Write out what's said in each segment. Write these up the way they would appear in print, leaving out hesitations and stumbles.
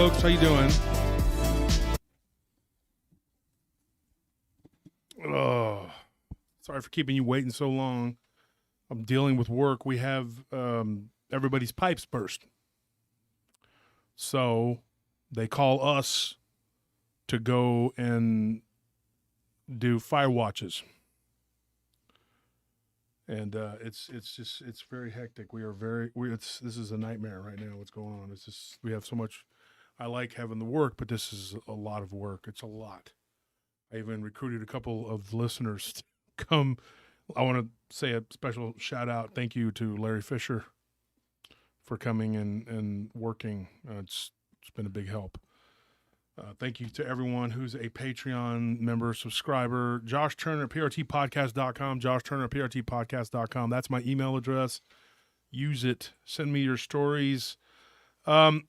folks. How you doing? Oh, sorry for keeping you waiting so long. I'm dealing with work. We have everybody's pipes burst. So they call us to go and do fire watches. And it's very hectic. This is a nightmare right now. What's going on? It's just, we have so much. I like having the work, but this is a lot of work. It's a lot. I even recruited a couple of listeners to come. I want to say a special shout out. Thank you to Larry Fisher for coming and working. It's been a big help. Thank you to everyone who's a Patreon member, subscriber. Josh Turner, PRTpodcast.com. Josh Turner, PRTpodcast.com. That's my email address. Use it. Send me your stories.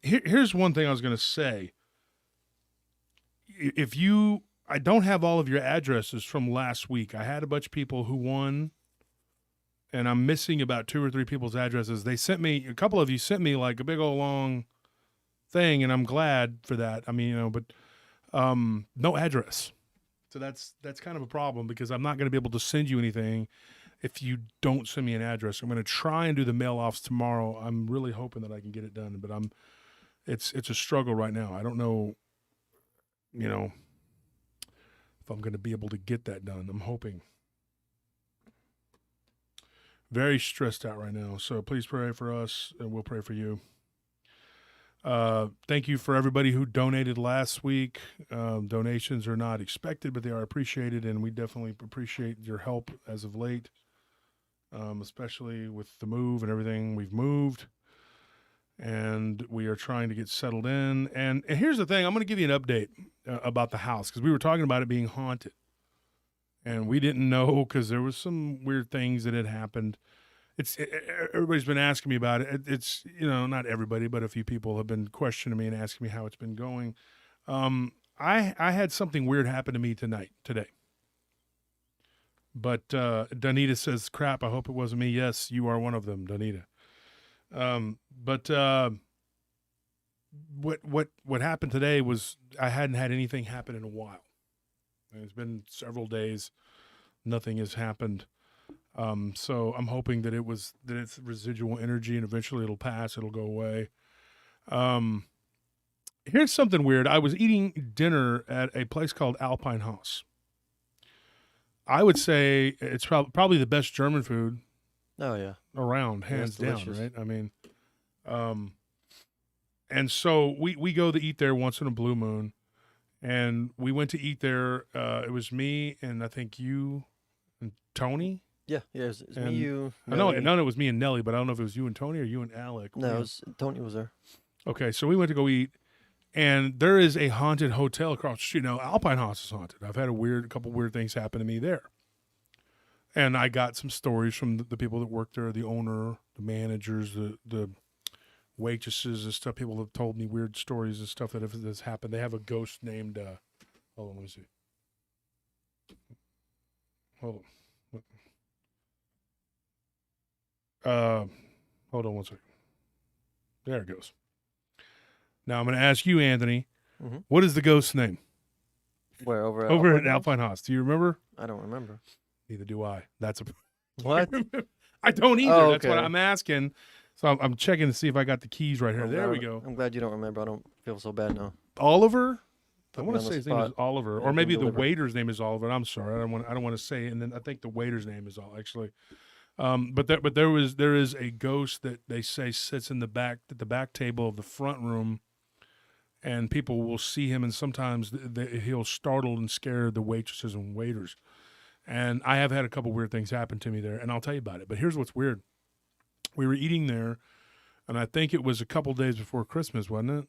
Here's one thing I was going to say. I don't have all of your addresses from last week. I had a bunch of people who won, and I'm missing about 2 or 3 people's addresses. A couple of you sent me like a big old long thing, and I'm glad for that. I mean, but no address. So that's kind of a problem because I'm not going to be able to send you anything if you don't send me an address. I'm going to try and do the mail offs tomorrow. I'm really hoping that I can get it done, but it's a struggle right now. I don't know, if I'm going to be able to get that done. I'm hoping. Very stressed out right now. So please pray for us, and we'll pray for you. Thank you for everybody who donated last week. Donations are not expected, but they are appreciated, and we definitely appreciate your help as of late, especially with the move and everything. We've moved, and we are trying to get settled in. And here's the thing. I'm going to give you an update about the house because we were talking about it being haunted, and we didn't know because there was some weird things that had happened. Everybody's been asking me about it. It's, not everybody, but a few people have been questioning me and asking me how it's been going. I had something weird happen to me today. But Donita says, crap, I hope it wasn't me. Yes, you are one of them, Donita. What happened today was I hadn't had anything happen in a while. And it's been several days. Nothing has happened. So I'm hoping that it's residual energy and eventually it'll pass. It'll go away. Here's something weird. I was eating dinner at a place called Alpine Haus. I would say it's probably the best German food. Oh yeah. Around, hands down, right? I mean, and so we go to eat there once in a blue moon, and we went to eat there. It was me and I think you and Tony. Yeah, it's me, you. I know it was me and Nelly, but I don't know if it was you and Tony or you and Alec. No, Tony was there. Okay, so we went to go eat, and there is a haunted hotel across the street. Now, Alpine Haus is haunted. I've had a couple weird things happen to me there. And I got some stories from the people that work there, the owner, the managers, the waitresses and stuff. People have told me weird stories and stuff that has happened. They have a ghost named, hold on, let me see. Hold on. Hold on one second. There it goes. Now I'm going to ask you, Anthony, what is the ghost's name? Where, over at Alpine Haus? Do you remember? I don't remember. Neither do I. That's what? I don't either. Oh, That's what I'm asking. So I'm checking to see if I got the keys right here. There we go. I'm glad you don't remember. I don't feel so bad now. Oliver? I want to say his name is Oliver, or maybe the deliver. waiter's name is Oliver. I'm sorry, I don't want to say. And then I think the waiter's name is actually. But there is a ghost that they say sits in the back table of the front room, and people will see him, and sometimes he'll startle and scare the waitresses and waiters. And I have had a couple weird things happen to me there, and I'll tell you about it. But here's what's weird: we were eating there, and I think it was a couple days before Christmas, wasn't it?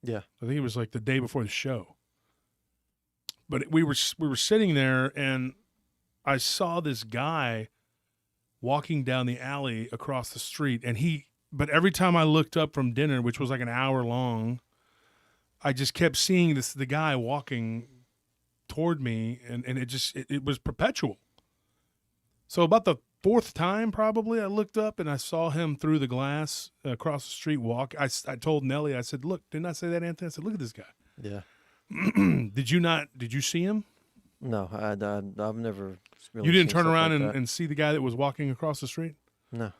Yeah, I think it was like the day before the show. But we were sitting there, and I saw this guy walking down the alley across the street, but every time I looked up from dinner, which was like an hour long, I just kept seeing the guy walking toward me, and it was perpetual. So about the fourth time probably I looked up and I saw him through the glass across the street walk. I told Nellie, I said, look, didn't I say that, Anthony? I said, look at this guy. Yeah. Did you see him? No, I've never really You didn't seen turn stuff around like and, that. and see the guy that was walking across the street? No.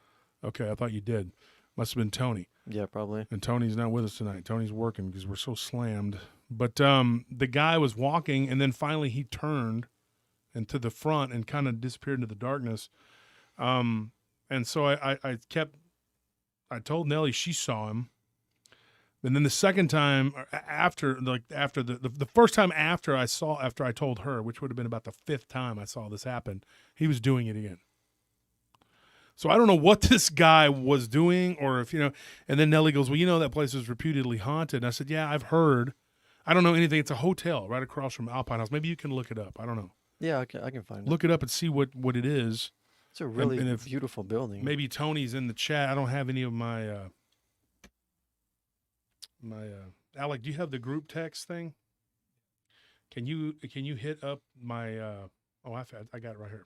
Okay, I thought you did. Must have been Tony. Yeah, probably. And Tony's not with us tonight. Tony's working because we're so slammed. But the guy was walking, and then finally he turned and to the front and kind of disappeared into the darkness. And so I told Nellie she saw him. And then the second time after the first time after I told her, which would have been about the fifth time I saw this happen, he was doing it again. So I don't know what this guy was doing, or if, and then Nellie goes, well, that place is reputedly haunted. And I said, yeah, I've heard. I don't know anything. It's a hotel right across from Alpine House. Maybe you can look it up. I don't know. Yeah, I can find it. Look it up and see what it is. It's a really and if beautiful building. Maybe Tony's in the chat. I don't have any of my Alec, do you have the group text thing? Can you hit up my I got it right here.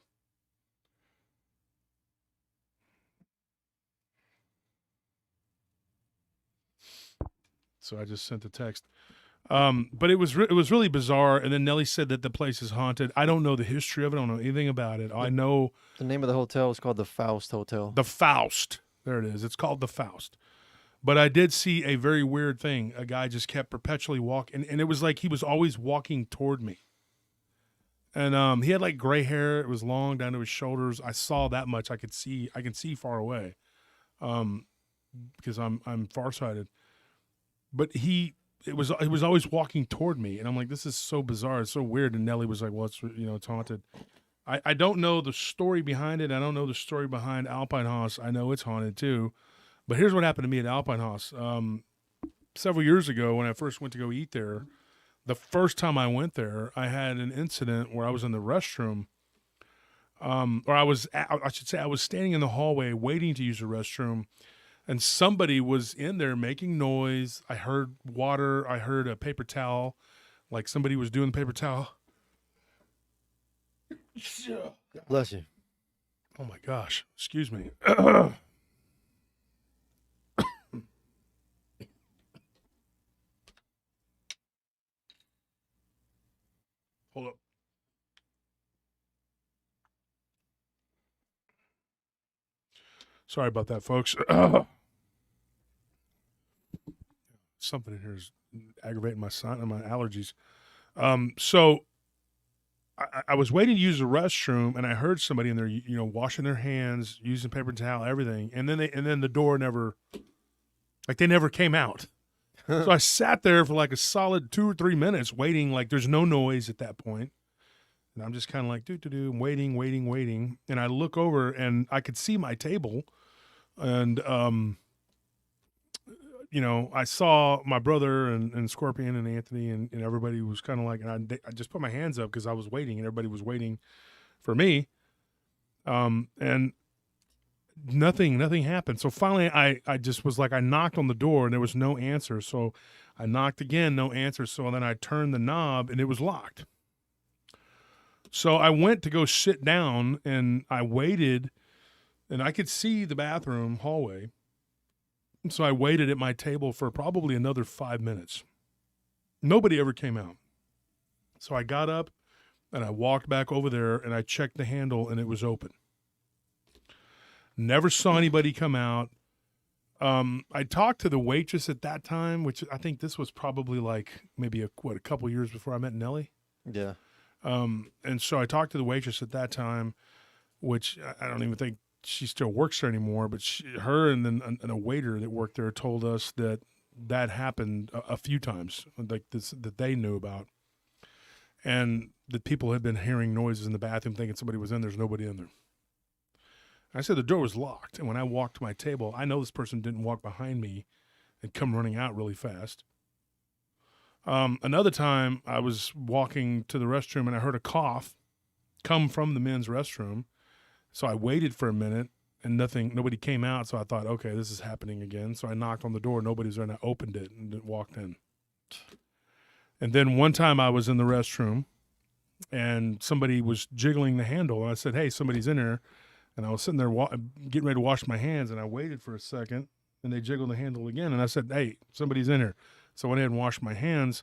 So I just sent the text. But it was really bizarre. And then Nellie said that the place is haunted. I don't know the history of it. I don't know anything about it. I know the name of the hotel is called the Faust Hotel. The Faust. There it is. It's called the Faust. But I did see a very weird thing. A guy just kept perpetually walking, and it was like he was always walking toward me. And he had like gray hair. It was long down to his shoulders. I saw that much. I can see far away, because I'm farsighted. But he was always walking toward me, and I'm like, this is so bizarre. It's so weird. And Nellie was like, well, it's haunted. I don't know the story behind it. I don't know the story behind Alpine House. I know it's haunted too. But here's what happened to me at Alpine House. Several years ago, when I first went to go eat there, the first time I went there, I had an incident where I was in the restroom, or I was standing in the hallway waiting to use the restroom, and somebody was in there making noise. I heard water. I heard a paper towel, like somebody was doing paper towel. Bless you. Oh my gosh! Excuse me. Hold up. Sorry about that, folks. Something in here is aggravating my son and my allergies. So I was waiting to use the restroom, and I heard somebody in there, washing their hands, using paper towel, everything, and then the door never came out. So I sat there for like a solid 2 or 3 minutes waiting, like there's no noise at that point. And I'm just kind of like, waiting. And I look over and I could see my table. And, I saw my brother and Scorpion and Anthony and everybody was kind of like, and I just put my hands up because I was waiting and everybody was waiting for me. And nothing happened. So finally I just was like, I knocked on the door and there was no answer. So I knocked again, no answer. So then I turned the knob and it was locked. So I went to go sit down and I waited, and I could see the bathroom hallway. So I waited at my table for probably another 5 minutes. Nobody ever came out. So I got up and I walked back over there and I checked the handle and it was open. Never saw anybody come out. I talked to the waitress at that time, which I think this was probably like maybe a couple years before I met Nellie. Yeah. And so I talked to the waitress at that time, which I don't even think she still works there anymore, but her and then a waiter that worked there told us that happened a few times, like this, that they knew about. And that people had been hearing noises in the bathroom thinking somebody was in there. There's nobody in there. I said the door was locked. And when I walked to my table, I know this person didn't walk behind me and come running out really fast. Another time I was walking to the restroom and I heard a cough come from the men's restroom. So I waited for a minute and nobody came out. So I thought, okay, this is happening again. So I knocked on the door. Nobody was there, and I opened it and walked in. And then one time I was in the restroom and somebody was jiggling the handle. And I said, hey, somebody's in there. And I was sitting there getting ready to wash my hands, and I waited for a second, and they jiggled the handle again, and I said, "Hey, somebody's in here." So I went ahead and washed my hands,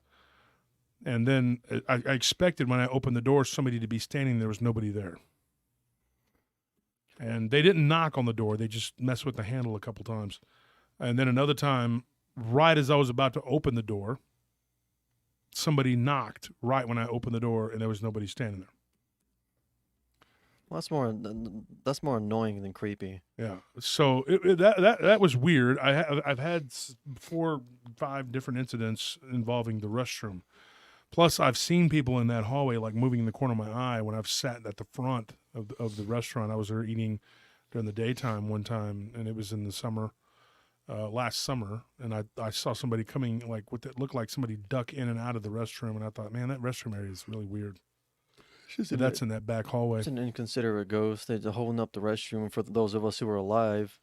and then I expected when I opened the door somebody to be standing. There was nobody there. And they didn't knock on the door. They just messed with the handle a couple times. And then another time, right as I was about to open the door, somebody knocked right when I opened the door, and there was nobody standing there. Well, that's more annoying than creepy. Yeah. So that was weird. I've had 4 or 5 different incidents involving the restroom. Plus, I've seen people in that hallway like moving in the corner of my eye when I've sat at the front of the restaurant. I was there eating during the daytime one time, and it was in the summer, last summer, and I saw somebody coming like what that looked like somebody duck in and out of the restroom, and I thought, man, that restroom area is really weird. So that's in that back hallway. It's an inconsiderate ghost. They're holding up the restroom for those of us who are alive.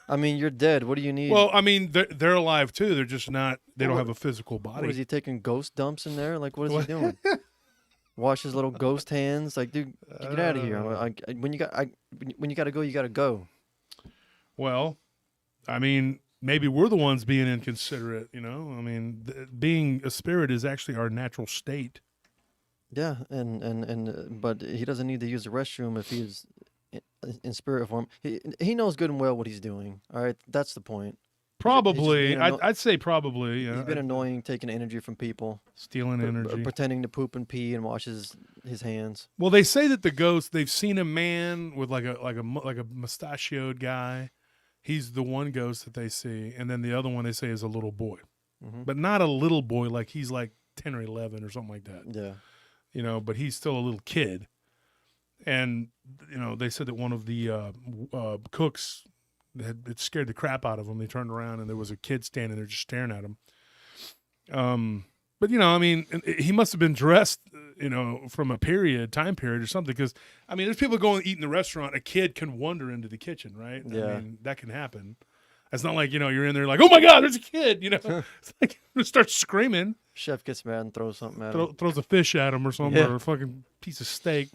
I mean, you're dead. What do you need? Well, I mean, they're alive too. They're just not. They don't have a physical body. What, is he taking ghost dumps in there? Like, what is he doing? Wash his little ghost hands. Like, dude, get out of here. When you got to go, you got to go. Well, I mean, maybe we're the ones being inconsiderate. You know, I mean, being a spirit is actually our natural state. Yeah, but he doesn't need to use the restroom if he's in spirit form. He knows good and well what he's doing. All right, that's the point. Probably, I'd say probably. Yeah. He's been annoying, taking energy from people, stealing energy, pretending to poop and pee and wash his hands. Well, they say that the ghost, they've seen a man with like a mustachioed guy. He's the one ghost that they see, and then the other one they say is a little boy, but not a little boy like he's like 10 or 11 or something like that. Yeah. You know, but he's still a little kid. And, you know, they said that one of the cooks, it scared the crap out of him. They turned around and there was a kid standing there just staring at him. But, you know, I mean, he must have been dressed, you know, from a time period or something. Because, I mean, there's people going to eat in the restaurant. A kid can wander into the kitchen, right? Yeah. I mean, that can happen. It's not like, you know, you're in there like, oh, my God, there's a kid, you know. It's like, you start screaming. Chef gets mad and throws something at him. Throws a fish at him or something, or a fucking piece of steak.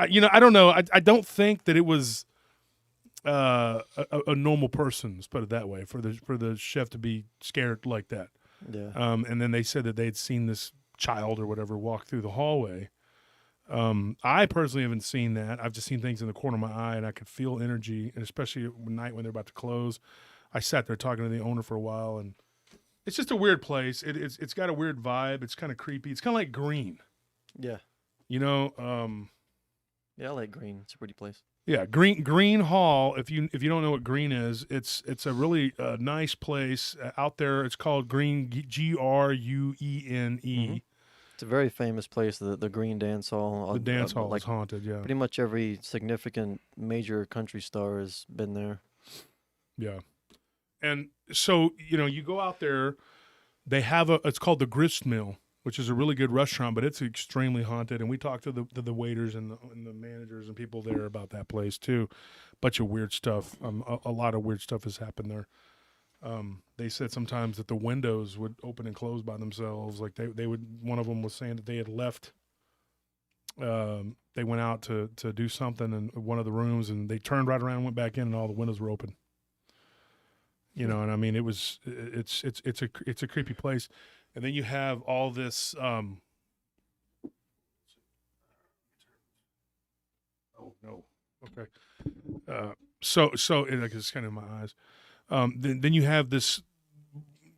You know, I don't know. I don't think that it was a normal person, let's put it that way, for the chef to be scared like that. Yeah. And then they said that they'd seen this child or whatever walk through the hallway. I personally haven't seen that. I've just seen things in the corner of my eye, and I could feel energy, and especially at night when they're about to close. I sat there talking to the owner for a while, and it's just a weird place. It's got a weird vibe. It's kind of creepy. It's kind of like Green. Yeah. You know. Yeah, I like Green. It's a pretty place. Yeah, Green Hall. If you don't know what Green is, it's a really nice place out there. It's called Green, Grune. It's a very famous place, the Green Dance Hall. The dance hall is haunted, yeah. Pretty much every significant major country star has been there. Yeah. And so, you know, you go out there, they have it's called the Grist Mill, which is a really good restaurant, but it's extremely haunted. And we talked to the waiters and the managers and people there about that place too. Bunch of weird stuff. A lot of weird stuff has happened there. They said sometimes that the windows would open and close by themselves. Like they would. One of them was saying that they had left. They went out to do something in one of the rooms, and they turned right around and went back in, and all the windows were open. You know, and I mean, it's a creepy place. And then you have all this. Oh no. Okay. So it's kind of in my eyes. Then you have this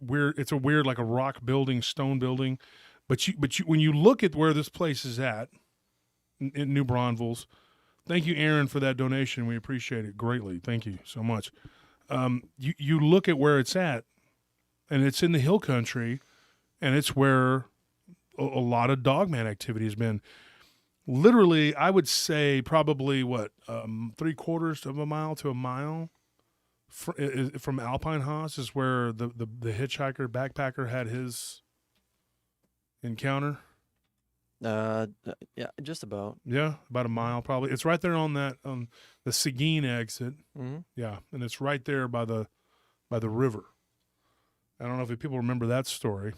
weird. It's a weird, like a rock building, stone building, but you when you look at where this place is at in New Braunfels, thank you, Aaron, for that donation. We appreciate it greatly. Thank you so much. You look at where it's at, and it's in the hill country, and it's where a lot of Dogman activity has been. Literally, I would say probably 3/4 of a mile to a mile from Alpine Haas is where the hitchhiker backpacker had his encounter. Yeah, just about. Yeah, about a mile probably. It's right there on that the Seguin exit. Mm-hmm. Yeah, and it's right there by the river. I don't know if people remember that story,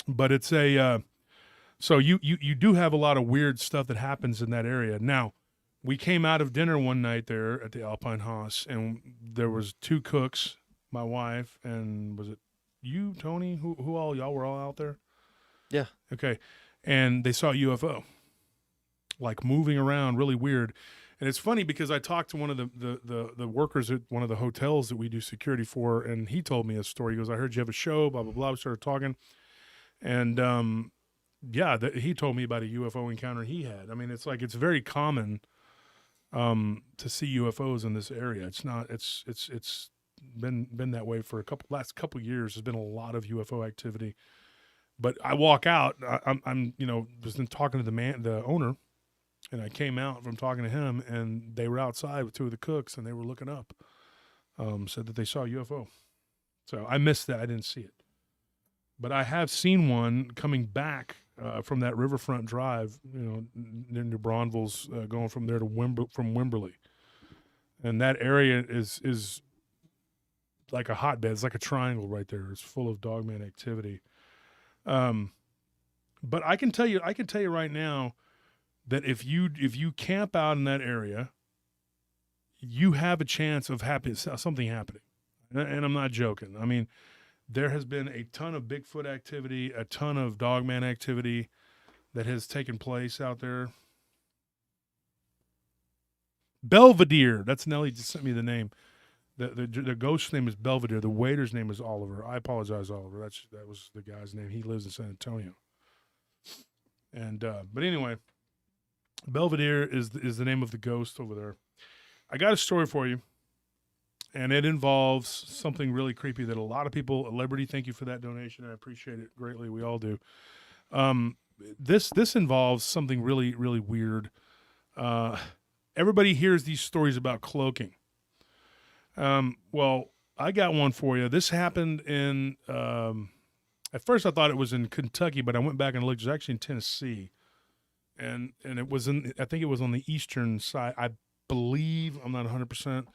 but it's a so you do have a lot of weird stuff that happens in that area. Now, we came out of dinner one night there at the Alpine Haus, and there was 2 cooks, my wife, and was it you, Tony? Who all y'all were all out there? Yeah. Okay, and they saw a UFO, like moving around, really weird. And it's funny because I talked to one of the workers at one of the hotels that we do security for, and he told me a story. He goes, "I heard you have a show, blah blah blah." We started talking, and yeah, he told me about a UFO encounter he had. I mean, it's like it's very common to see UFOs in this area. It's not. It's been that way for last couple years. There's been a lot of UFO activity. But I walk out. I'm was talking to the owner, and I came out from talking to him, and they were outside with 2 of the cooks, and they were looking up. Said that they saw a UFO. So I missed that. I didn't see it. But I have seen one coming back from that riverfront drive, near New Braunfels, going from there to Wimberley. And that area is like a hotbed. It's like a triangle right there. It's full of Dogman activity. But I can tell you right now that if you camp out in that area, you have a chance of something happening. And I'm not joking. I mean, there has been a ton of Bigfoot activity, a ton of Dogman activity that has taken place out there. Belvedere. That's Nelly just sent me the name. The ghost's name is Belvedere. The waiter's name is Oliver. I apologize, Oliver. That was the guy's name. He lives in San Antonio. And but anyway, Belvedere is the name of the ghost over there. I got a story for you, and it involves something really creepy that a lot of people. Liberty, thank you for that donation. I appreciate it greatly. We all do. This involves something really, really weird. Everybody hears these stories about cloaking. Well, I got one for you. This happened in, at first I thought it was in Kentucky, but I went back and looked. It was actually in Tennessee. And it was I think it was on the eastern side. I believe, I'm not 100%.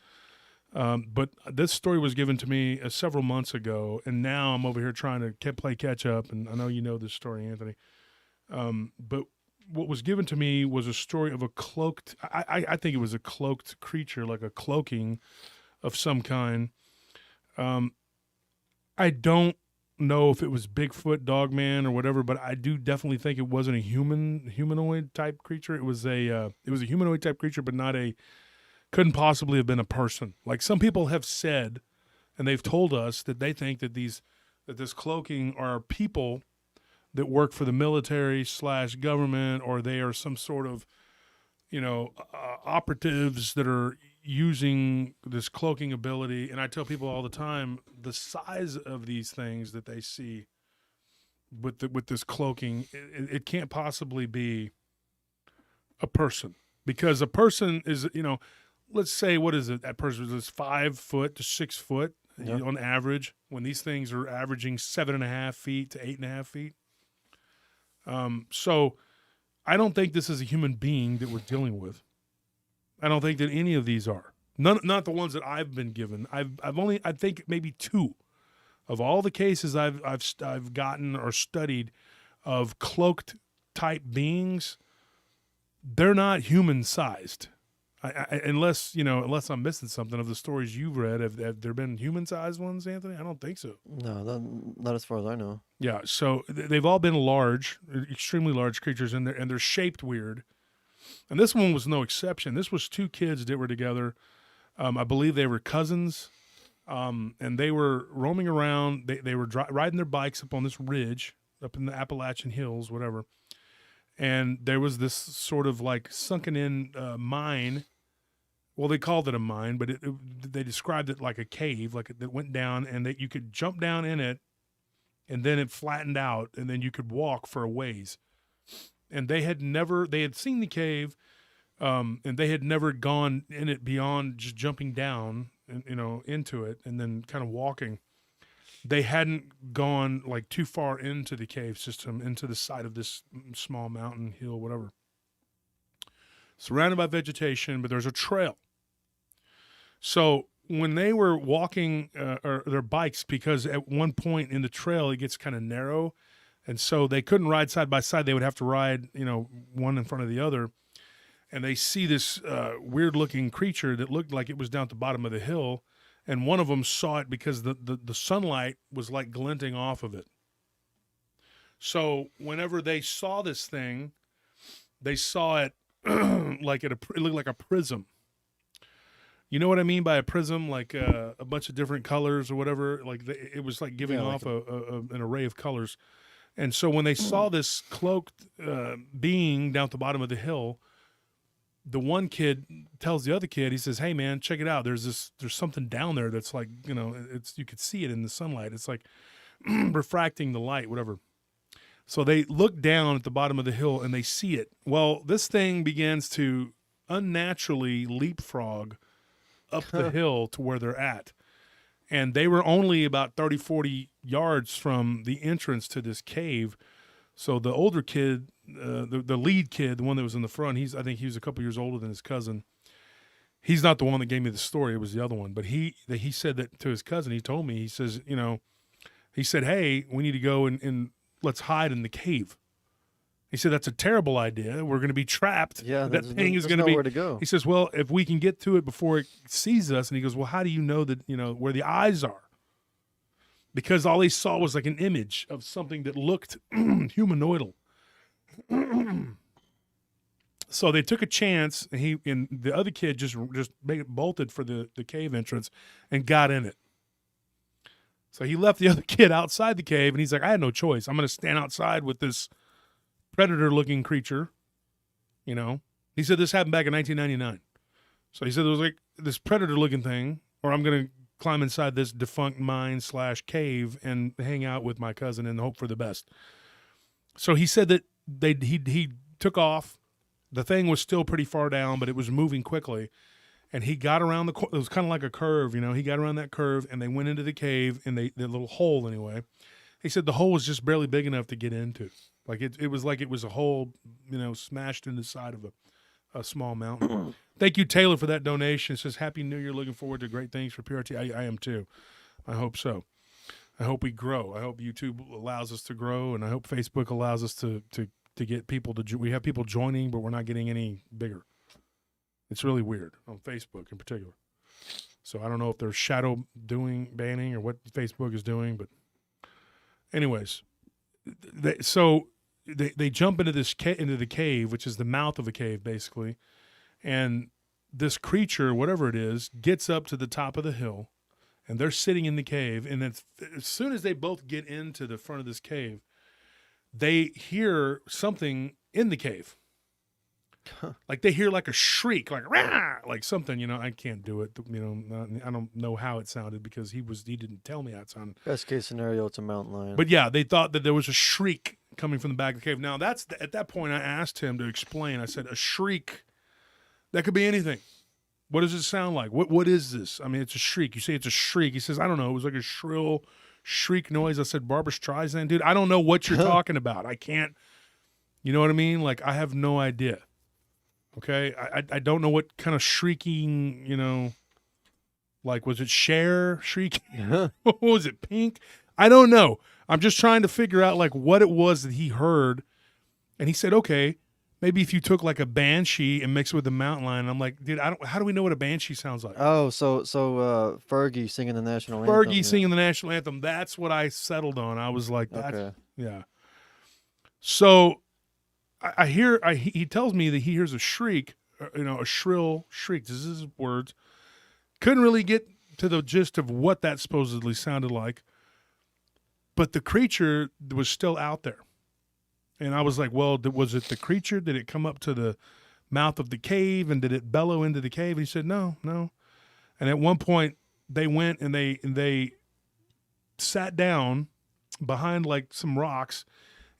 But this story was given to me several months ago, and now I'm over here trying to play catch up. And I know you know this story, Anthony. But what was given to me was a story of a cloaked, I think it was a cloaked creature, like a cloaking of some kind. I don't know if it was Bigfoot, Dogman, or whatever, but I do definitely think it wasn't a humanoid type creature. It was a humanoid type creature, but couldn't possibly have been a person. Like some people have said, and they've told us that they think that this cloaking are people that work for the military / government, or they are some sort of, operatives that are using this cloaking ability. And I tell people all the time, the size of these things that they see with this cloaking, it can't possibly be a person, because a person is, let's say, what is it? That person is 5 foot to 6 foot on average, when these things are averaging 7.5 feet to 8.5 feet. So I don't think this is a human being that we're dealing with. I don't think that any of these are. Not the ones that I've been given. I think maybe 2 of all the cases I've gotten or studied of cloaked type beings. They're not human sized. Unless I'm missing something of the stories you've read. Have there been human-sized ones, Anthony? I don't think so. No, not as far as I know. Yeah, so they've all been large, extremely large creatures, and they're shaped weird. And this one was no exception. This was 2 kids that were together. I believe they were cousins, and they were roaming around. They were riding their bikes up on this ridge, up in the Appalachian Hills, whatever. And there was this sort of like sunken in mine. Well, they called it a mine, but they described it like a cave, like that went down, and that you could jump down in it, and then it flattened out, and then you could walk for a ways. And they had seen the cave, and they had never gone in it beyond just jumping down, into it, and then kind of walking. They hadn't gone like too far into the cave system, into the side of this small mountain, hill, whatever. Surrounded by vegetation, but there's a trail. So when they were walking or their bikes, because at one point in the trail it gets kind of narrow, and so they couldn't ride side by side. They would have to ride, one in front of the other. and they see this weird-looking creature that looked like it was down at the bottom of the hill, and one of them saw it because the sunlight was like glinting off of it. So whenever they saw this thing, they saw it like it looked like a prism. You know what I mean by a prism? Like a bunch of different colors or whatever. Like it was like giving off an array of colors. And so when they saw this cloaked being down at the bottom of the hill, the one kid tells the other kid, he says, "Hey man, check it out. There's something down there that's like, you could see it in the sunlight. It's like refracting the light, whatever." So they look down at the bottom of the hill and they see it. Well, this thing begins to unnaturally leapfrog up the hill to where they're at. And they were only about 30, 40 yards from the entrance to this cave. So the older kid, the lead kid, the one that was in the front, I think he was a couple years older than his cousin. He's not the one that gave me the story. It was the other one. But he said that to his cousin. He told me, he says, he said, "Hey, we need to go and let's hide in the cave." He said, "That's a terrible idea. We're going to be trapped. Yeah, that thing is going to be." nowhere to go. He says, "Well, if we can get to it before it sees us," and he goes, "Well, how do you know that, where the eyes are?" Because all he saw was like an image of something that looked humanoidal. So they took a chance, and the other kid just bolted for the cave entrance and got in it. So he left the other kid outside the cave, and he's like, "I had no choice. I'm going to stand outside with this predator-looking creature." He said this happened back in 1999. So he said there was like this predator-looking thing, or I'm going to climb inside this defunct mine/cave and hang out with my cousin and hope for the best. So he said that he took off. The thing was still pretty far down, but it was moving quickly. And he got around it was kind of like a curve, He got around that curve, and they went into the cave, and the little hole anyway. He said the hole was just barely big enough to get into. Like it was like it was a hole, smashed in the side of a small mountain. Thank you, Taylor, for that donation. It says, "Happy New Year. Looking forward to great things for PRT." I am too. I hope so. I hope we grow. I hope YouTube allows us to grow, and I hope Facebook allows us to get people to. We have people joining, but we're not getting any bigger. It's really weird on Facebook in particular. So I don't know if there's shadow banning or what Facebook is doing, but anyways, they jump into into the cave, which is the mouth of a cave basically, and this creature, whatever it is, gets up to the top of the hill, and they're sitting in the cave, and then as soon as they both get into the front of this cave, they hear something in the cave. Like they hear like a shriek, like "Rah!" Like something, I can't do it. I don't know how it sounded because he didn't tell me how it sounded. Best case scenario, it's a mountain lion. But yeah, they thought that there was a shriek coming from the back of the cave. Now at that point, I asked him to explain. I said, "A shriek, that could be anything. What does it sound like? What is this? I mean, it's a shriek. You say it's a shriek." He says, "I don't know. It was like a shrill shriek noise." I said, "Barbra Streisand, dude. I don't know what you're talking about. I can't. You know what I mean? Like I have no idea." Okay, I don't know what kind of shrieking, like was it Cher shrieking? What was it, Pink? I don't know. I'm just trying to figure out like what it was that he heard. And he said, "Okay, maybe if you took like a banshee and mixed it with a mountain lion." I'm like, dude, how do we know what a banshee sounds like? Oh, so Fergie singing the national anthem. Fergie singing the national anthem. That's what I settled on. I was like, okay. Yeah. So he tells me that he hears a shriek, a shrill shriek. This is his words. Couldn't really get to the gist of what that supposedly sounded like, but the creature was still out there. And I was like, well, was it the creature? Did it come up to the mouth of the cave and did it bellow into the cave? And he said, no. And at one point they went and they sat down behind like some rocks,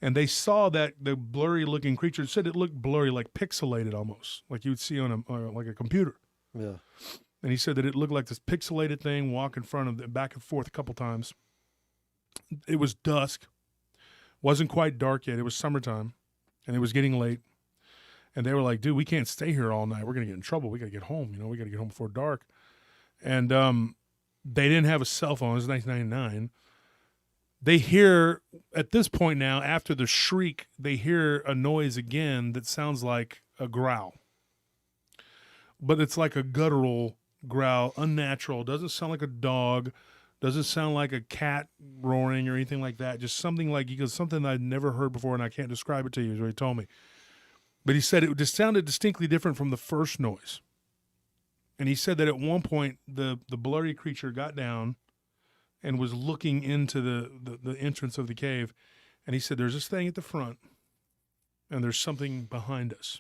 and they saw that the blurry looking creature. Said it looked blurry, like pixelated almost, like you would see on like a computer. Yeah. And he said that it looked like this pixelated thing walk in front of them back and forth a couple times. It was dusk. Wasn't quite dark yet. It was summertime, and it was getting late. And they were like, "Dude, we can't stay here all night. We're going to get in trouble. We got to get home. We got to get home before dark." And they didn't have a cell phone. It was 1999. They hear, at this point now, after the shriek, they hear a noise again that sounds like a growl. but it's like a guttural growl, unnatural. Doesn't sound like a dog. Doesn't sound like a cat roaring or anything like that. Just something like, he goes, something I'd never heard before, and I can't describe it to you, is what he told me. But he said it just sounded distinctly different from the first noise. And he said that at one point, the blurry creature got down and was looking into the entrance of the cave. And he said, there's this thing at the front, and there's something behind us.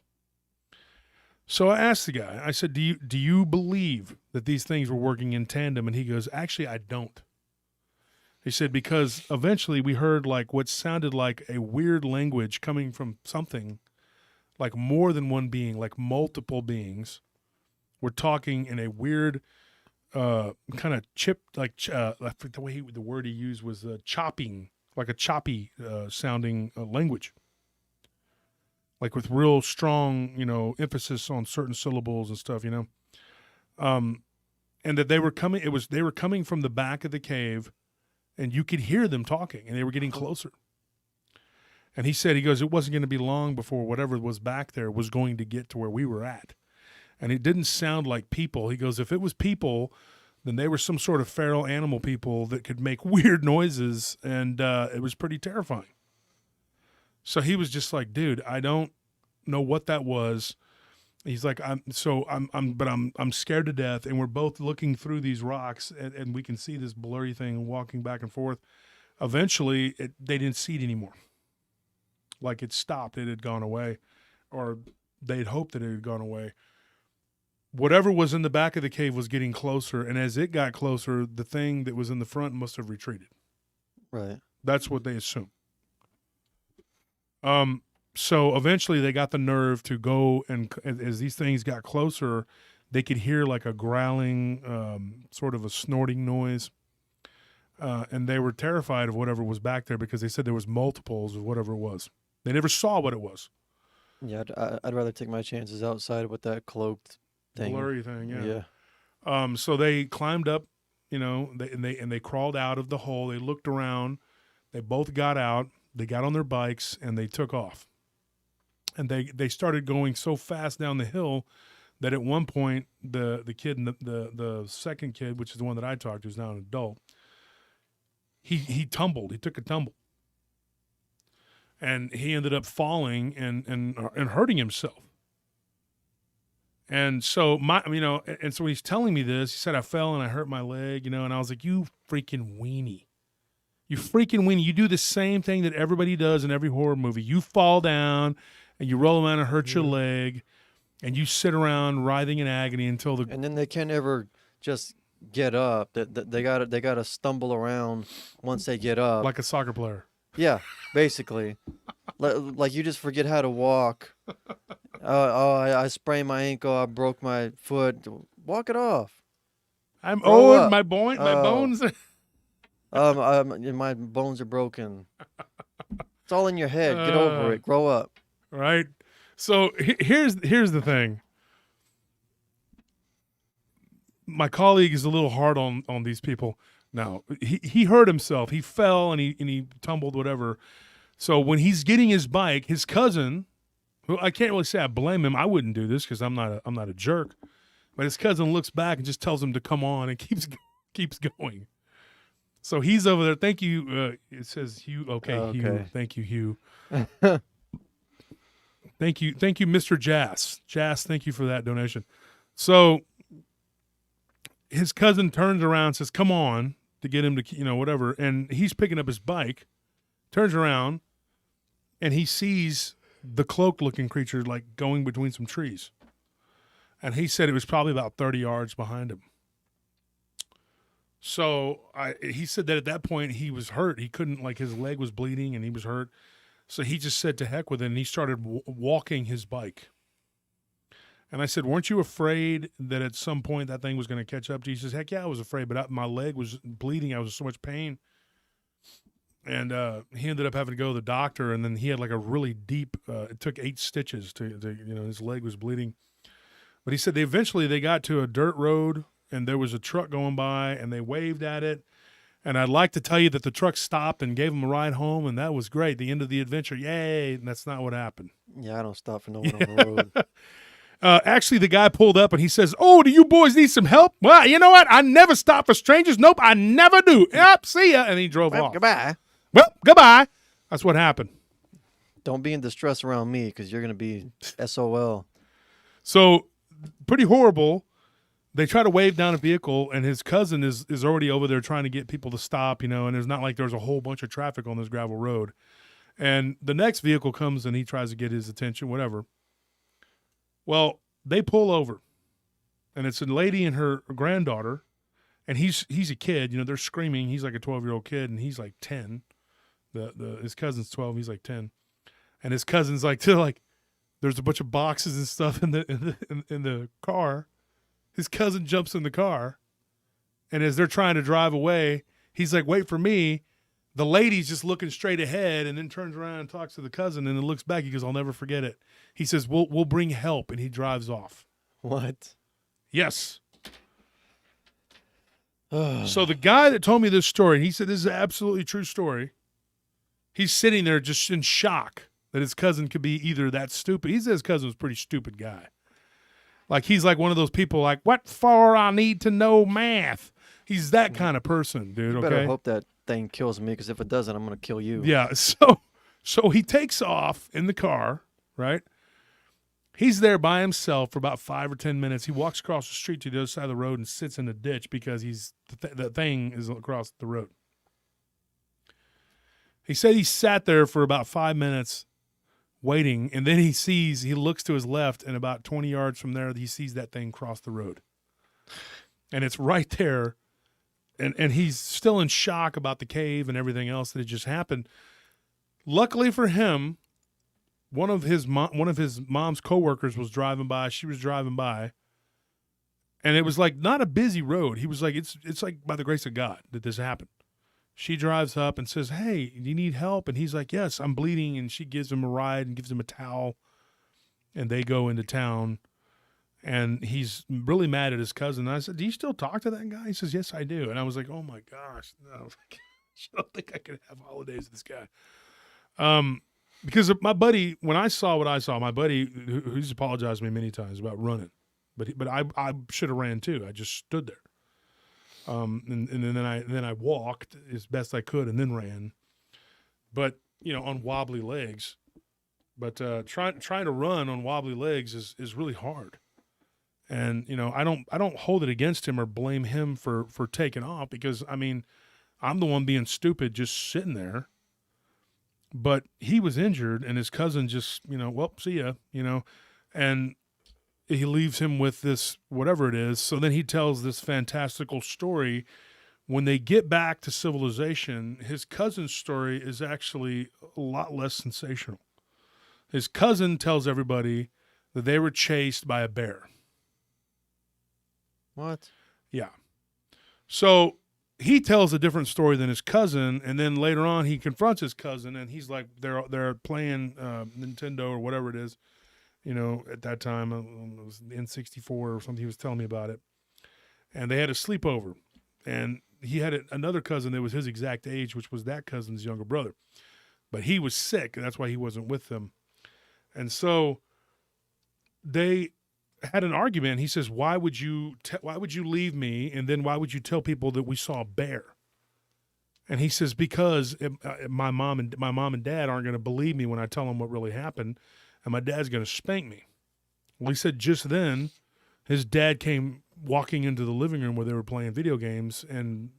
So I asked the guy, I said, do you believe that these things were working in tandem? And he goes, actually, I don't. He said, because eventually we heard like what sounded like a weird language coming from something, like more than one being, like multiple beings were talking in a weird kind of I think the word he used was chopping, like a choppy sounding language. Like with real strong, emphasis on certain syllables and stuff, and that they were coming from the back of the cave, and you could hear them talking, and they were getting closer. And he goes, it wasn't going to be long before whatever was back there was going to get to where we were at. And it didn't sound like people. He goes, if it was people, then they were some sort of feral animal people that could make weird noises, and it was pretty terrifying. So he was just like, dude, I don't know what that was. He's like, I'm scared to death. And we're both looking through these rocks, and we can see this blurry thing walking back and forth. Eventually, they didn't see it anymore. Like it stopped. It had gone away, or they'd hoped that it had gone away. Whatever was in the back of the cave was getting closer. And as it got closer, the thing that was in the front must have retreated. Right. That's what they assumed. So eventually they got the nerve to go, and as these things got closer, they could hear like a growling, sort of a snorting noise. And they were terrified of whatever was back there, because they said there was multiples of whatever it was. They never saw what it was. Yeah, I'd rather take my chances outside with that cloaked thing. Blurry thing, yeah. Yeah. So they climbed up, they crawled out of the hole. They looked around. They both got out. They got on their bikes, and they took off. And they started going so fast down the hill that at one point the kid, the second kid, which is the one that I talked to, who's now an adult, he tumbled. He took a tumble, and he ended up falling and hurting himself. And so and so when he's telling me this, he said, I fell and I hurt my leg, and I was like, you freaking weenie. You freaking weenie. You do the same thing that everybody does in every horror movie. You fall down and you roll around and hurt your leg, and you sit around writhing in agony until and then they can't ever just get up. They gotta stumble around once they get up. like a soccer player. Yeah, basically. Like you just forget how to walk. I sprained my ankle. I broke my foot. Walk it off. I'm Grow old. up. My bones. My bones are broken. It's all in your head. Get over it. Grow up. Right. So here's the thing. My colleague is a little hard on these people. Now he hurt himself. He fell and he tumbled, whatever. So when he's getting his bike, his cousin, who I can't really say I blame him. I wouldn't do this because I'm not a jerk. But his cousin looks back and just tells him to come on and keeps going. So he's over there. Thank you. It says Hugh. Okay, Hugh. Thank you, Hugh. Thank you, Mr. Jass. Jass, thank you for that donation. So his cousin turns around and says, come on, to get him to, whatever. And he's picking up his bike, turns around, and he sees the cloaked-looking creature like going between some trees. And he said it was probably about 30 yards behind him. So he said that at that point he was hurt. He couldn't, his leg was bleeding and he was hurt. So he just said to heck with it, and he started walking his bike. And I said, weren't you afraid that at some point that thing was going to catch up to you? He says, heck yeah, I was afraid, but my leg was bleeding. I was in so much pain. And he ended up having to go to the doctor, and then he had a really deep, it took 8 stitches to his leg was bleeding. But he said they got to a dirt road, and there was a truck going by, and they waved at it. And I'd like to tell you that the truck stopped and gave him a ride home, and that was great. The end of the adventure. Yay. And that's not what happened. Yeah, I don't stop for no one on the road. Actually, the guy pulled up and he says, "Oh, do you boys need some help?" Well, you know what? I never stop for strangers. Nope, I never do. Yep, see ya. And he drove Well, off. goodbye. Well, goodbye. That's what happened. Don't be in distress around me because you're gonna be SOL. So, pretty horrible. They try to wave down a vehicle, and his cousin is already over there trying to get people to stop, and it's not like there's a whole bunch of traffic on this gravel road. And the next vehicle comes, and he tries to get his attention, whatever. Well, they pull over, and it's a lady and her granddaughter, and he's a kid. They're screaming. He's like a 12-year-old kid, and he's like 10. His cousin's 12. He's like 10, and his cousin's like, there's a bunch of boxes and stuff in the car. His cousin jumps in the car, and as they're trying to drive away, he's like, "Wait for me." The lady's just looking straight ahead and then turns around and talks to the cousin and then looks back. He goes, "I'll never forget it." He says, We'll bring help, and he drives off. What? Yes. So the guy that told me this story, he said this is an absolutely true story. He's sitting there just in shock that his cousin could be either that stupid. He said his cousin was a pretty stupid guy. Like, he's like one of those people like, "What for? I need to know math." He's that kind of person, dude. You Okay. better hope that thing kills me because if it doesn't, I'm gonna kill you. Yeah. So he takes off in the car, right? He's there by himself for about 5 or 10 minutes. He walks across the street to the other side of the road and sits in a ditch because the thing is across the road. He said he sat there for about 5 minutes waiting, and then he looks to his left, and about 20 yards from there, he sees that thing cross the road. And it's right there, and he's still in shock about the cave and everything else that had just happened. Luckily for him, one of his mom's coworkers was driving by. She was driving by, and it was like not a busy road. He was like, it's like by the grace of God that this happened. She drives up and says, "Hey, do you need help?" And he's like, "Yes, I'm bleeding." And she gives him a ride and gives him a towel, and they go into town. And he's really mad at his cousin. And I said, "Do you still talk to that guy?" He says, "Yes, I do." And I was like, "Oh my gosh, no, I don't think I could have holidays with this guy." Because my buddy, when I saw what I saw, my buddy, who's apologized to me many times about running, but I should have ran too. I just stood there. And then I walked as best I could and then ran, but on wobbly legs. But trying to run on wobbly legs is really hard. And I don't hold it against him or blame him for taking off, because I'm the one being stupid just sitting there. But he was injured, and his cousin just well, see ya, and he leaves him with this whatever it is. So then he tells this fantastical story. When they get back to civilization, his cousin's story is actually a lot less sensational. His cousin tells everybody that they were chased by a bear. What? Yeah. So he tells a different story than his cousin, and then later on he confronts his cousin, and he's like, they're playing Nintendo or whatever it is, at that time it was the N64 or something. He was telling me about it, and they had a sleepover, and he had another cousin that was his exact age, which was that cousin's younger brother, but he was sick, and that's why he wasn't with them. And so they had an argument. He says, "Why would you leave me, and then why would you tell people that we saw a bear?" And he says, "Because my mom and dad aren't going to believe me when I tell them what really happened, and my dad's going to spank me." Well, he said just then his dad came walking into the living room where they were playing video games, and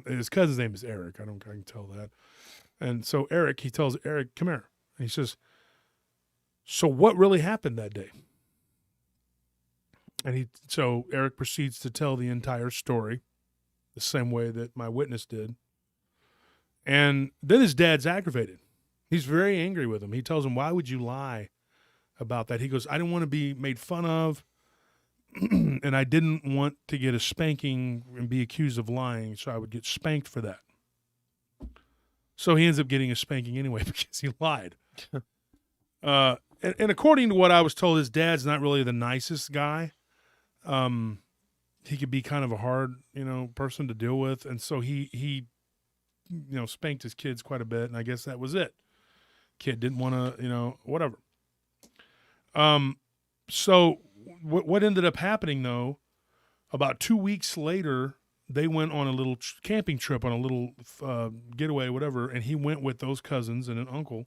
his cousin's name is Eric. I can tell that. And so he tells Eric, "Come here." And he says, "So what really happened that day?" And so Eric proceeds to tell the entire story the same way that my witness did. And then his dad's aggravated. He's very angry with him. He tells him, "Why would you lie about that?" He goes, "I didn't want to be made fun of, and I didn't want to get a spanking and be accused of lying, so I would get spanked for that." So he ends up getting a spanking anyway because he lied. And according to what I was told, his dad's not really the nicest guy. He could be kind of a hard, person to deal with. And so he spanked his kids quite a bit. And I guess that was it. Kid didn't want to, whatever. So what ended up happening though, about 2 weeks later, they went on a little camping trip, on a little getaway, whatever, and he went with those cousins and an uncle,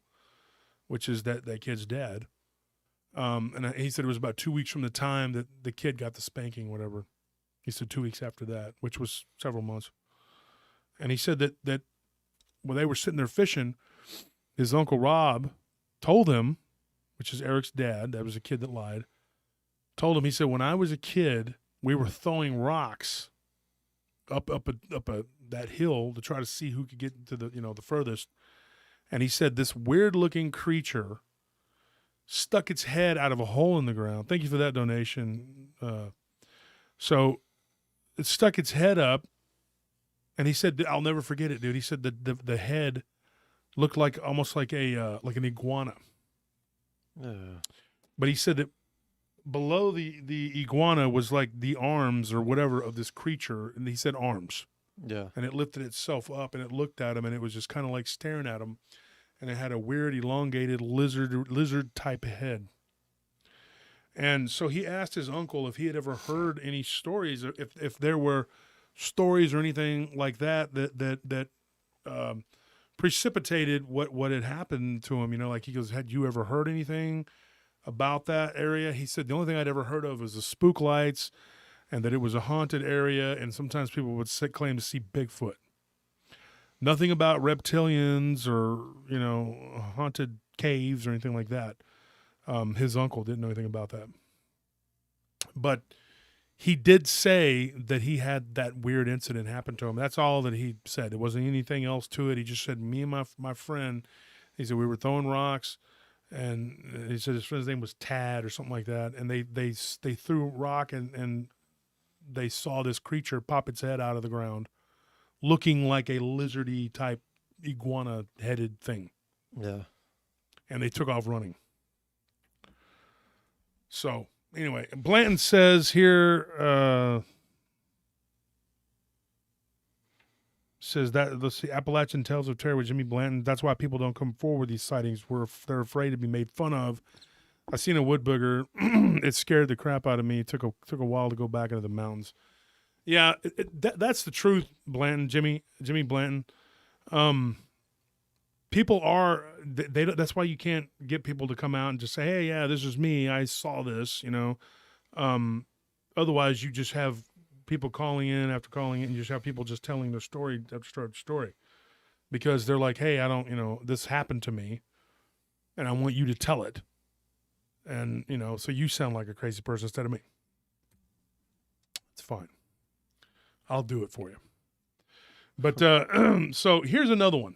which is that kid's dad. And he said it was about 2 weeks from the time that the kid got the spanking, whatever. He said 2 weeks after that, which was several months. And he said that when they were sitting there fishing, his Uncle Rob told him, which is Eric's dad, that was a kid that lied, told him, he said, when I was a kid, we were throwing rocks up that hill to try to see who could get to the furthest. And he said this weird looking creature stuck its head out of a hole in the ground. Thank you for that donation. So it stuck its head up, and he said, I'll never forget it, dude. He said the head looked like almost like an iguana. But he said that below the iguana was like the arms or whatever of this creature, and he said arms. Yeah. And it lifted itself up, and it looked at him, and it was just kind of like staring at him, and it had a weird elongated lizard type head. And so he asked his uncle if he had ever heard any stories, or if there were stories or anything like that precipitated what had happened to him. Like he goes, had you ever heard anything about that area? He said the only thing I'd ever heard of was the spook lights, and that it was a haunted area, and sometimes people would claim to see Bigfoot. Nothing about reptilians or haunted caves or anything like that. His uncle didn't know anything about that, but he did say that he had that weird incident happen to him. That's all that he said. There wasn't anything else to it. He just said, me and my friend, he said we were throwing rocks, and he said his friend's name was Tad or something like that, and they threw a rock and they saw this creature pop its head out of the ground, looking like a lizardy type iguana headed thing. Yeah. And they took off running. So anyway, Blanton says here, says that let's see, Appalachian Tales of Terror with Jimmy Blanton. That's why people don't come forward with these sightings. They're afraid to be made fun of. I seen a wood booger. It scared the crap out of me. It took a while to go back into the mountains. Yeah, that's the truth, Blanton, Jimmy Blanton. People are they don't, that's why you can't get people to come out and just say, hey, yeah, this is me, I saw this, otherwise you just have people calling in after calling in, and you just have people just telling their story after story, because they're like, hey, I don't, this happened to me and I want you to tell it, and so you sound like a crazy person instead of me. It's fine, I'll do it for you. But so here's another one.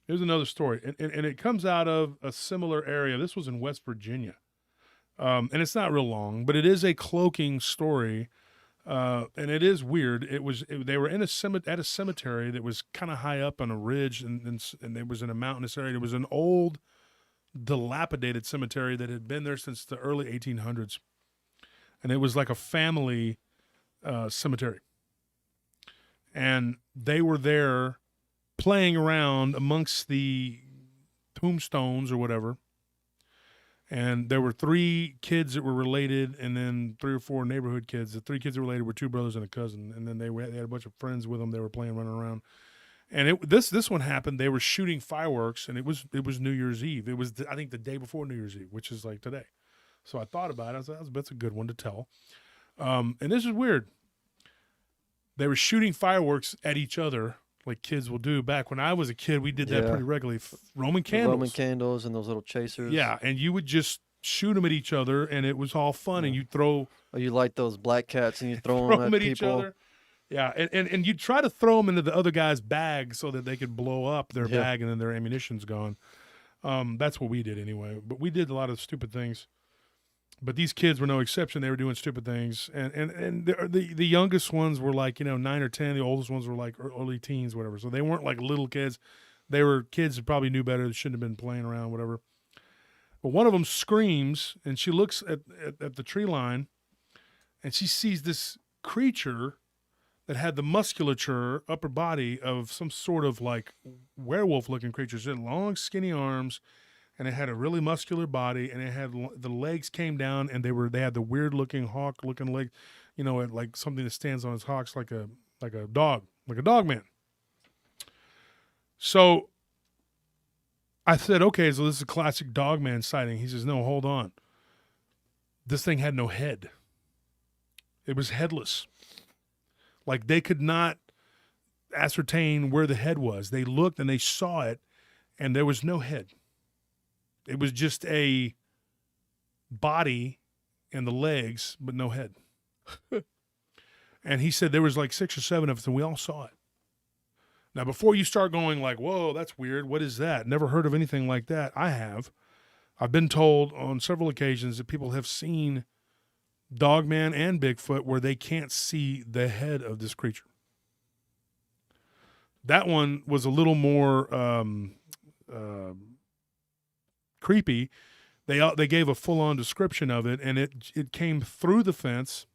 Here's another story, and it comes out of a similar area. This was in West Virginia, and it's not real long, but it is a cloaking story, and it is weird. They were at a cemetery that was kind of high up on a ridge, and it was in a mountainous area. It was an old, dilapidated cemetery that had been there since the early 1800s, and it was like a family cemetery, and they were there playing around amongst the tombstones or whatever. And there were 3 kids that were related, and then 3 or 4 neighborhood kids. The 3 kids that were related were 2 brothers and a cousin. And then they had a bunch of friends with them. They were running around. And this one happened. They were shooting fireworks, and it was New Year's Eve. It was, I think, the day before New Year's Eve, which is like today. So I thought about it. I was like, that's a good one to tell. And this is weird. They were shooting fireworks at each other, like kids will do. Back when I was a kid, we did that pretty regularly. Roman candles and those little chasers. Yeah, and you would just shoot them at each other, and it was all fun. And you throw, or you light those black cats and you throw them at people. Each other. Yeah, and you try to throw them into the other guy's bag so that they could blow up their bag, and then their ammunition's gone. That's what we did anyway. But we did a lot of stupid things. But these kids were no exception. They were doing stupid things, and the youngest ones were like 9 or 10. The oldest ones were like early teens, whatever. So they weren't like little kids. They were kids that probably knew better. They shouldn't have been playing around, whatever. But one of them screams, and she looks at the tree line, and she sees this creature that had the musculature, upper body of some sort of like werewolf-looking creature. She had long, skinny arms, and it had a really muscular body, and it had the legs came down, and they had the weird looking hawk looking leg, like something that stands on its hawks like a dog, like a dogman. So I said, okay, so this is a classic dogman sighting. He says, no, hold on. This thing had no head. It was headless. Like they could not ascertain where the head was. They looked and they saw it, and there was no head. It was just a body and the legs, but no head. And he said there was like 6 or 7 of us, and we all saw it. Now, before you start going like, whoa, that's weird. What is that? Never heard of anything like that. I have. I've been told on several occasions that people have seen Dogman and Bigfoot where they can't see the head of this creature. That one was a little more creepy. They gave a full-on description of it, and it came through the fence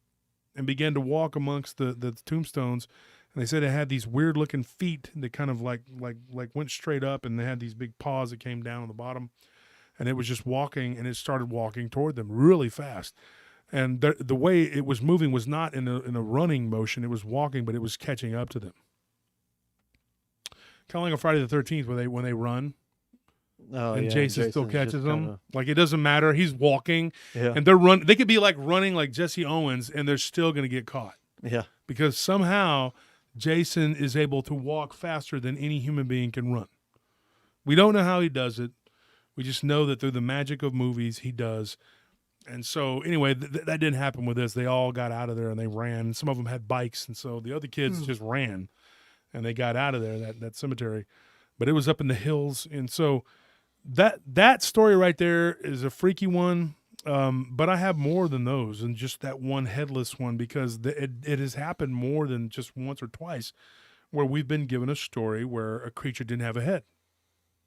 and began to walk amongst the tombstones. And they said it had these weird-looking feet that kind of like went straight up, and they had these big paws that came down on the bottom. And it was just walking, and it started walking toward them really fast. And the way it was moving was not in a running motion. It was walking, but it was catching up to them. Kind of like on Friday the 13th when they run. Oh, and yeah, Jason still Jason's catches just them. kinda- Like it doesn't matter. He's walking, Yeah. and they could be like running like Jesse Owens, and they're still going to get caught Yeah. because somehow Jason is able to walk faster than any human being can run. We don't know how he does it. We just know that through the magic of movies, he does. And so, anyway, that didn't happen with this. They all got out of there and they ran. Some of them had bikes, and so the other kids just ran, and they got out of there that cemetery. But it was up in the hills, and so that story right there is a freaky one. But I have more than those, and just that one headless one, because it has happened more than just once or twice, where we've been given a story where a creature didn't have a head,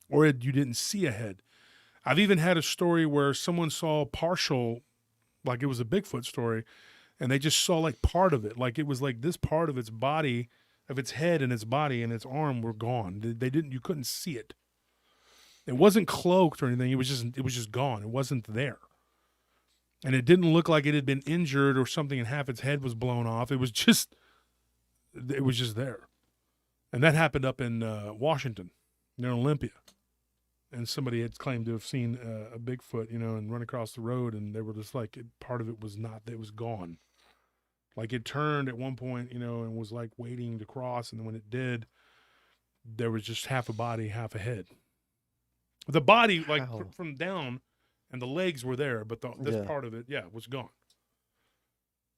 or you didn't see a head. I've even had a story where someone saw partial, like it was a Bigfoot story, and they just saw like part of it. Like it was like this part of its body, of its head and its body and its arm were gone. You couldn't see it. It wasn't cloaked or anything. It was just gone. It wasn't there. And it didn't look like it had been injured or something and half its head was blown off. It was just there. And that happened up in Washington, near Olympia. And somebody had claimed to have seen a Bigfoot, and run across the road, and they were just like, part of it was not, it was gone. Like it turned at one point, and was like waiting to cross, and then when it did, there was just half a body, half a head. The body, like from down, and the legs were there, but this part of it, was gone.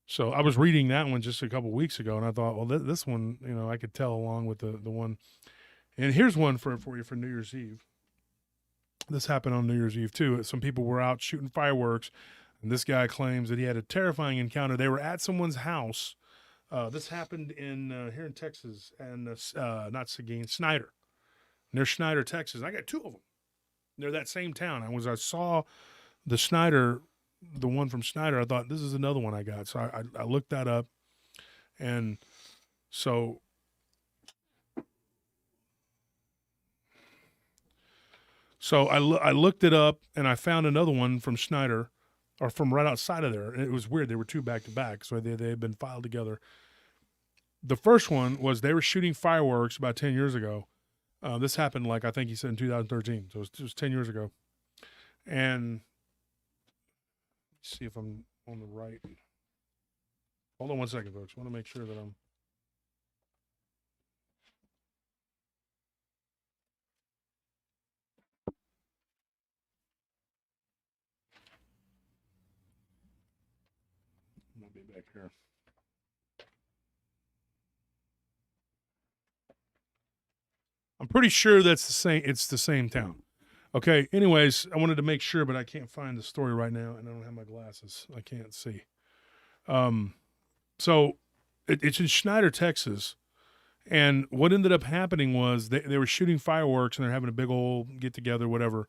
So I was reading that one just a couple weeks ago, and I thought, well, this one, I could tell along with the one. And here's one for you for New Year's Eve. This happened on New Year's Eve, too. Some people were out shooting fireworks, and this guy claims that he had a terrifying encounter. They were at someone's house. This happened here in Texas, and not Seguin, Snyder. Near Snyder, Texas. I got 2 of them. They're that same town. I saw the Snyder, the one from Snyder. I thought, this is another one I got. So I looked that up, and so... So I looked it up, and I found another one from Snyder, or from right outside of there. And it was weird. They were 2 back to back, so they had been filed together. The first one was they were shooting fireworks about 10 years ago. This happened, like I think he said, in 2013. So it was 10 years ago. And let's see if I'm on the right. Hold on one second, folks. I want to make sure that I'm... I'll be back here. I'm pretty sure that's the same. It's the same town. Okay. Anyways, I wanted to make sure, but I can't find the story right now, and I don't have my glasses. I can't see. So it's in Snyder, Texas, and what ended up happening was they were shooting fireworks, and they're having a big old get together, whatever.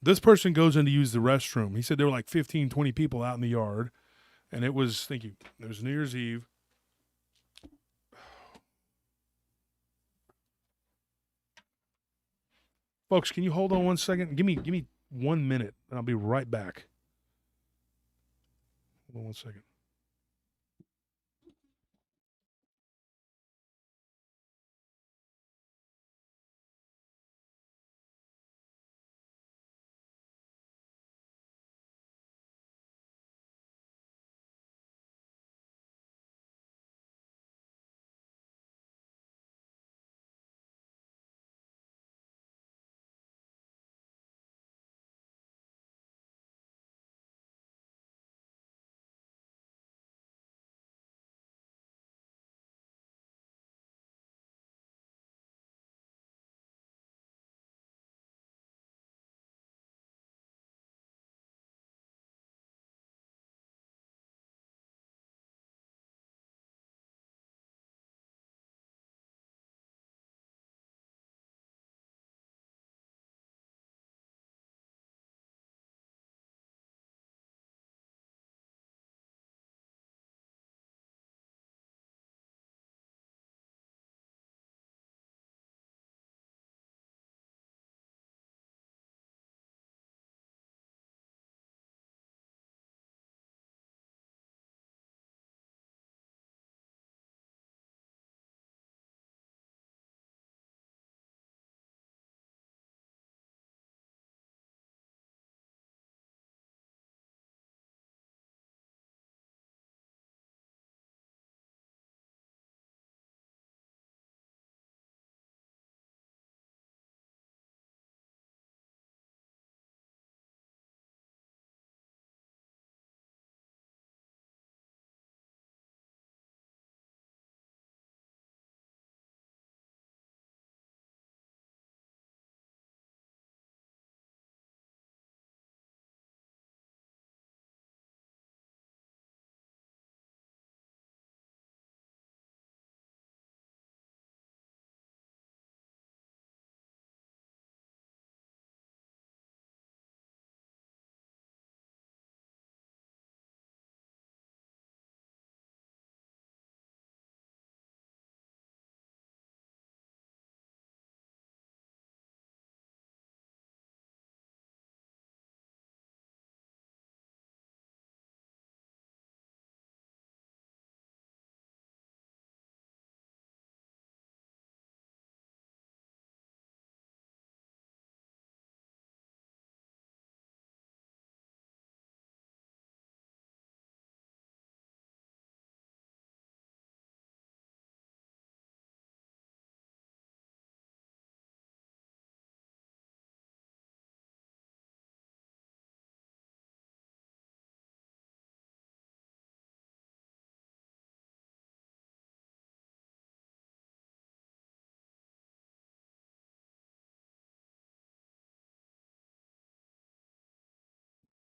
This person goes in to use the restroom. He said there were like 15, 20 people out in the yard, and it was New Year's Eve. Folks, can you hold on one second? Give me 1 minute, and I'll be right back. Hold on 1 second.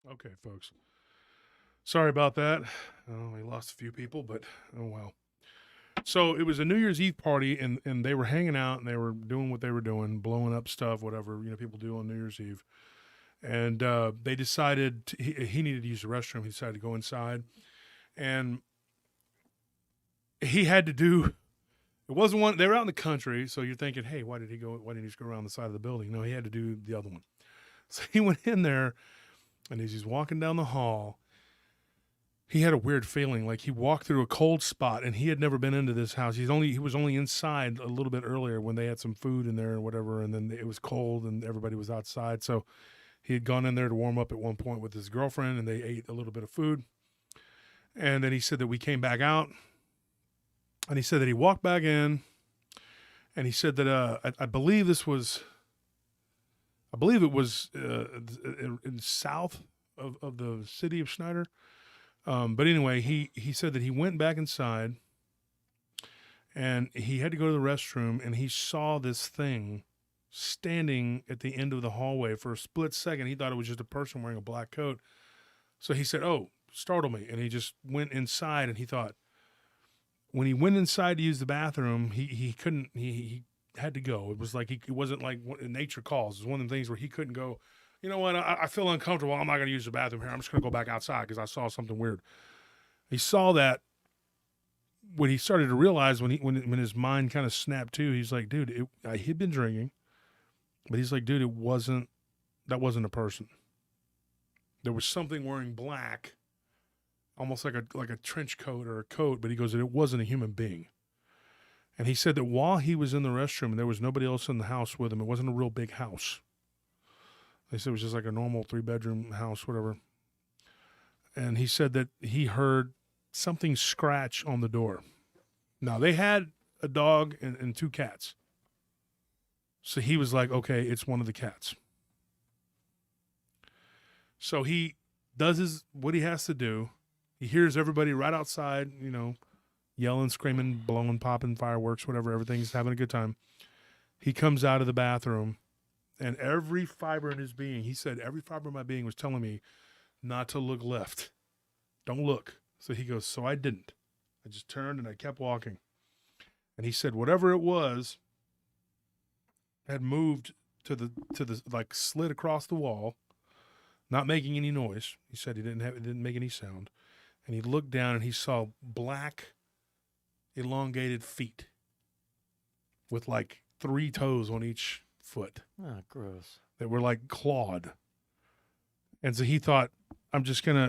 Okay, folks. Sorry about that. We lost a few people, but oh well. So it was a New Year's Eve party, and they were hanging out and they were doing what they were doing, blowing up stuff, whatever people do on New Year's Eve. And they decided he needed to use the restroom. He decided to go inside, and he had to do. It wasn't one. They were out in the country, so you're thinking, hey, why did he go? Why didn't he just go around the side of the building? No, he had to do the other one. So he went in there, and as he's walking down the hall, he had a weird feeling, like he walked through a cold spot, and he had never been into this house. He was only inside a little bit earlier when they had some food in there or whatever, and then it was cold and everybody was outside. So he had gone in there to warm up at one point with his girlfriend, and they ate a little bit of food. And then he said that we came back out, and he said that he walked back in, and he said that I believe this was, I believe it was in south of the city of Schneider. But anyway, he said that he went back inside, and he had to go to the restroom, and he saw this thing standing at the end of the hallway. For a split second, he thought it was just a person wearing a black coat. So he said, "Oh, startle me," and he just went inside, and he thought, when he went inside to use the bathroom, he couldn't. He had to go. It was like it wasn't like nature calls. It was one of the things where he couldn't go. You know what? I feel uncomfortable. I'm not going to use the bathroom here. I'm just going to go back outside because I saw something weird. He saw that when he started to realize when his mind kind of snapped to. He's like, dude, he'd been drinking, but he's like, dude, it wasn't a person. There was something wearing black, almost like a trench coat or a coat, but he goes, it wasn't a human being. And he said that while he was in the restroom and there was nobody else in the house with him, it wasn't a real big house. They said it was just like a normal 3-bedroom house, whatever. And he said that he heard something scratch on the door. Now, they had a dog and 2 cats. So he was like, okay, it's one of the cats. So he does what he has to do. He hears everybody right outside, yelling, screaming, blowing, popping fireworks, whatever. Everything's having a good time. He comes out of the bathroom, and every fiber in his being, he said, every fiber of my being was telling me not to look left. Don't look. So he goes, so I didn't. I just turned and I kept walking. And he said, whatever it was had moved to the like slid across the wall, not making any noise. He said it didn't make any sound. And he looked down and he saw black, elongated feet with like 3 toes on each foot. Ah, gross. That were like clawed. And so he thought,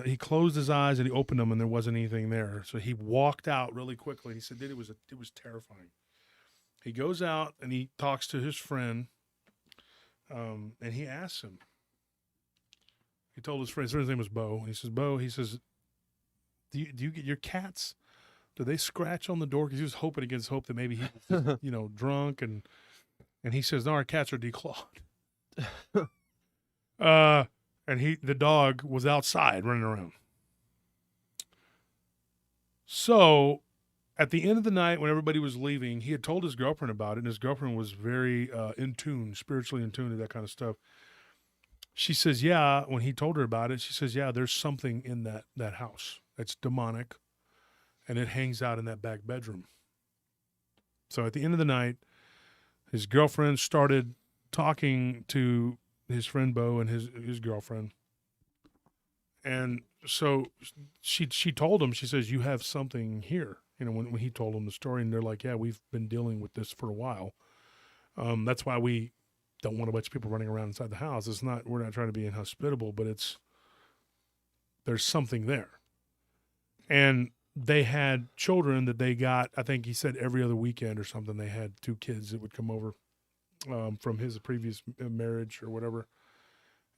he closed his eyes and he opened them and there wasn't anything there. So he walked out really quickly. He said, it was terrifying. He goes out and he talks to his friend, and he asks him. He told his friend, his name was Bo. He says, Bo, do you get your cats? Do they scratch on the door? Because he was hoping against hope that maybe he was just, drunk. And he says, no, our cats are declawed. And the dog was outside running around. So at the end of the night, when everybody was leaving, he had told his girlfriend about it, and his girlfriend was very spiritually in tune to that kind of stuff. She says, yeah, when he told her about it, she says, yeah, there's something in that house that's demonic, and it hangs out in that back bedroom. So at the end of the night, his girlfriend started talking to his friend Bo and his girlfriend. And so she told him, she says, you have something here. When he told them the story, and they're like, yeah, we've been dealing with this for a while. That's why we don't want a bunch of people running around inside the house. We're not trying to be inhospitable, but there's something there. And they had children that they got, I think he said every other weekend or something, they had 2 kids that would come over from his previous marriage or whatever.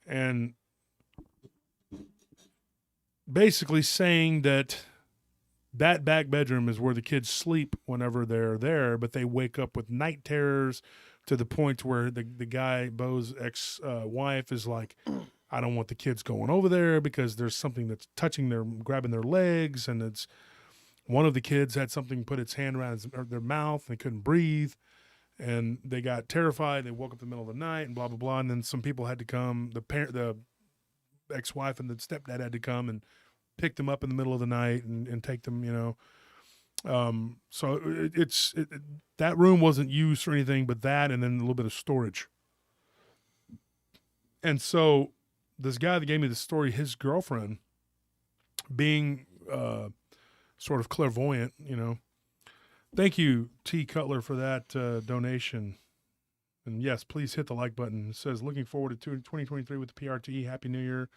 And basically saying that back bedroom is where the kids sleep whenever they're there, but they wake up with night terrors to the point where the guy, Bo's ex-wife, is like, I don't want the kids going over there because there's something that's grabbing their legs. And it's one of the kids had something put its hand around their mouth and they couldn't breathe. And they got terrified. They woke up in the middle of the night and blah, blah, blah. And then some people had to come. The ex-wife and the stepdad had to come and pick them up in the middle of the night and take them, So that room wasn't used for anything but that and then a little bit of storage. And so this guy that gave me the story, his girlfriend, being sort of clairvoyant, Thank you, T. Cutler, for that donation. And yes, please hit the like button. It says, looking forward to 2023 with the PRT. Happy New Year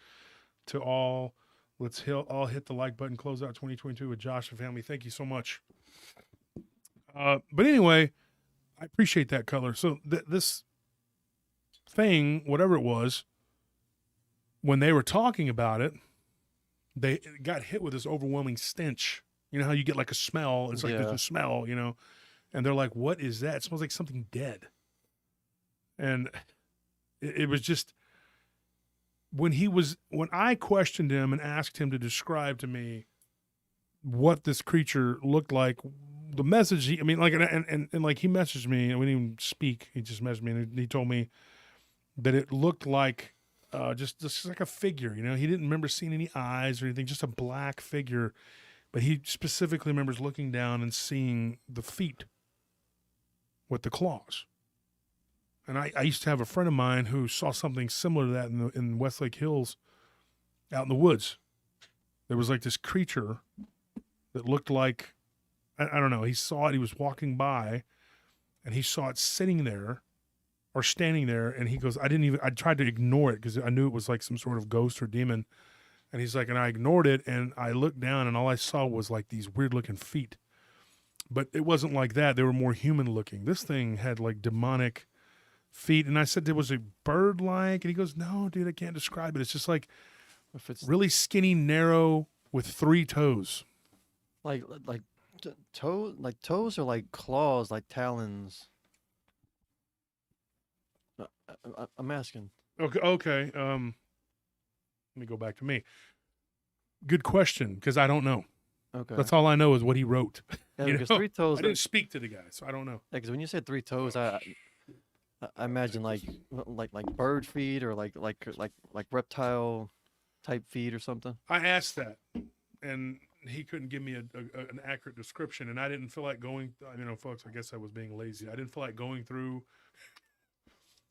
to all. Let's all hit the like button. Close out 2022 with Josh and family. Thank you so much. But anyway, I appreciate that, Cutler. So this thing, whatever it was, when they were talking about it, they got hit with this overwhelming stench. You know how you get like a smell? It's like there's a smell, and they're like, what is that? It smells like something dead. And it was just, when I questioned him and asked him to describe to me what this creature looked like, the message, and like he messaged me, and we didn't even speak. He just messaged me and he told me that it looked like just like a figure, He didn't remember seeing any eyes or anything, just a black figure. But he specifically remembers looking down and seeing the feet with the claws. And I used to have a friend of mine who saw something similar to that in Westlake Hills out in the woods. There was like this creature that looked like, I don't know, he saw it, he was walking by, and he saw it sitting there are standing there, and he goes, I tried to ignore it because I knew it was like some sort of ghost or demon. And he's like, and I ignored it, and I looked down, and all I saw was like these weird looking feet. But it wasn't like that. They were more human looking. This thing had like demonic feet. And I said, there was a bird like, and he goes, no, dude, I can't describe it. It's just like If it's really skinny, narrow with 3 toes. like toes or like claws, like talons. I'm asking. Okay. Let me go back to me. Good question, because I don't know. Okay. That's all I know is what he wrote. Yeah, you because know? 3 toes. I didn't speak to the guy, so I don't know. Because when you said 3 toes, I imagine like bird feet or like reptile type feet or something. I asked that, and he couldn't give me an accurate description, and I didn't feel like going. Folks, I guess I was being lazy. I didn't feel like going through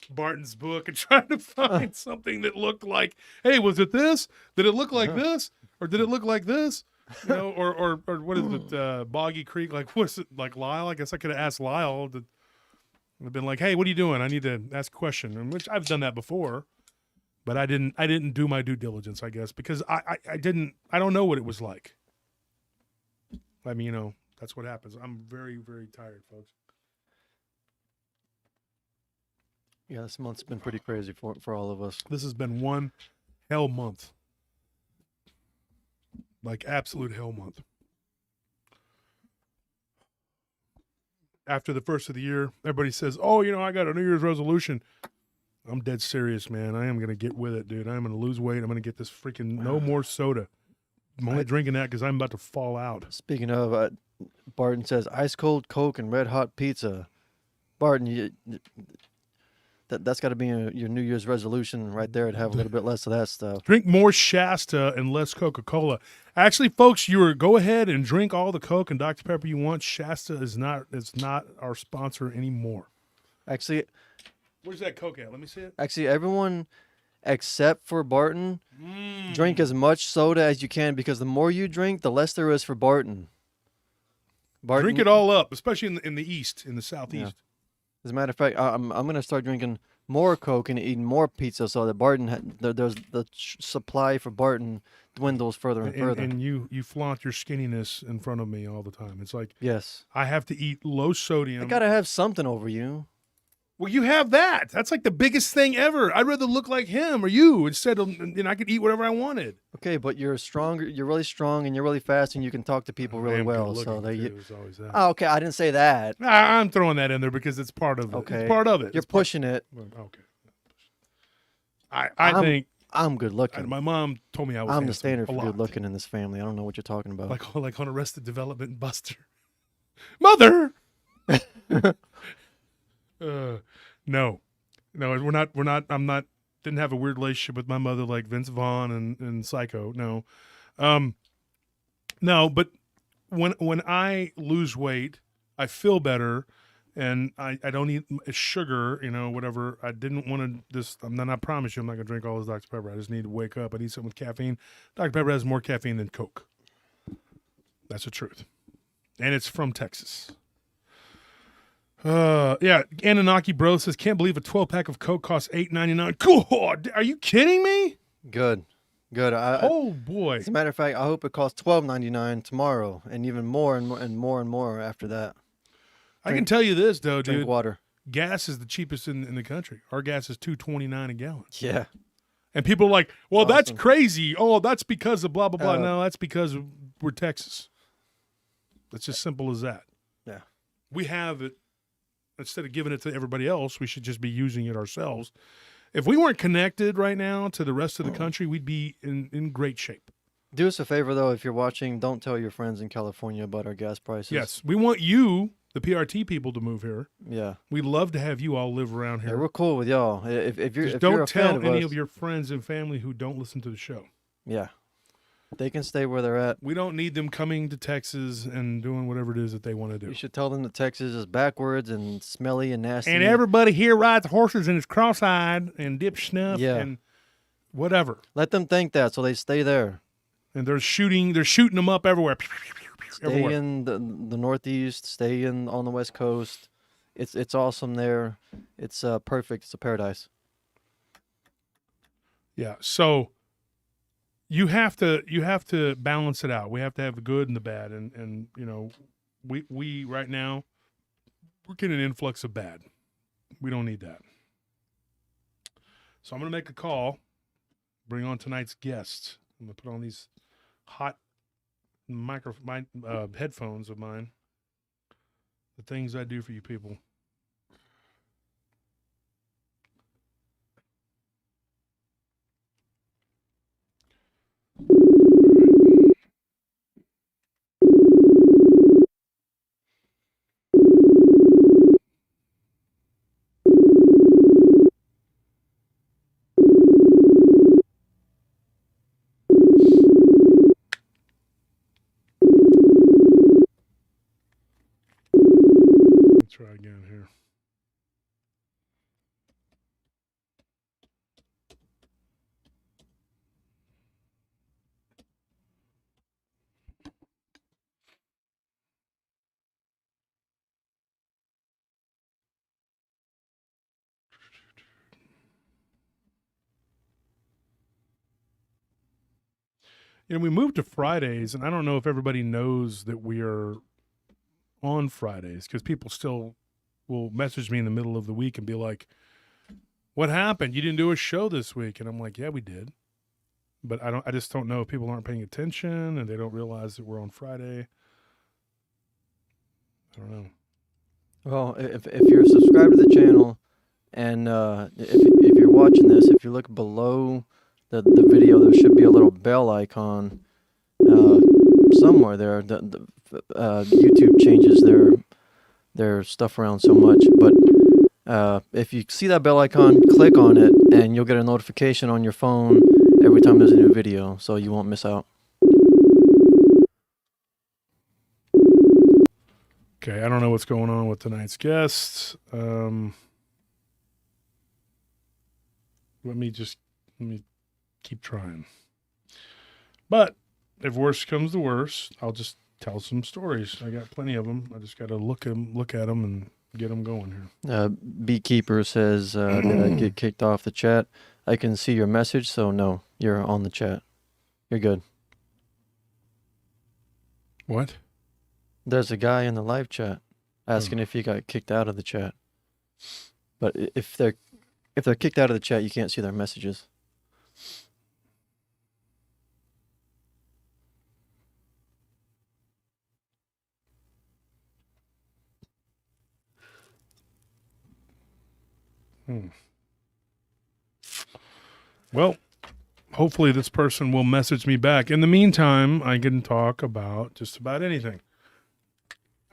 Barton's book and trying to find something that looked like, hey, was it this? Did it look like this? Or did it look like this? Or what is it, Boggy Creek? Like, what's it, like Lyle? I guess I could have asked Lyle. I've been like, hey, what are you doing? I need to ask a question, and which I've done that before, but I didn't do my due diligence, I guess, because I don't know what it was like. I mean, that's what happens. I'm very, very tired, folks. Yeah, this month's been pretty crazy for all of us. This has been one hell month. Like absolute hell month. After the first of the year, everybody says, oh, I got a New Year's resolution. I'm dead serious, man. I am going to get with it, dude. I'm going to lose weight. I'm going to get this freaking no more soda. I'm only drinking that because I'm about to fall out. Speaking of, Barton says ice cold Coke and red hot pizza. Barton, that's got to be your New Year's resolution right there, to have a little bit less of that stuff. Drink more Shasta and less Coca-Cola. Actually, folks, go ahead and drink all the Coke and Dr. Pepper you want. Shasta is not our sponsor anymore. Actually, where's that Coke at? Let me see it. Actually, everyone except for Barton, drink as much soda as you can, because the more you drink, the less there is for Barton. Drink it all up, especially in the east, in the southeast. Yeah. As a matter of fact, I'm going to start drinking more Coke and eating more pizza, so that Barton there's the supply for Barton dwindles further and further. And you flaunt your skinniness in front of me all the time. It's like, yes, I have to eat low sodium. I got to have something over you. Well, you have that. That's like the biggest thing ever. I'd rather look like him or you instead of, I could eat whatever I wanted. Okay, but you're stronger. You're really strong, and you're really fast, and you can talk to people really well. So there you. Oh, okay, I didn't say that. I'm throwing that in there because it's part of it. Okay, it's part of it. You're pushing it. Okay. I think I'm good looking. My mom told me I was. I'm the standard for good looking in this family. I don't know what you're talking about. Like on Arrested Development, Buster. Mother. No, we're not. Didn't have a weird relationship with my mother like Vince Vaughn and Psycho. No, no. But when I lose weight, I feel better, and I don't eat sugar. Whatever. I didn't want to. I promise you, I'm not gonna drink all this Dr. Pepper. I just need to wake up. I need something with caffeine. Dr. Pepper has more caffeine than Coke. That's the truth, and it's from Texas. Yeah, Anunnaki Bro says, can't believe a 12-pack of Coke costs $8.99. God, are you kidding me? Good. Oh, boy. As a matter of fact, I hope it costs $12.99 tomorrow, and even more and more after that. I can tell you this, though, dude. Drink water. Gas is the cheapest in the country. Our gas is $2.29 a gallon. Yeah. And people are like, well, Awesome. That's crazy. Oh, that's because of blah, blah, blah. No, that's because we're Texas. It's as simple as that. Yeah. We have it. Instead of giving it to everybody else, we should just be using it ourselves. If we weren't connected right now to the rest of the country, we'd be in great shape. Do us a favor, though, if you're watching, don't tell your friends in California about our gas prices. Yes, we want you, the PRT people, to move here. Yeah. We'd love to have you all live around here. Yeah, we're cool with y'all. If you're don't a tell fan of any us, of your friends and family who don't listen to the show. Yeah. They can stay where they're at. We don't need them coming to Texas and doing whatever it is that they want to do. You should tell them that Texas is backwards and smelly and nasty. And everybody here rides horses and is cross-eyed and dips snuff and whatever. Let them think that, so they stay there. And they're shooting them up everywhere. Stay in the Northeast. Stay on the West Coast. It's awesome there. It's perfect. It's a paradise. Yeah. So you have to balance it out. We have to have the good and the bad, and you know, we right now we're getting an influx of bad. We don't need that. So I'm gonna make a call. Bring on tonight's guest. I'm gonna put on these hot headphones of mine. The things I do for you people. Let's try again here. You know, we moved to Fridays, and I don't know if everybody knows that we are on Fridays because people still will message me in the middle of the week and be like, "What happened? You didn't do a show this week?" And I'm like, "Yeah, we did." But I just don't know if people aren't paying attention and they don't realize that we're on Friday. I don't know. Well, if you're subscribed to the channel, and if you're watching this, if you look below the video, there should be a little bell icon somewhere there. YouTube changes their stuff around so much, but if you see that bell icon, click on it, and you'll get a notification on your phone every time there's a new video, so you won't miss out. Okay, I don't know what's going on with tonight's guests. Let me keep trying. But if worse comes to worse, I'll just tell some stories. I got plenty of them. I just got to look at them and get them going here. Beekeeper says, did I get kicked off the chat? I can see your message, so no, you're on the chat. You're good. What? There's a guy in the live chat asking if you got kicked out of the chat. But if they're kicked out of the chat, you can't see their messages. Well, hopefully this person will message me back. In the meantime, I can talk about just about anything.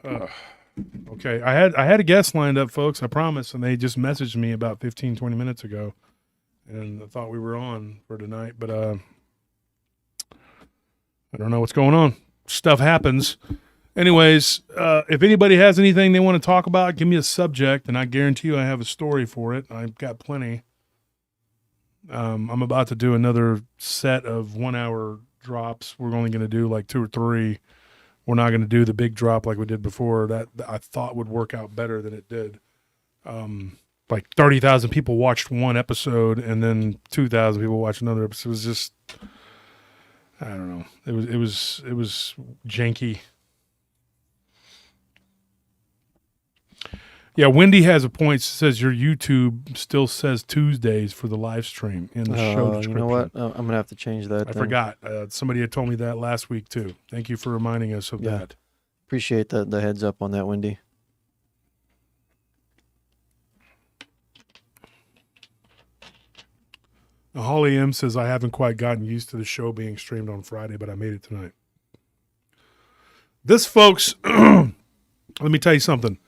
Okay, I had a guest lined up, folks, I promise, and they just messaged me about 15, 20 minutes ago, and I thought we were on for tonight, but I don't know what's going on. Stuff happens. Anyways, if anybody has anything they want to talk about, give me a subject, and I guarantee you I have a story for it. I've got plenty. I'm about to do another set of 1 hour drops. We're only going to do like 2 or 3. We're not going to do the big drop like we did before. That I thought would work out better than it did. Like 30,000 people watched one episode, and then 2,000 people watched another episode. It was just, I don't know. It was janky. Yeah, Wendy has a point. She says your YouTube still says Tuesdays for the live stream in the show description. You know what? I'm going to have to change that. I forgot. Somebody had told me that last week, too. Thank you for reminding us of that. Appreciate the heads up on that, Wendy. Now, Holly M says, I haven't quite gotten used to the show being streamed on Friday, but I made it tonight. This, folks, let me tell you something.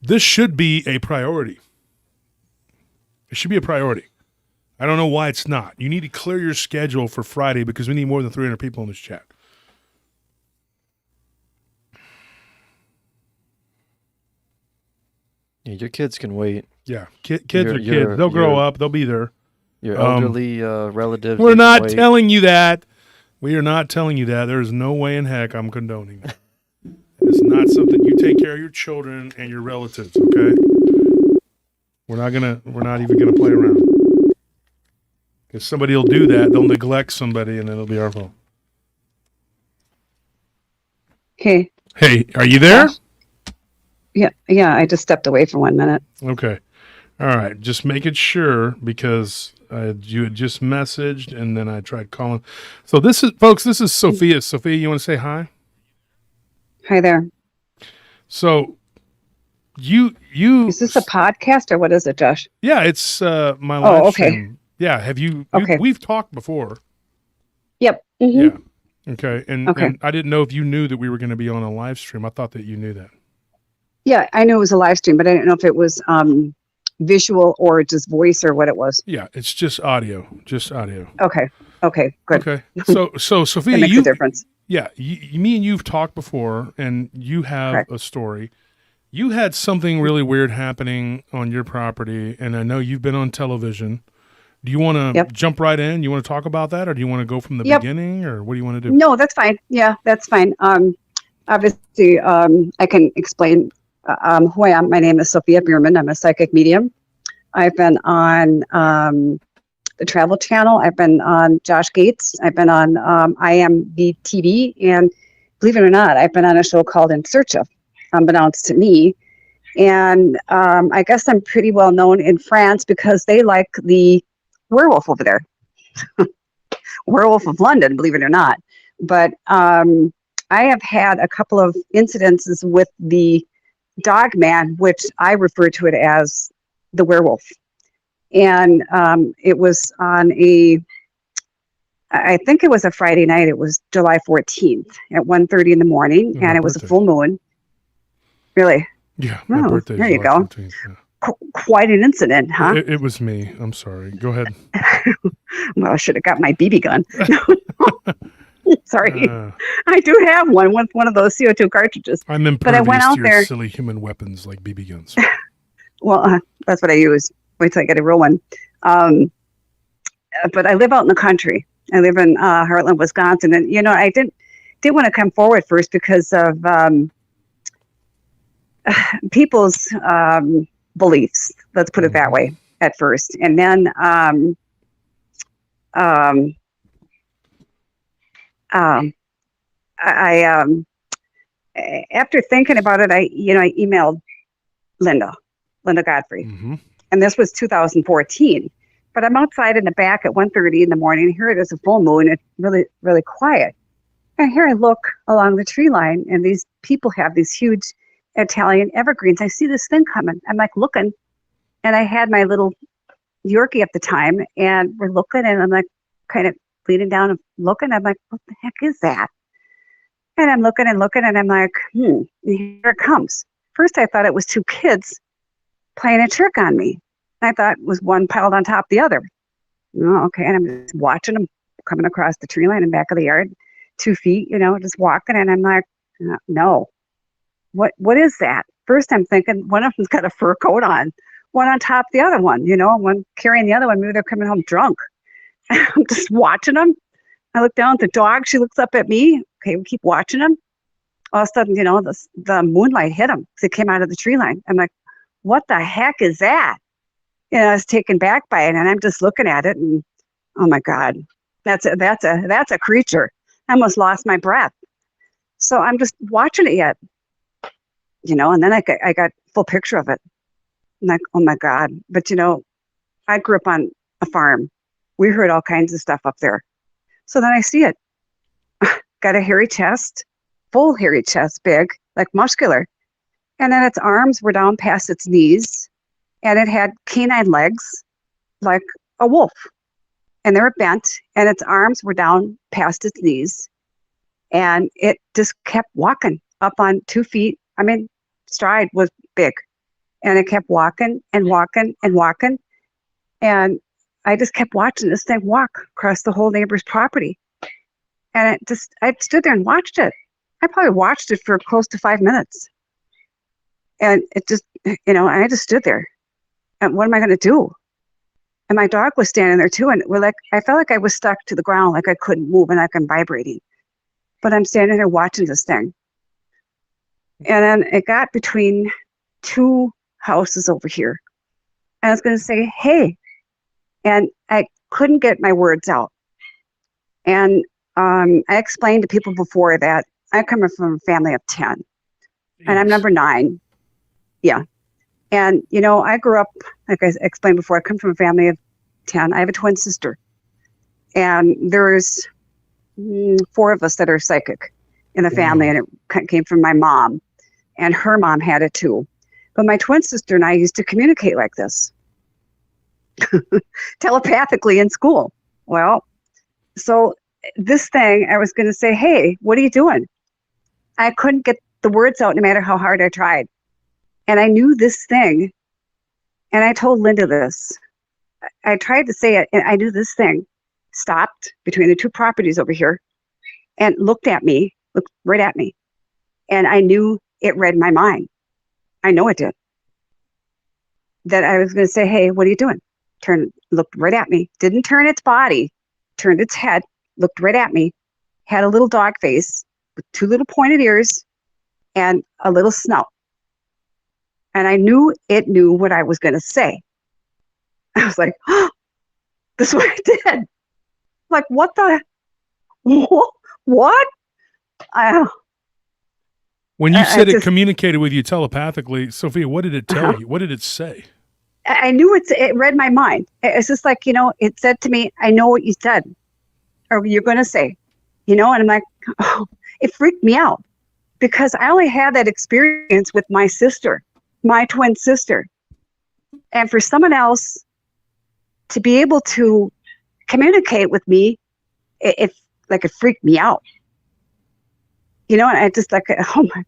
This should be a priority. It should be a priority. I don't know why it's not. You need to clear your schedule for Friday because we need more than 300 people in this chat. Yeah, your kids can wait. Yeah, kids are kids. They'll grow up. They'll be there. Your elderly relatives. We're not telling you that. We are not telling you that. There is no way in heck I'm condoning that. It's not something you take care of your children and your relatives. Okay. We're not even gonna play around. Because somebody will do that, they'll neglect somebody, and then it'll be our fault. Hey. Hey, are you there? Yeah. I just stepped away for 1 minute. Okay. All right. Just making sure because you had just messaged, and then I tried calling. So this is Sophia. Sophia, you want to say hi? Hi there. So you Is this a podcast or what is it, Josh? Yeah, it's my live okay. stream. Yeah, have you? Okay. We've talked before. Yep. Mm-hmm. Yeah. Okay. And I didn't know if you knew that we were going to be on a live stream. I thought that you knew that. Yeah, I knew it was a live stream, but I didn't know if it was visual or just voice or what it was. Yeah, it's just audio. Okay. Good. Okay. So Sophia, That makes a difference. Yeah, me and you've talked before, and you have Correct. a story. You had something really weird happening on your property, and I know you've been on television. Do you want to jump right in? You want to talk about that, or do you want to go from the beginning, or what do you want to do? No, that's fine. Yeah, that's fine. Obviously, I can explain who I am. My name is Sophia Bierman. I'm a psychic medium. I've been on the Travel Channel. I've been on Josh Gates. I've been on IMB TV, and believe it or not, I've been on a show called In Search of, unbeknownst to me. And I guess I'm pretty well known in France because they like the werewolf over there. Werewolf of London, believe it or not. But I have had a couple of incidences with the Dogman, which I refer to it as the werewolf. And it was on I think it was a Friday night. It was July 14th at 1:30 in the morning, and it was a full moon. Really? Yeah, my birthday. There you go. 14th, yeah. Quite an incident, huh? It was me. I'm sorry. Go ahead. Well, I should have got my BB gun. Sorry. I do have one with one of those CO2 cartridges. I'm impervious but I went out to your there. silly human weapons like BB guns. Well, that's what I use. Wait till I get a real one. But I live out in the country. I live in Heartland, Wisconsin. And, I didn't want to come forward first because of people's beliefs. Let's put it that way at first. And then after thinking about it, I emailed Linda Godfrey. Mm-hmm. And this was 2014. But I'm outside in the back at 1:30 in the morning. And here it is, a full moon. It's really, really quiet. And here I look along the tree line, and these people have these huge Italian evergreens. I see this thing coming. I'm like looking, and I had my little Yorkie at the time, and we're looking, and I'm like kind of leaning down and looking. I'm like, what the heck is that? And I'm looking and looking, and I'm like, and here it comes. First, I thought it was two kids playing a trick on me. I thought it was one piled on top of the other. Oh, okay, and I'm just watching them coming across the tree line in the back of the yard, 2 feet, just walking, and I'm like, no. What is that? First, I'm thinking one of them's got a fur coat on, one on top of the other one, one carrying the other one. Maybe they're coming home drunk. I'm just watching them. I look down at the dog. She looks up at me. Okay, we keep watching them. All of a sudden, the moonlight hit them because it came out of the tree line. I'm like, what the heck is that? I was taken back by it, and I'm just looking at it, and oh my God, that's a creature. I almost lost my breath. So I'm just watching it yet. And then I got full picture of it. I'm like, oh my God. But, I grew up on a farm. We heard all kinds of stuff up there. So then I see it. Got a hairy chest, full hairy chest, big, like muscular. And then its arms were down past its knees. And it had canine legs like a wolf. And they were bent. And its arms were down past its knees. And it just kept walking up on 2 feet. I mean, stride was big, and it kept walking and walking and walking. And I just kept watching this thing walk across the whole neighbor's property. And I stood there and watched it. I probably watched it for close to 5 minutes. And it just, I just stood there. And what am I going to do? And my dog was standing there too. And I felt like I was stuck to the ground, like I couldn't move and like I'm vibrating. But I'm standing there watching this thing. And then it got between two houses over here. And I was going to say, hey, and I couldn't get my words out. And I explained to people before that I come from a family of 10, and I'm Jeez. number 9. Yeah. And, you know, I grew up, like I explained before, I come from a family of 10. I have a twin sister. And there's 4 of us that are psychic in the family, and it came from my mom. And her mom had it too. But my twin sister and I used to communicate like this, telepathically in school. Well, so this thing, I was going to say, hey, what are you doing? I couldn't get the words out no matter how hard I tried. And I knew this thing, and I told Linda this. I tried to say it, and I knew this thing stopped between the two properties over here and looked right at me. And I knew it read my mind. I know it did. That I was going to say, hey, what are you doing? Looked right at me. Didn't turn its body, turned its head, looked right at me, had a little dog face with 2 little pointed ears and a little snout. And I knew it knew what I was going to say. I was like, oh, this is what I did. Like, what the? What? When you said it communicated with you telepathically, Sophia, what did it tell you? What did it say? I knew it read my mind. It's just like, you know, it said to me, I know what you said, or you're going to say, you know, and I'm like, oh, it freaked me out because I only had that experience with my sister, my twin sister. And for someone else to be able to communicate with me, it freaked me out. You know, and I just like, oh my,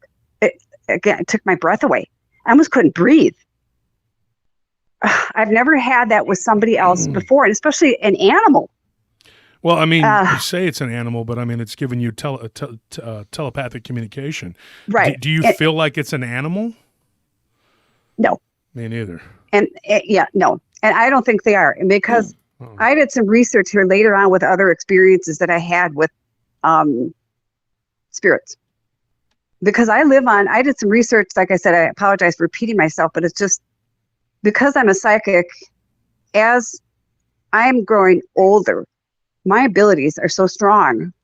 it took my breath away. I almost couldn't breathe. I've never had that with somebody else before, and especially an animal. Well, I mean, you say it's an animal, but I mean, it's giving you telepathic communication. Right. Do you feel like it's an animal? No. Me neither. And no. And I don't think they are, because I did some research here later on with other experiences that I had with spirits. Because I did some research, like I said, I apologize for repeating myself, but it's just because I'm a psychic, as I'm growing older, my abilities are so strong.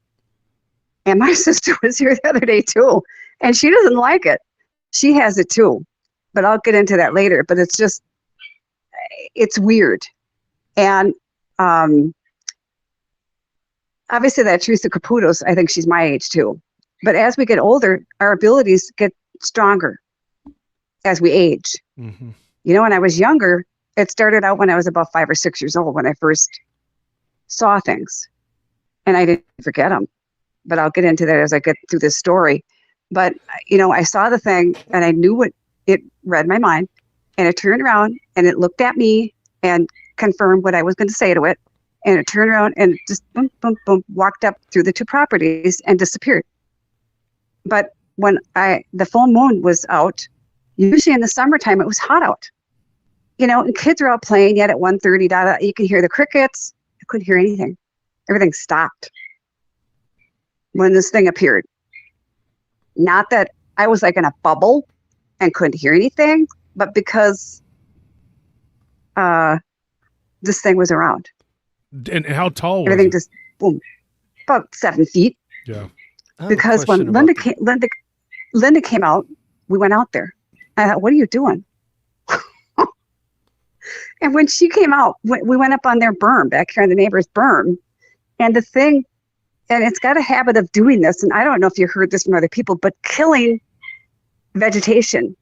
And my sister was here the other day too, and she doesn't like it. She has it too, but I'll get into that later. But it's just, it's weird. And obviously that Teresa Caputo's, I think she's my age too. But as we get older, our abilities get stronger as we age. Mm-hmm. You know, when I was younger, it started out when I was about 5 or 6 years old when I first saw things. And I didn't forget them. But I'll get into that as I get through this story. But, you know, I saw the thing and I knew it read my mind. And it turned around and it looked at me and confirmed what I was going to say to it. And it turned around and just boom, boom, boom, walked up through the two properties and disappeared. But when the full moon was out, usually in the summertime, it was hot out. You know, and kids are out playing yet at 1:30, you can hear the crickets. I couldn't hear anything. Everything stopped when this thing appeared. Not that I was like in a bubble and couldn't hear anything, but because this thing was around. And how tall was everything it? Just boom, about 7 feet. Yeah. Because when Linda came out, we went out there. I thought, what are you doing? And when she came out, we went up on their berm, back here on the neighbor's berm. And the thing, and it's got a habit of doing this, and I don't know if you heard this from other people, but killing vegetation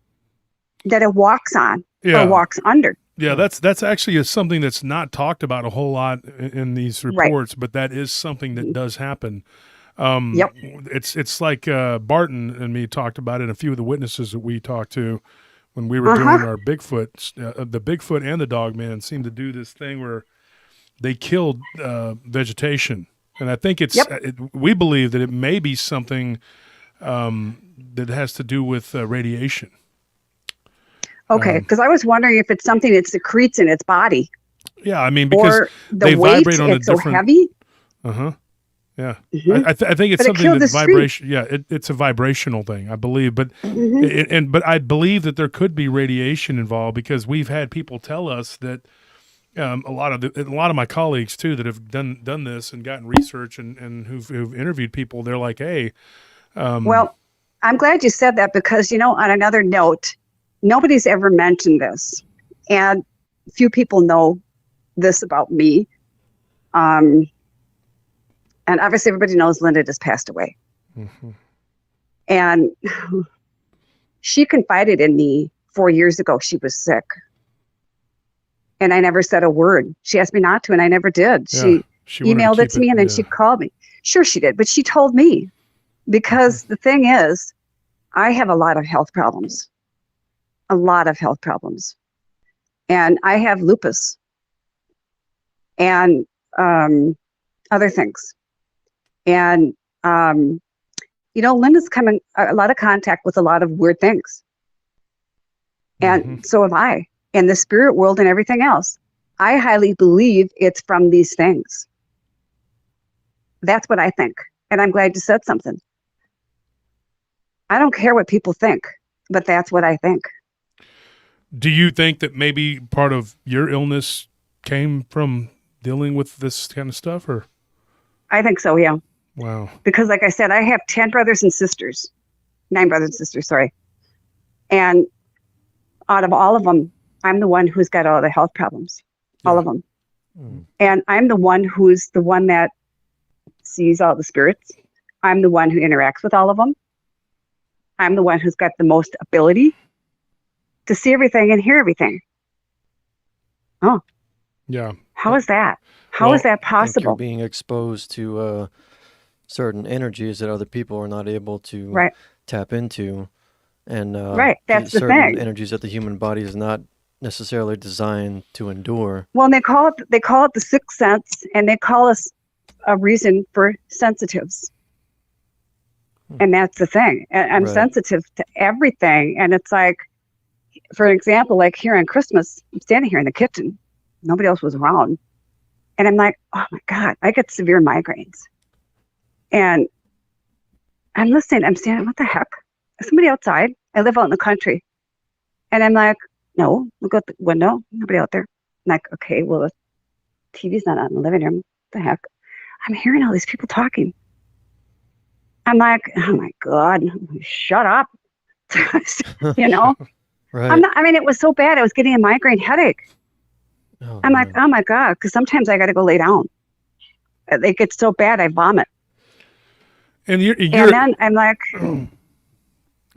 that it walks on or walks under. Yeah, that's actually something that's not talked about a whole lot in these reports, but that is something that does happen. Yep. It's like Barton and me talked about it, and a few of the witnesses that we talked to when we were doing our Bigfoot, the Bigfoot and the Dogman seemed to do this thing where they killed vegetation. And I think we believe that it may be something that has to do with radiation. Okay, because I was wondering if it's something it secretes in its body. Yeah, I mean, because or they weight, vibrate on it's a different... so heavy. Uh-huh. Yeah. Mhm. I think it's But it something killed that the street. vibration. Yeah, it's a vibrational thing, I believe. But Mhm. but I believe that there could be radiation involved because we've had people tell us that a lot of my colleagues too that have done this and gotten research and who've interviewed people. They're like, hey, Well, I'm glad you said that because, on another note, nobody's ever mentioned this. And few people know this about me. Um, and obviously, everybody knows Linda just passed away. mhm. And she confided in me 4 years ago. She was sick. And I never said a word. She asked me not to, and I never did. Yeah, She she wanted to emailed it keep to me, it. and then Yeah. she called me. Sure, she did. But she told me because the thing is, I have a lot of health problems, a lot of health problems. And I have lupus and other things. And, Linda's come in a lot of contact with a lot of weird things. And Mhm. so have I, in the spirit world and everything else. I highly believe it's from these things. That's what I think. And I'm glad you said something. I don't care what people think, but that's what I think. Do you think that maybe part of your illness came from dealing with this kind of stuff, or I think so, yeah. wow? Because like I said, I have 10 brothers and sisters, 9 brothers and sisters, sorry. And out of all of them, I'm the one who's got all the health problems, all Yeah. of them. Mm. And I'm the one who's the one that sees all the spirits. I'm the one who interacts with all of them. I'm the one who's got the most ability to see everything and hear everything. Oh, Yeah. how is that? How Well, is that I think you're possible? being exposed to certain energies that other people are not able to Right, tap into, and right. That's the certain thing. energies that the human body is not necessarily designed to endure. Well, and they call it the sixth sense, and they call us a reason for sensitives. And that's the thing. And I'm Right. sensitive to everything. And it's like, for example, like here on Christmas, I'm standing here in the kitchen. Nobody else was around. And I'm like, oh my God, I get severe migraines. And I'm listening. I'm standing, what the heck? Is somebody outside? I live out in the country. And I'm like, no, look out the window. Nobody out there. I'm like, okay, well, the TV's not on in the living room. What the heck? I'm hearing all these people talking. I'm like, oh my God, shut up. you know, Right. it was so bad. I was getting a migraine headache. Oh, I'm like, man. oh my God, because sometimes I got to go lay down. It gets so bad, I vomit. And you're And then I'm like, I'm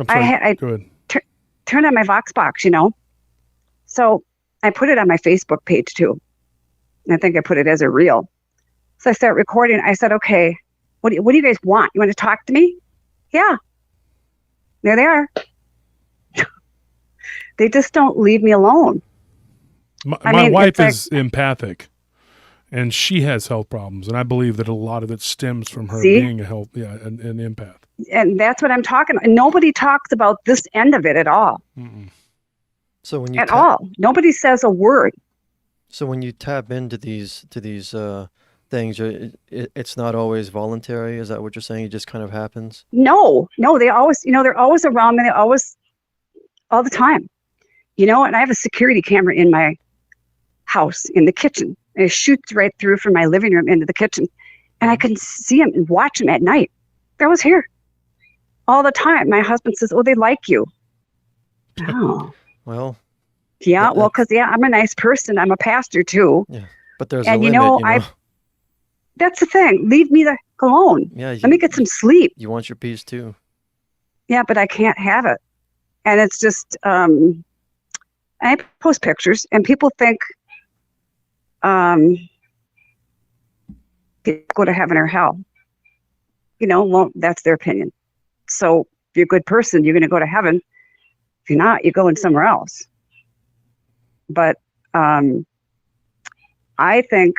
sorry. I Go ahead. turned on my Vox box, So I put it on my Facebook page too. I think I put it as a reel. So I start recording. I said, okay, what do you guys want? You want to talk to me? Yeah. There they are. They just don't leave me alone. My wife it's like, is empathic, and she has health problems, and I believe that a lot of it stems from her See? being an empath. and that's what I'm talking about. Nobody talks about this end of it at all. Mm-mm. So when you At all. Nobody says a word. So when you tap into these things, it's not always voluntary. Is that what you're saying? It just kind of happens. No, they always, they're always around me. They always, all the time. And I have a security camera in my house in the kitchen. And it shoots right through from my living room into the kitchen. And I can see them and watch them at night. They're always here. All the time. My husband says, oh, they like you. Oh. Well, Yeah, well, because, I'm a nice person. I'm a pastor, too. yeah, but there's And, a limit, that's the thing. Leave me alone. Yeah, Let me get some sleep. You want your peace, too. Yeah, but I can't have it. And it's just, I post pictures, and people think people go to heaven or hell. Well, that's their opinion. So if you're a good person, you're going to go to heaven. If you're not, you're going somewhere else. But I think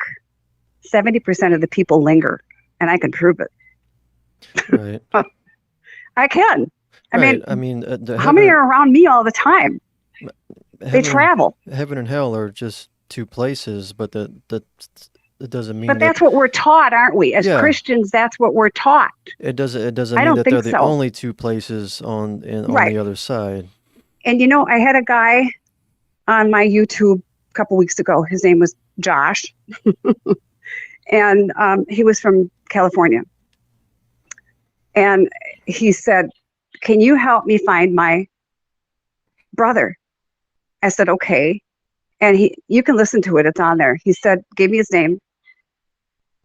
70% of the people linger, and I can prove it. Right. I can. Right. I mean, how many are around me all the time? They travel. Heaven and hell are just two places, but It doesn't mean But that. that's what we're taught, aren't we? As Yeah. Christians, that's what we're taught. It doesn't I mean don't that they're think the so. only two places on the Right. other side. And you know, I had a guy on my YouTube a couple weeks ago. His name was Josh, and he was from California. And he said, "Can you help me find my brother?" I said, "Okay." And you can listen to it. It's on there. He said, gave me his name.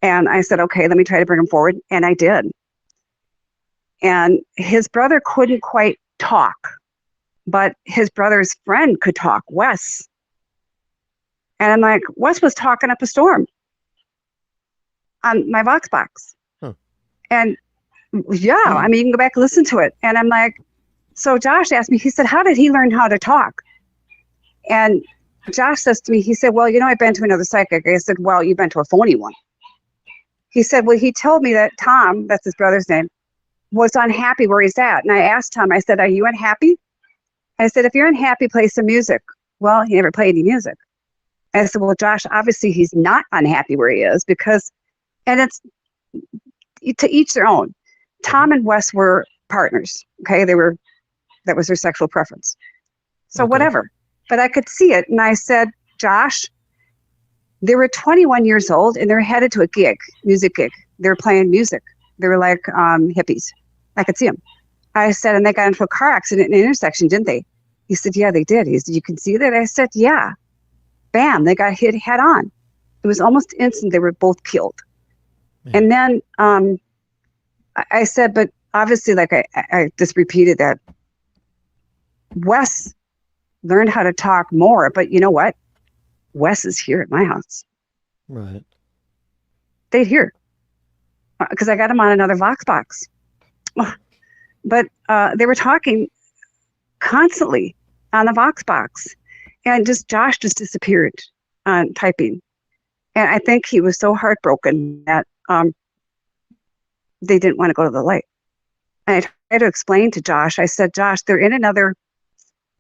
And I said, "Okay, let me try to bring him forward." And I did. And his brother couldn't quite talk, but his brother's friend could talk, Wes. And I'm like, Wes was talking up a storm on my Vox box. Huh. And yeah, I mean, you can go back and listen to it. And I'm like, so Josh asked me, he said, "How did he learn how to talk?" And Josh says to me, he said, "Well, you know, I've been to another psychic." I said, "Well, you've been to a phony one." He said, "Well, he told me that Tom," that's his brother's name, "was unhappy where he's at." And I asked Tom, I said, "Are you unhappy?" I said, "If you're unhappy, play some music." Well, he never played any music. I said, "Well, Josh, obviously he's not unhappy where he is because," and it's to each their own. Tom and Wes were partners. Okay. That was their sexual preference. So Okay. whatever. But I could see it. And I said, "Josh, they were 21 years old and they're headed to a music gig. They were playing music. They were like hippies. I could see them." I said, "And they got into a car accident in an intersection, didn't they?" He said, "Yeah, they did." He said, "You can see that?" I said, "Yeah." Bam, they got hit head on. It was almost instant. They were both killed. Yeah. And then I said, but obviously, like I just repeated that. Wes learned how to talk more, but you know what? Wes is here at my house. Right. They'd hear because I got him on another Vox box. But they were talking constantly on the Vox box, and Josh just disappeared on typing. And I think he was so heartbroken that they didn't want to go to the light. And I tried to explain to Josh, I said, "Josh, they're in another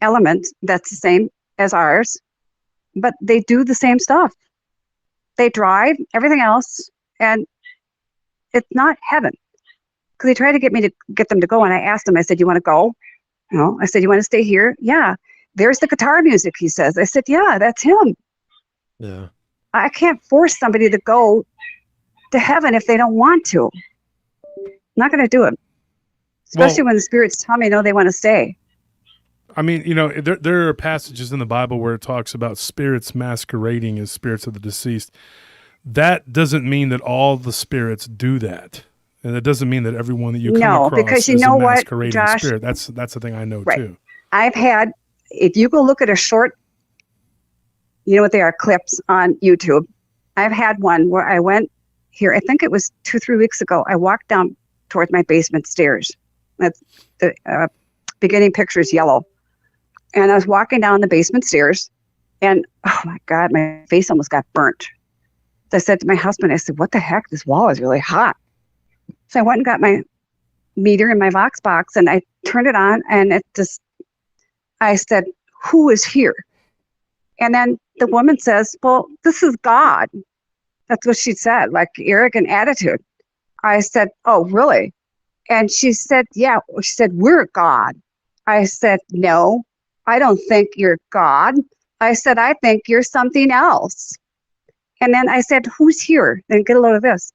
element that's the same as ours, but they do the same stuff. They drive, everything else, and it's not heaven." Because they tried to get them to go, and I asked them, I said, "You want to go?" I said, "You want to stay here?" "Yeah." "There's the guitar music," he says. I said, "Yeah, that's him." Yeah. I can't force somebody to go to heaven if they don't want to. I'm not going to do it. Especially when the spirits tell me, no, they want to stay. I mean, you know, there are passages in the Bible where it talks about spirits masquerading as spirits of the deceased. That doesn't mean that all the spirits do that. And it doesn't mean that everyone that you come across because you is know a what, masquerading Josh? spirit. That's the thing I know Right. too. I've had, if you go look at a short, you know what they are, clips on YouTube. I've had one where I went here, I think it was 2-3 weeks ago. I walked down towards my basement stairs. That's the beginning picture is yellow. And I was walking down the basement stairs and oh my God, my face almost got burnt. So I said to my husband, I said, "What the heck? This wall is really hot." So I went and got my meter in my Vox box and I turned it on and I said, "Who is here?" And then the woman says, "Well, this is God." That's what she said, like arrogant attitude. I said, "Oh, really?" And she said, "Yeah." She said, "We're God." I said, "No, I don't think you're God." I said, "I think you're something else." And then I said, "Who's here?" Then get a load of this.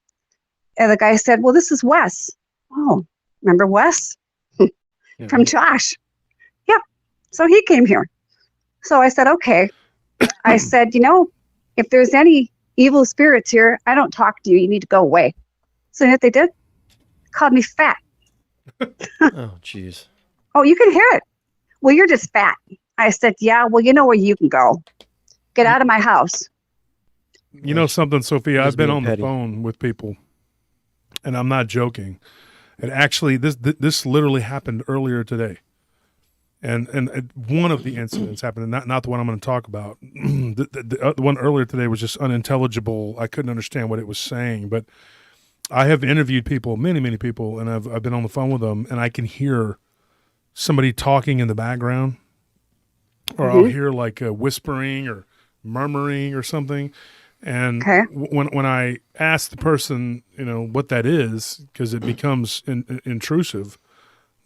And the guy said, "Well, this is Wes." "Oh, remember Wes?" From Josh. Yep. So he came here. So I said, "Okay." I said, "You know, if there's any evil spirits here, I don't talk to you. You need to go away." So you know what they did? Called me fat. Oh, jeez. "Oh, you can hear it." "Well, you're just fat." I said, "Yeah, well, you know where you can go. Get out of my house." You know something, Sophia? Just I've been being on petty. the phone with people, and I'm not joking. And actually, this literally happened earlier today. And one of the incidents happened, and not the one I'm going to talk about. The one earlier today was just unintelligible. I couldn't understand what it was saying. But I have interviewed people, many people, and I've been on the phone with them, and I can hear somebody talking in the background, or I'll hear like whispering or murmuring or something. And Okay. when I ask the person, what that is, because it becomes intrusive,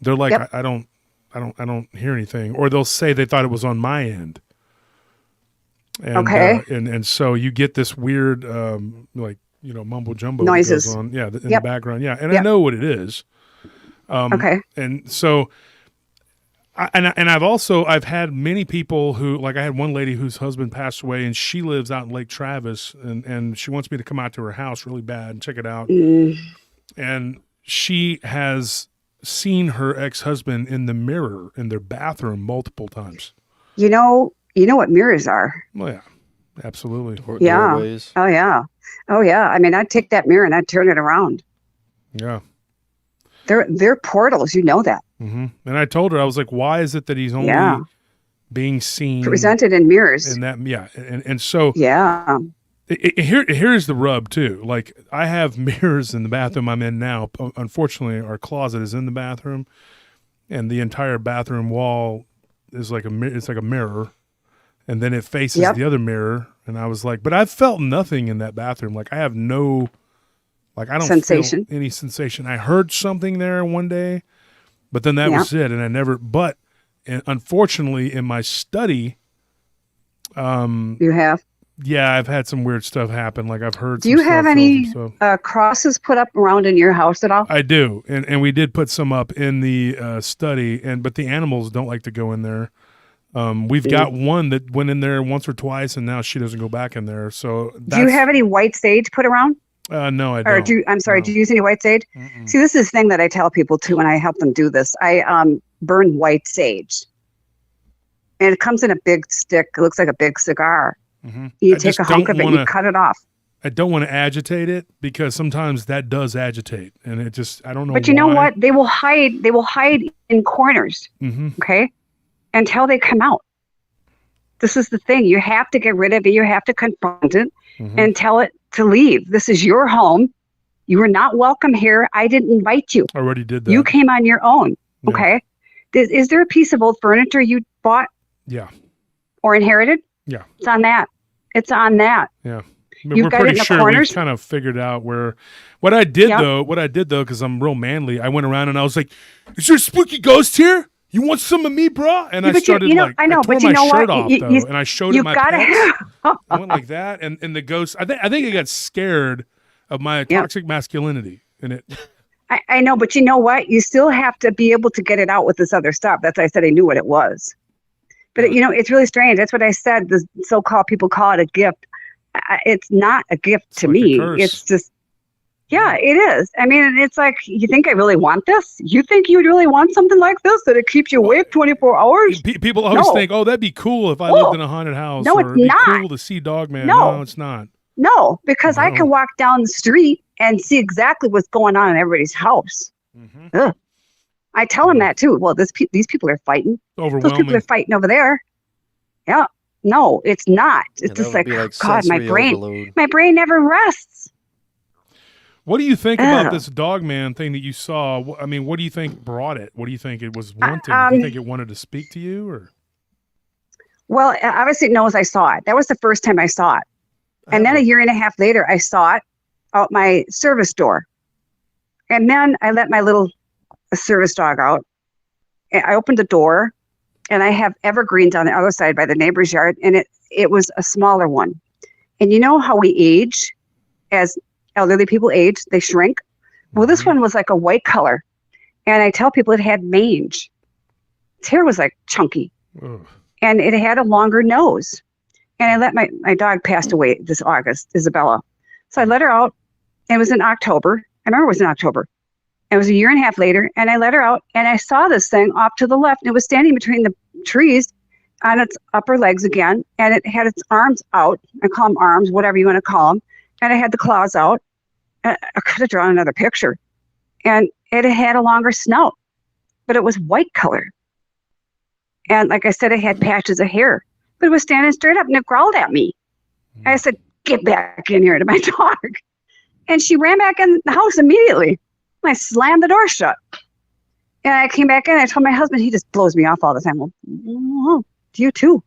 they're like, Yep. I don't hear anything, or they'll say they thought it was on my end. And, Okay. and so you get this weird, mumbo jumbo Noises. that goes on, in the Yep. background. Yeah. And I Yep. know what it is. Okay. And so, I've had many people who, like, I had one lady whose husband passed away, and she lives out in Lake Travis, and she wants me to come out to her house really bad and check it out. And she has seen her ex-husband in the mirror in their bathroom multiple times. You know what mirrors are? Well, yeah, absolutely. Yeah. Doorways. Oh yeah. Oh yeah. I mean, I'd take that mirror and I'd turn it around. Yeah. They're portals. You know that. Mm-hmm. And I told her, I was like, why is it that he's only being seen Presented in mirrors? in that? Yeah. And so Yeah. Here's the rub too. Like, I have mirrors in the bathroom I'm in now. Unfortunately, our closet is in the bathroom, and the entire bathroom wall is like it's like a mirror, and then it faces the other mirror. And I was like, but I felt nothing in that bathroom. Like, I have no, like, I don't Sensation. feel any sensation. I heard something there one day, but then that was it. And I never, but unfortunately in my study, You have? yeah, I've had some weird stuff happen. Like, I've heard. Do you have any stuff. crosses put up around in your house at all? I do, and we did put some up in the study, but the animals don't like to go in there. We've got one that went in there once or twice, and now she doesn't go back in there. So Do you have any white sage put around? No, I don't. Or do you use any white sage? Mm-mm. See, this is the thing that I tell people too when I help them do this. I burn white sage, and it comes in a big stick. It looks like a big cigar. Mm-hmm. You take a hunk of it, you cut it off. I don't want to agitate it, because sometimes that does agitate, and it just, I don't know. But you know what? They will hide. They will hide in corners. Mm-hmm. Okay, until they come out. This is the thing. You have to get rid of it. You have to confront it and tell it to leave. This is your home. You are not welcome here. I didn't invite you. I already did that. You came on your own. Yeah. Okay. Is there a piece of old furniture you bought? Yeah. Or inherited? Yeah. It's on that. It's on that. Yeah. You've got it in the corners? We've kind of figured out where. What I did though, because I'm real manly, I went around and I was like, "Is there a spooky ghost here? You want some of me, bro?" And I started I know, I tore but you my know shirt what? off though, and I showed it my pets. I went like that, and the ghost. I think it got scared of my toxic masculinity, and it. I know, but you know what? You still have to be able to get it out with this other stuff. That's why I said I knew what it was. But it's really strange. That's what I said. The so-called people call it a gift. It's not a gift to me. It's just, it is. I mean, it's like, you think I really want this? You think you would really want something like this, that it keeps you awake 24 hours? People always think, oh, that'd be cool if I lived in a haunted house. No, or it's it'd not. be cool to see Dogman. No, it's not. No, because I can walk down the street and see exactly what's going on in everybody's house. Mm-hmm. I tell them that too. Well, these people are fighting. Overwhelming. Those people are fighting over there. Yeah. No, it's not. It's just like, God, my brain. Overload. My brain never rests. What do you think about this Dogman thing that you saw? I mean, what do you think brought it? What do you think it was wanting? Do you think it wanted to speak to you, or? Well, obviously it knows I saw it. That was the first time I saw it. And then a year and a half later, I saw it out my service door. And then I let my little service dog out. And I opened the door, and I have evergreens on the other side by the neighbor's yard. And it was a smaller one. And you know how we age as elderly people age, they shrink. Well, this one was like a white color. And I tell people it had mange. Its hair was like chunky. Ugh. And it had a longer nose. And I let my dog passed away this August, Isabella. So I let her out. It was in October. I remember it was in October. It was a year and a half later. And I let her out. And I saw this thing off to the left. And it was standing between the trees on its upper legs again. And it had its arms out. I call them arms, whatever you want to call them. And it had the claws out. I could have drawn another picture. And it had a longer snout. But it was white color. And like I said, it had patches of hair. But it was standing straight up, and it growled at me. I said, "Get back in here," to my dog. And she ran back in the house immediately. I slammed the door shut. And I came back in, I told my husband, he just blows me off all the time. Well, you too.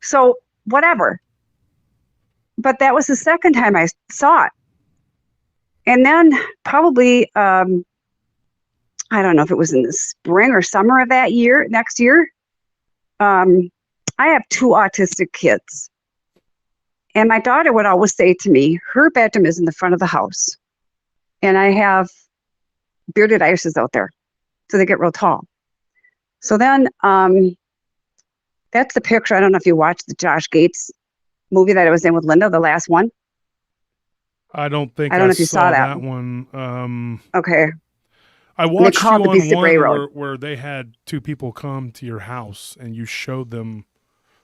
So whatever. but that was the second time I saw it. And then probably, I don't know if it was in the spring or summer of that year, next year. I have 2 autistic kids. And my daughter would always say to me, her bedroom is in the front of the house. And I have bearded irises out there. So they get real tall. So then that's the picture. I don't know if you watched the Josh Gates movie that I was in with Linda, the last one. I don't think I don't know if you saw that one. Okay. I watched you called the Beast of on Bray one Road. where they had 2 people come to your house and you showed them.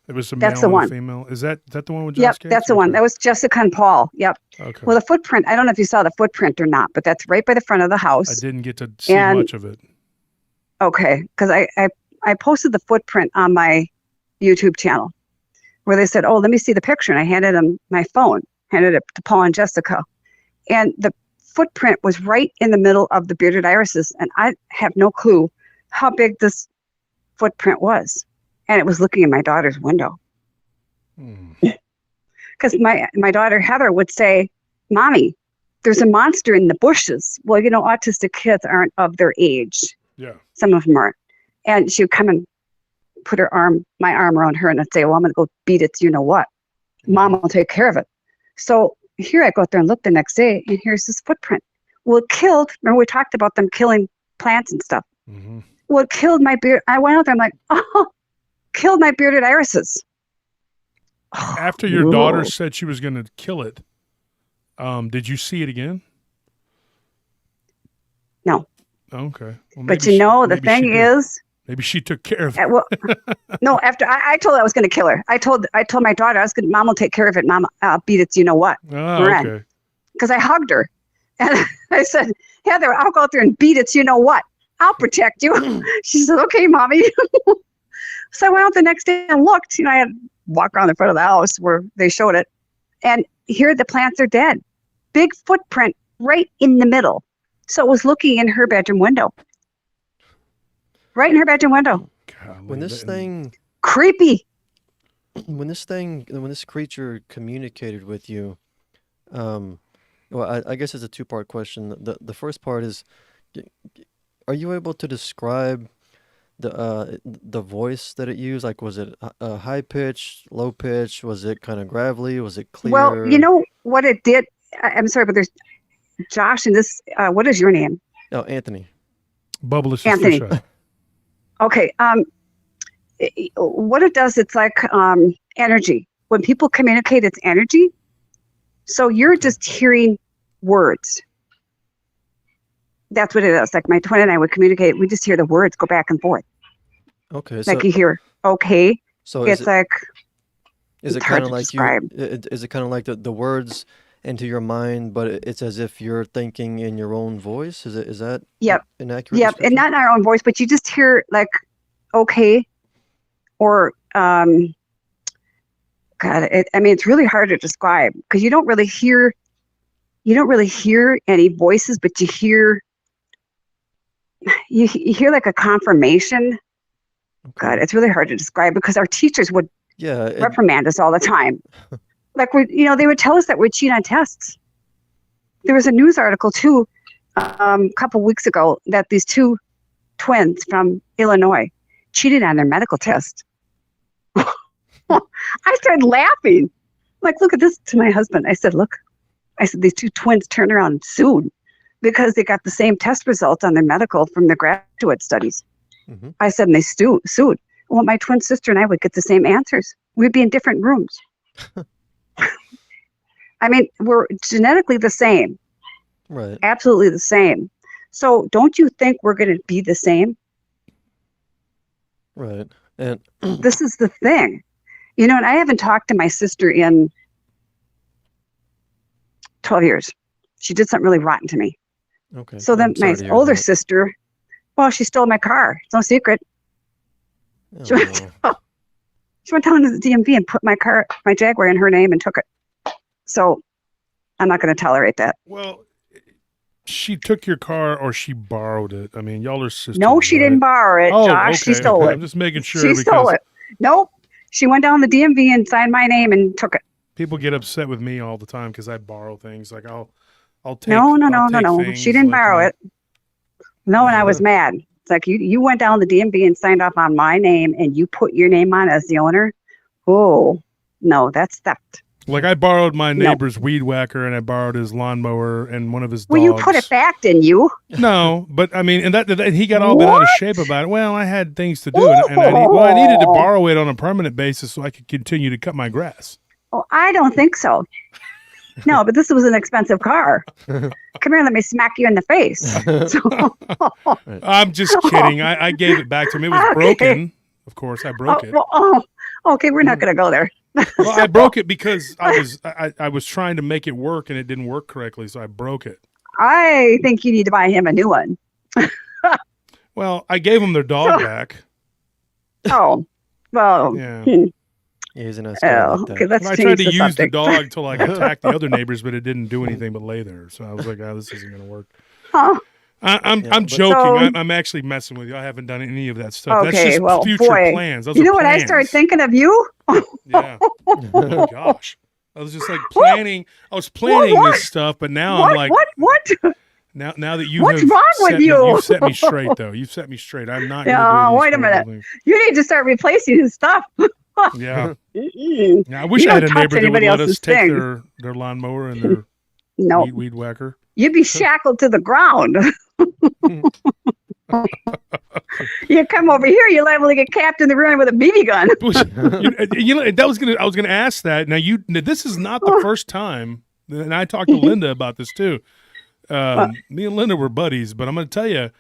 It was a That's male the and one. a female. Is that the one with Josh Yep, Gates? that's the one. Okay. That was Jessica and Paul. Yep. Okay. Well, the footprint, I don't know if you saw the footprint or not, but that's right by the front of the house. I didn't get to see And- much of it. Okay, because I posted the footprint on my YouTube channel where they said, oh, let me see the picture. And I handed them my phone, handed it to Paul and Jessica. And the footprint was right in the middle of the bearded irises. And I have no clue how big this footprint was. And it was looking in my daughter's window. Because my daughter Heather would say, Mommy, there's a monster in the bushes. Well, you know, autistic kids aren't of their age. Yeah. Some of them aren't. And she would come and put my arm around her and I'd say, well, I'm going to go beat it. You know what? Mom will take care of it. So here I go out there and look the next day and here's this footprint. Well, it killed, remember we talked about them killing plants and stuff. Mm-hmm. Well, it killed my beard. I went out there, I'm like, oh, killed my bearded irises. After your daughter said she was going to kill it, did you see it again? No. Okay. Well, But you know, the thing is, maybe she took care of it. well, no, after I told her I was going to kill her. I told my daughter Mom will take care of it. Mom, I'll beat it. You know what? Oh, okay. Because I hugged her and I said, Heather, I'll go out there and beat it. You know what? I'll protect you. She said, okay, Mommy. So I went out the next day and looked. You know, I had to walk around the front of the house where they showed it. And here the plants are dead. Big footprint right in the middle. So it was looking in her bedroom window. Right in her bedroom window. Golly, When this thing, Creepy. when this creature communicated with you, well, I guess it's a 2-part question. The first part is, are you able to describe the voice that it used? Like, was it high pitched, low pitched? Was it kind of gravelly? Was it clear? Well, you know what it did? I'm sorry, but there's Josh and this, what is your name? Oh, Anthony. Bubbleless Anthony. Sophia. Okay. What it does, it's like energy. When people communicate, it's energy. So you're just hearing words. That's what it is. Like my twin and I would communicate. We just hear the words go back and forth. Okay, so Like you hear, okay. so It's like, is it it's hard kind of to like describe. is it kind of like the words into your mind, but it's as if you're thinking in your own voice? Is that Yep. an accurate Yep. And description? not in our own voice, but you just hear like, okay. Or, God, I mean, it's really hard to describe because you don't really hear any voices, but you hear like a confirmation. God, it's really hard to describe because our teachers would Yeah, reprimand us all the time. Like they would tell us that we'd cheat on tests. There was a news article too, a couple weeks ago that these 2 twins from Illinois cheated on their medical test. I started laughing. Like, look at this to my husband. I said, look, these 2 twins turned around and sued because they got the same test results on their medical from their graduate studies. Mm-hmm. I said, and they sued. Well, my twin sister and I would get the same answers. We'd be in different rooms. I mean, we're genetically the same. right. Absolutely the same. So don't you think we're going to be the same? Right. And This is the thing. And I haven't talked to my sister in 12 years. She did something really rotten to me. okay. So then I'm sorry my to hear older that. sister, well, she stole my car. It's no secret. Oh, She went down to the DMV and put my Jaguar in her name and took it. So I'm not going to tolerate that. Well, she took your car or she borrowed it. I mean, y'all are sisters. No, she didn't borrow it, Oh, Josh. She okay, stole okay. it. I'm just making sure. She stole it. Nope. She went down to the DMV and signed my name and took it. People get upset with me all the time because I borrow things. Like I'll take No. things She didn't like, borrow it. No, and I was mad. It's like you went down the DMV and signed off on my name, and you put your name on as the owner. Oh, no, that's theft. Like I borrowed my No. neighbor's weed whacker, and I borrowed his lawnmower and one of his dogs. Well, you put it back, didn't you? No, but I mean, and that he got all bent out of What? shape about it. Well, I had things to do, and I needed to borrow it on a permanent basis so I could continue to cut my grass. Oh, I don't think so. No, but this was an expensive car. Come here, let me smack you in the face. So, I'm just kidding. I gave it back to him. It was broken. Of course, I broke it. Okay, we're not going to go there. Well, I broke it because I was trying to make it work, and it didn't work correctly, so I broke it. I think you need to buy him a new one. Well, I gave him their dog back. Oh, well. Yeah. He's an escort like that. Okay, let's I change tried to the use subject. the dog to like attack the other neighbors, but it didn't do anything but lay there. So I was like, "Oh, this isn't going to work." Huh? I'm joking. I'm actually messing with you. I haven't done any of that stuff. Okay, That's just well, future boy, plans. Those you are know what I plans. started thinking of you? Yeah. Oh my gosh. I was just like planning. I was planning What? this stuff, but now I'm like, What? now that you What's have wrong with set me, you? you've set me straight, though. You've set me straight. I'm not. Yeah, gonna do these wait a minute. horrible things. You need to start replacing his stuff. Yeah. Mm-mm. Yeah, I wish You I had don't a touch neighbor that would anybody let us else's take thing. their lawnmower and their No, weed whacker. you'd be shackled to the ground. You come over here, you're liable to get capped in the room with a BB gun. You know, I was gonna ask that. Now this is not the first time, and I talked to Linda about this too. Me and Linda were buddies, but I'm gonna tell you,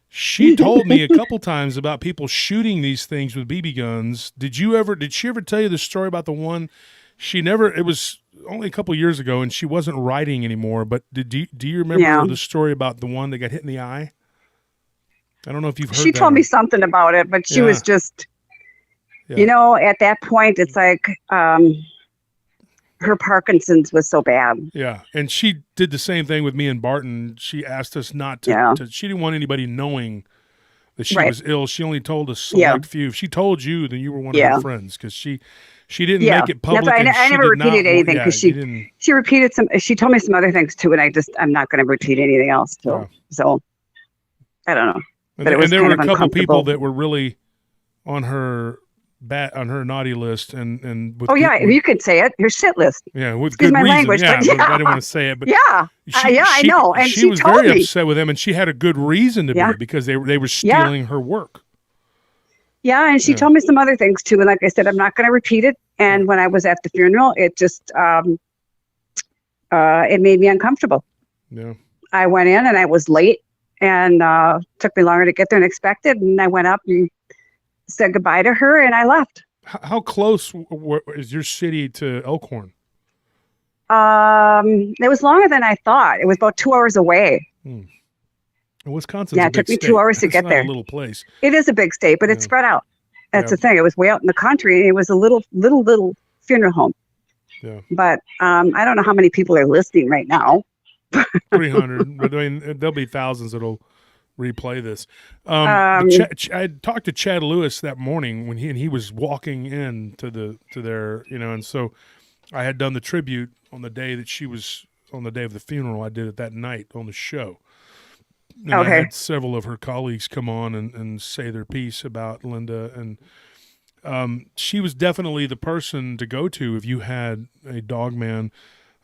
she told me a couple times about people shooting these things with BB guns. Did she ever tell you the story about the one? It was only a couple years ago, and she wasn't writing anymore. But do you remember the story about the one that got hit in the eye? I don't know if you've heard She that told me or- something about it, but she was just, Yeah. at that point, it's like her Parkinson's was so bad. Yeah, and she did the same thing with me and Barton. She asked us not to. Yeah. She didn't want anybody knowing that she Right. was ill. She only told a select few. If she told you, then you were one of her friends because she didn't make it public. That's why and I she never did not repeated want- anything yeah, because you didn't. she repeated she told me some other things too, and I'm not going to repeat anything else. So I don't know. And, But it was there were kind a of couple people uncomfortable. that were really on her naughty list, and with Oh yeah, with, you could say it. Your shit list. yeah, with Excuse good my reason. language, Yeah, but but I yeah. didn't want to say it, but Yeah. I know. And she was told very me. upset with them, and she had a good reason to be because they were stealing her work. Yeah, and she told me some other things too. And like I said, I'm not going to repeat it. And when I was at the funeral, it just it made me uncomfortable. Yeah. I went in and I was late, and took me longer to get there than expected. And I went up and said goodbye to her, and I left. How close is your city to Elkhorn? It was longer than I thought. It was about 2 hours away. Wisconsin's Yeah, a it took big me state. 2 hours to It's get not there. a little place. It is a big state, but it's spread out. That's the thing. It was way out in the country, and it was a little funeral home. Yeah. But I don't know how many people are listening right now. 300. But I mean, there'll be thousands that'll replay this. I talked to Chad Lewis that morning when he was walking in to their, and so I had done the tribute on the day that she was on the day of the funeral. I did it that night on the show. And I had several of her colleagues come on and say their piece about Linda, and she was definitely the person to go to if you had a Dogman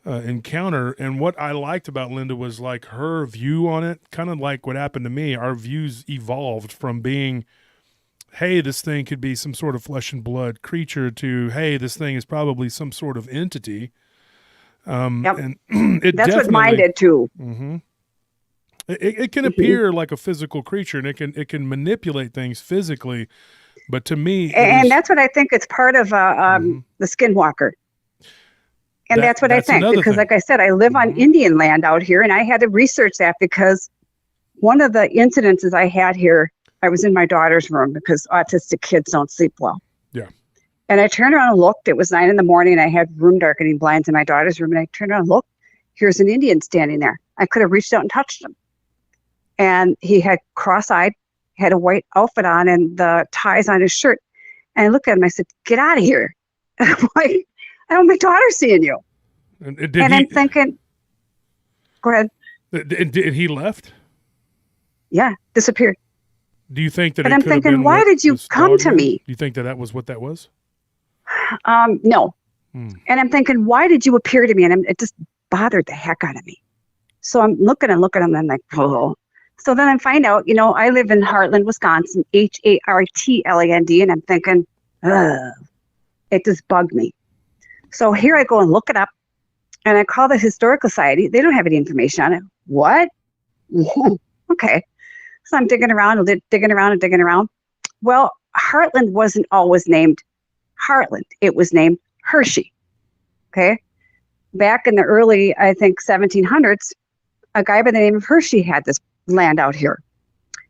encounter. And what I liked about Linda was like her view on it, kind of like what happened to me. Our views evolved from being, hey, this thing could be some sort of flesh and blood creature, to, hey, this thing is probably some sort of entity. And That's what mine did too. Mm-hmm. It can appear like a physical creature, and it can manipulate things physically, but to me, And that's what I think. It's part of the skinwalker. And that's what I think, because thing. like I said, I live on Indian land out here, and I had to research that because one of the incidences I had here, I was in my daughter's room because autistic kids don't sleep well. Yeah. And I turned around and looked. It was 9 a.m. and I had room darkening blinds in my daughter's room. And I turned around and looked. Here's an Indian standing there. I could have reached out and touched him. And he had cross-eyed, had a white outfit on, and the ties on his shirt. And I looked at him. I said, "Get out of here." I'm Oh, my daughter's seeing you. And I'm thinking, go ahead. Did he left? Yeah, disappeared. Do you think that And it I'm could have thinking, been why what did you this come to Dogman? me? Do you think that was what that was? No. Hmm. And I'm thinking, why did you appear to me? And it just bothered the heck out of me. So I'm looking and looking, and I'm like, oh. So then I find out, I live in Heartland, Wisconsin, Hartland, and I'm thinking, ugh, it just bugged me. So here I go and look it up, and I call the Historical Society. They don't have any information on it. What? Okay. So I'm digging around. Well, Heartland wasn't always named Heartland. It was named Hershey. Okay. Back in the early, I think, 1700s, a guy by the name of Hershey had this land out here.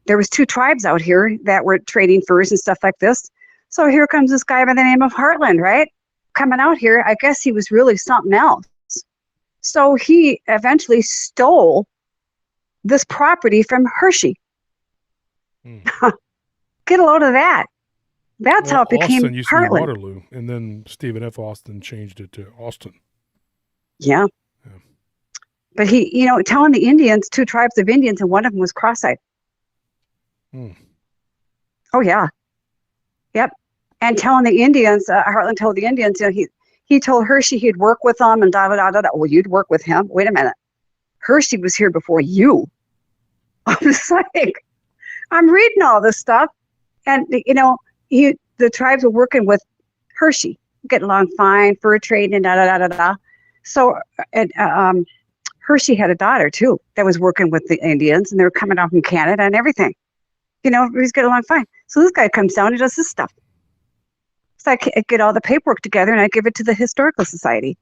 There was 2 tribes out here that were trading furs and stuff like this. So here comes this guy by the name of Heartland, right? Coming out here. I guess he was really something else. So he eventually stole this property from Hershey. Get a load of that. That's how it became Austin used to be Heartland. Waterloo, and then Stephen F. Austin changed it to Austin. Yeah. But he, telling the Indians, 2 tribes of Indians, and one of them was cross-eyed. Oh, yeah. Yep. And telling the Indians, Heartland told the Indians, he told Hershey he'd work with them and da-da-da-da-da. Well, you'd work with him? Wait a minute. Hershey was here before you. I was like, I'm reading all this stuff. And, the tribes were working with Hershey, getting along fine, fur trading, and da-da-da-da-da. So, Hershey had a daughter, too, that was working with the Indians, and they were coming out from Canada and everything. He was getting along fine. So this guy comes down and does this stuff. So I get all the paperwork together, and I give it to the Historical Society.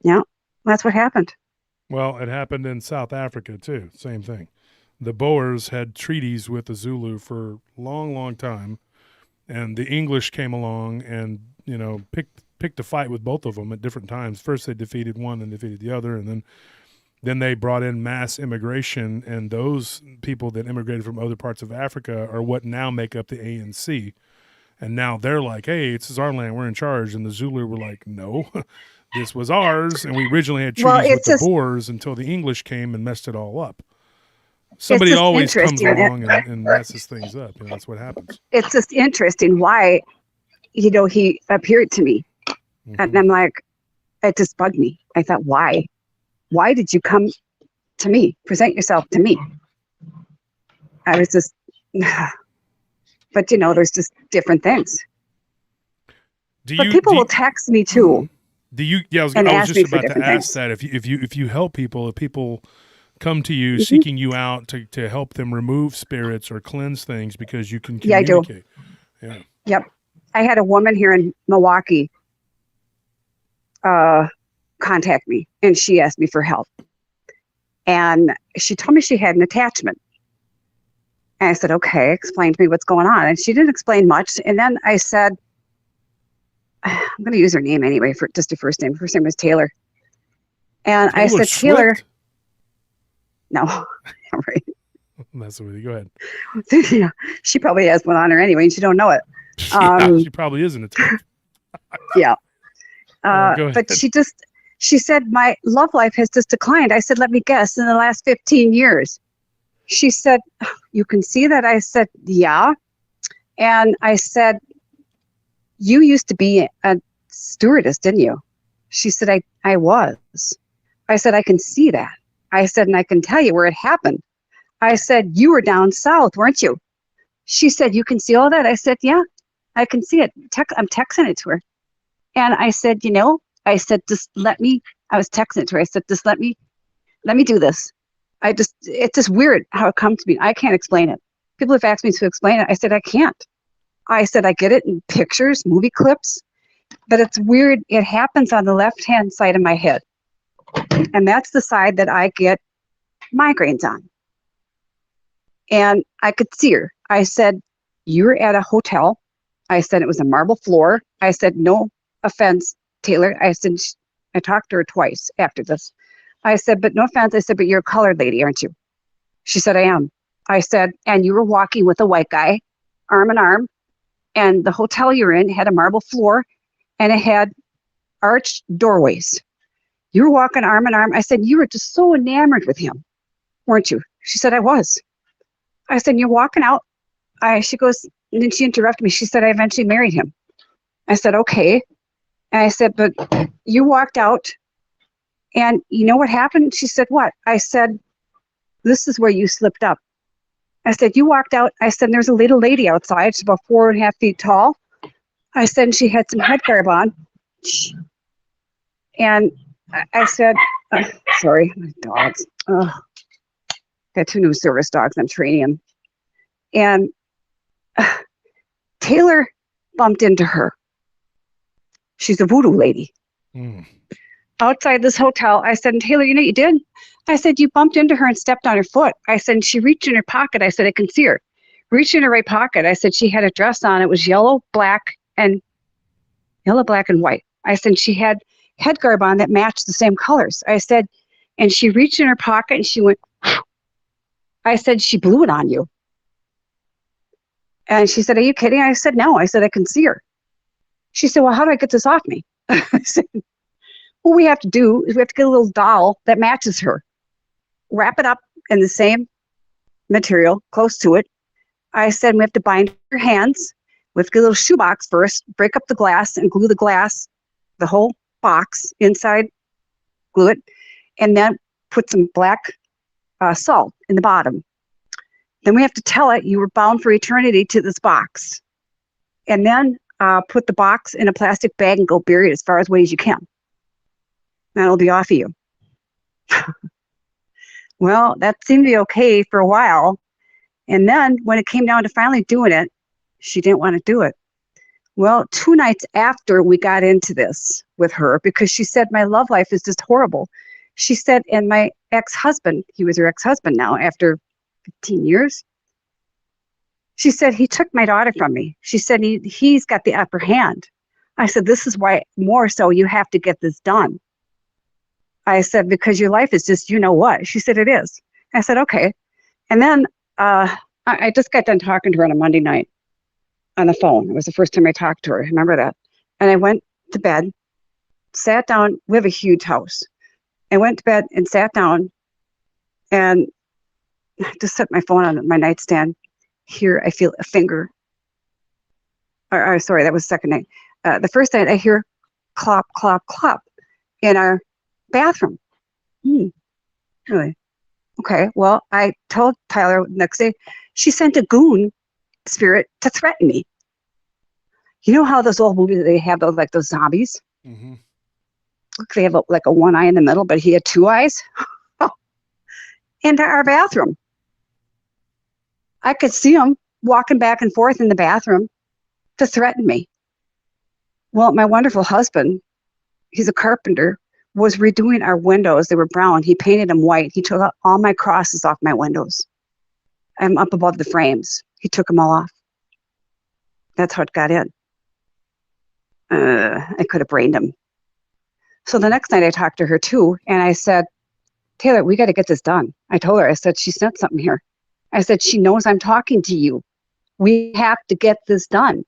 Yeah, that's what happened. Well, it happened in South Africa, too. Same thing. The Boers had treaties with the Zulu for a long, long time, and the English came along and, picked a fight with both of them at different times. First, they defeated one and defeated the other, and then they brought in mass immigration, and those people that immigrated from other parts of Africa are what now make up the ANC. And now they're like, hey, this is our land, we're in charge. And the Zulu were like, no, this was ours, and we originally had treaties with the Boers until the English came and messed it all up. Somebody always comes along and messes things up. That's what happens. It's just interesting why, he appeared to me. Mm-hmm. And I'm like, it just bugged me. I thought, why? Why did you come to me? Present yourself to me. I was just, but there's just different things. But people will text me too. Do you? Yeah, I was just about to ask that. If you help people, if people come to you seeking you out to help them remove spirits or cleanse things because you can communicate. Yeah, I do. Yeah. Yep. I had a woman here in Milwaukee contact me, and she asked me for help. And she told me she had an attachment. And I said, okay, explain to me what's going on. And she didn't explain much. And then I said, I'm going to use her name anyway for just her first name. Her first name was Taylor. And I said, Taylor. No, right. That's with you. Go ahead. Yeah, she probably has one on her anyway, and she don't know it. She probably isn't attached. Yeah. But she said, my love life has just declined. I said, let me guess, in the last 15 years. She said, you can see that? I said, yeah. And I said, you used to be a stewardess, didn't you? She said, I was. I said, I can see that. I said, and I can tell you where it happened. I said, you were down south, weren't you? She said, you can see all that? I said, yeah, I can see it. I'm texting it to her. And I said, I said, just let me, I was texting it to her. I said, just let me do this. It's just weird how it comes to me. I can't explain it. People have asked me to explain it. I said, I can't. I said, I get it in pictures, movie clips, but it's weird. It happens on the left-hand side of my head. And that's the side that I get migraines on. And I could see her. I said, you're at a hotel. I said, it was a marble floor. I said, no offense, Taylor. I said, I talked to her twice after this. I said, but no offense. I said, but you're a colored lady, aren't you? She said, I am. I said, and you were walking with a white guy, arm in arm, and the hotel you're in had a marble floor, and it had arched doorways. You were walking arm in arm. I said, you were just so enamored with him, weren't you? She said, I was. I said, you're walking out. She goes, and then she interrupted me. She said, I eventually married him. I said, okay. And I said, but you walked out, and you know what happened? She said, what? I said, this is where you slipped up. I said, you walked out. I said, there's a little lady outside. She's about 4.5 feet tall. I said, she had some headgarb on. And I said, sorry, my dogs. Got 2 new service dogs. I'm training them. And Taylor bumped into her. She's a voodoo lady. Outside this hotel, I said, Taylor, you know what you did? I said, you bumped into her and stepped on her foot. I said, she reached in her pocket. I said, I can see her. Reached in her right pocket. I said, she had a dress on. It was yellow, black, and white. I said, she had headgarb on that matched the same colors. I said, and she reached in her pocket and she went, I said, she blew it on you. And she said, are you kidding? I said, no. I said, I can see her. She said, well, how do I get this off me? I said, what we have to do is we have to get a little doll that matches her. Wrap it up in the same material, close to it. I said, we have to bind her hands. We have to get a little shoebox first, break up the glass and glue the glass, the whole box inside, glue it, and then put some black salt in the bottom. Then we have to tell it you were bound for eternity to this box. And then put the box in a plastic bag and go bury it as far away as you can. That'll be off of you. Well, that seemed to be okay for a while. And then when it came down to finally doing it, she didn't want to do it. Well, 2 nights after we got into this with her, because she said, my love life is just horrible. She said, and my ex-husband, he was her ex-husband now after 15 years. She said, he took my daughter from me. She said, he's got the upper hand. I said, this is why more so you have to get this done. I said, because your life is just, you know what? She said, it is. I said, okay. And then I just got done talking to her on a Monday night on the phone. It was the first time I talked to her. I remember that. And I went to bed, sat down. We have a huge house. I went to bed and sat down and just set my phone on my nightstand. Here, I feel a finger. Sorry, that was the second night. The first night, I hear clop, clop, clop in our bathroom. Really? Okay, well, I told Tyler the next day, she sent a goon spirit to threaten me. You know how those old movies, they have those, like those zombies? Mm-hmm. Look, they have like a one eye in the middle, but he had 2 eyes. Into our bathroom. I could see him walking back and forth in the bathroom to threaten me. Well, my wonderful husband, he's a carpenter, was redoing our windows. They were brown. He painted them white. He took all my crosses off my windows. I'm up above the frames. He took them all off. That's how it got in. I could have brained him. So the next night I talked to her too, and I said, Taylor, we got to get this done. I told her, I said, she sent something here. I said, she knows I'm talking to you. We have to get this done.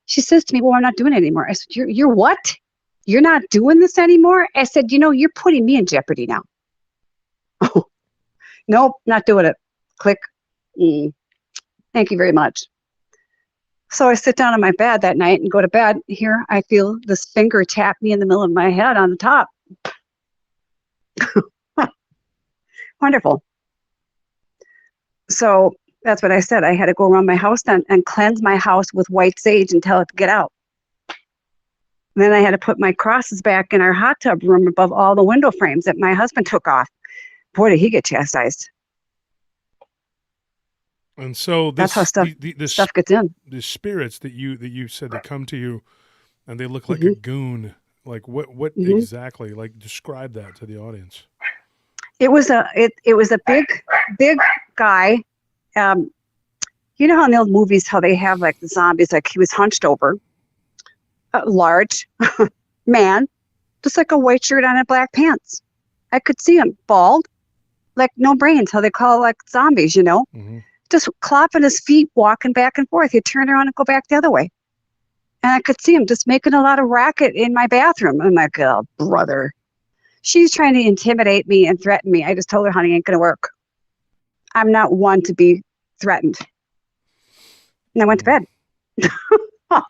She says to me, well, I'm not doing it anymore. I said, you're what? You're not doing this anymore? I said, you're putting me in jeopardy now. Oh, nope, not doing it. Click. Thank you very much. So I sit down on my bed that night and go to bed. Here I feel this finger tap me in the middle of my head on the top. Wonderful. So that's what I said. I had to go around my house then and cleanse my house with white sage and tell it to get out. And then I had to put my crosses back in our hot tub room above all the window frames that my husband took off. Boy, did he get chastised. And so that's how stuff gets in. The spirits that you said that come to you, and they look like a goon. Like what exactly? Like describe that to the audience. It was a big guy. You know how in the old movies how they have like the zombies, like he was hunched over, a large man, just like a white shirt on and black pants. I could see him, bald, like no brains, how they call like zombies, just clopping his feet, walking back and forth. He'd turn around and go back the other way. And I could see him just making a lot of racket in my bathroom. I'm like, oh, brother. She's trying to intimidate me and threaten me. I just told her, honey, ain't going to work. I'm not one to be threatened. And I went to bed. I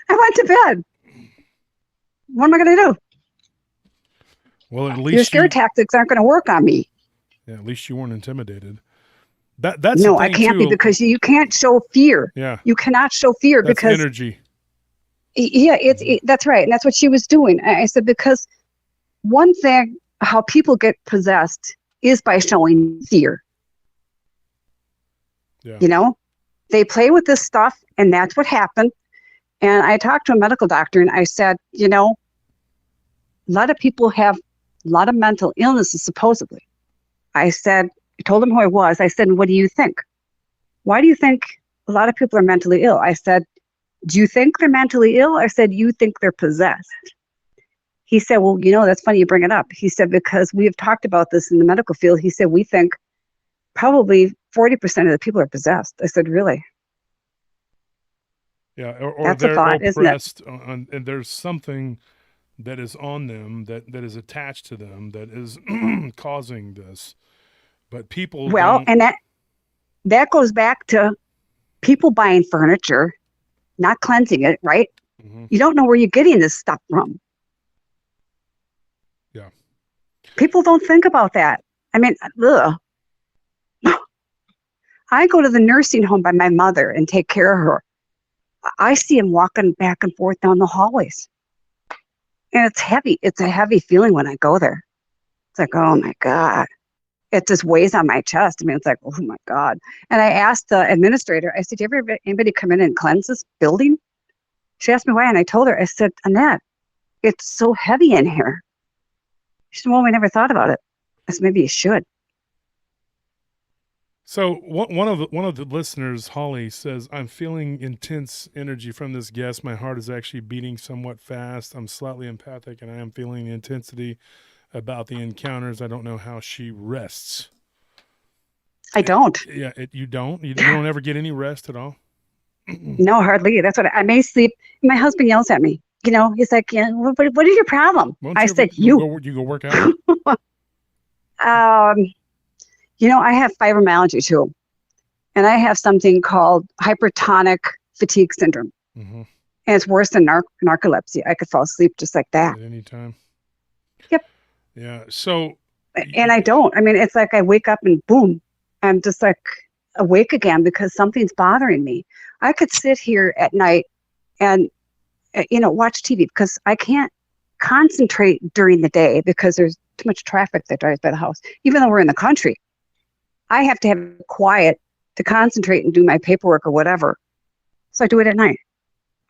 went to bed. What am I going to do? Well, at Your least scare tactics aren't going to work on me. yeah, at least you weren't intimidated. That's No, the I thing, can't too. be, because you can't show fear. Yeah, You cannot show fear that's because energy. yeah, that's right. And that's what she was doing. I said, because one thing, how people get possessed is by showing fear. Yeah. You know, they play with this stuff, and that's what happened. And I talked to a medical doctor, and I said, you know, a lot of people have a lot of mental illnesses, supposedly. I told him who I was. I said, what do you think? Why do you think a lot of people are mentally ill? I said, do you think they're mentally ill? I said, you think they're possessed? He said, well, you know, that's funny you bring it up. He said, because we have talked about this in the medical field. He said, we think probably 40% of the people are possessed. I said, really? Yeah, or That's a they're thought, isn't it? oppressed, and there's something that is on them that is attached to them that is causing this. But people Well, don't. and that goes back to people buying furniture, not cleansing it, right? Mhm. You don't know where you're getting this stuff from. Yeah. People don't think about that. I mean, ugh. I go to the nursing home by my mother and take care of her. I see him walking back and forth down the hallways. And it's heavy. It's a heavy feeling when I go there. It's like, oh my God. It just weighs on my chest. I mean, it's like, oh my God. And I asked the administrator, I said, do you ever have anybody come in and cleanse this building? She asked me why, and I told her, I said, Annette, it's so heavy in here. She said, well, we never thought about it. I said, maybe you should. So one of the listeners, Holly, says, I'm feeling intense energy from this guest. My heart is actually beating somewhat fast. I'm slightly empathic, and I am feeling the intensity about the encounters. I don't know how she rests. I don't. Yeah, you don't? You don't ever get any rest at all? No, hardly. That's what I may sleep. My husband yells at me. You know, he's like, yeah, what is your problem? Won't I you said, you go work out? You know, I have fibromyalgia too. And I have something called hypertonic fatigue syndrome. Mm-hmm. And it's worse than narcolepsy. I could fall asleep just like that. At any time. Yep. Yeah. So. And I don't. I mean, it's like I wake up and boom, I'm just like awake again because something's bothering me. I could sit here at night and, you know, watch TV because I can't concentrate during the day because there's too much traffic that drives by the house. Even though we're in the country, I have to have quiet to concentrate and do my paperwork or whatever. So I do it at night.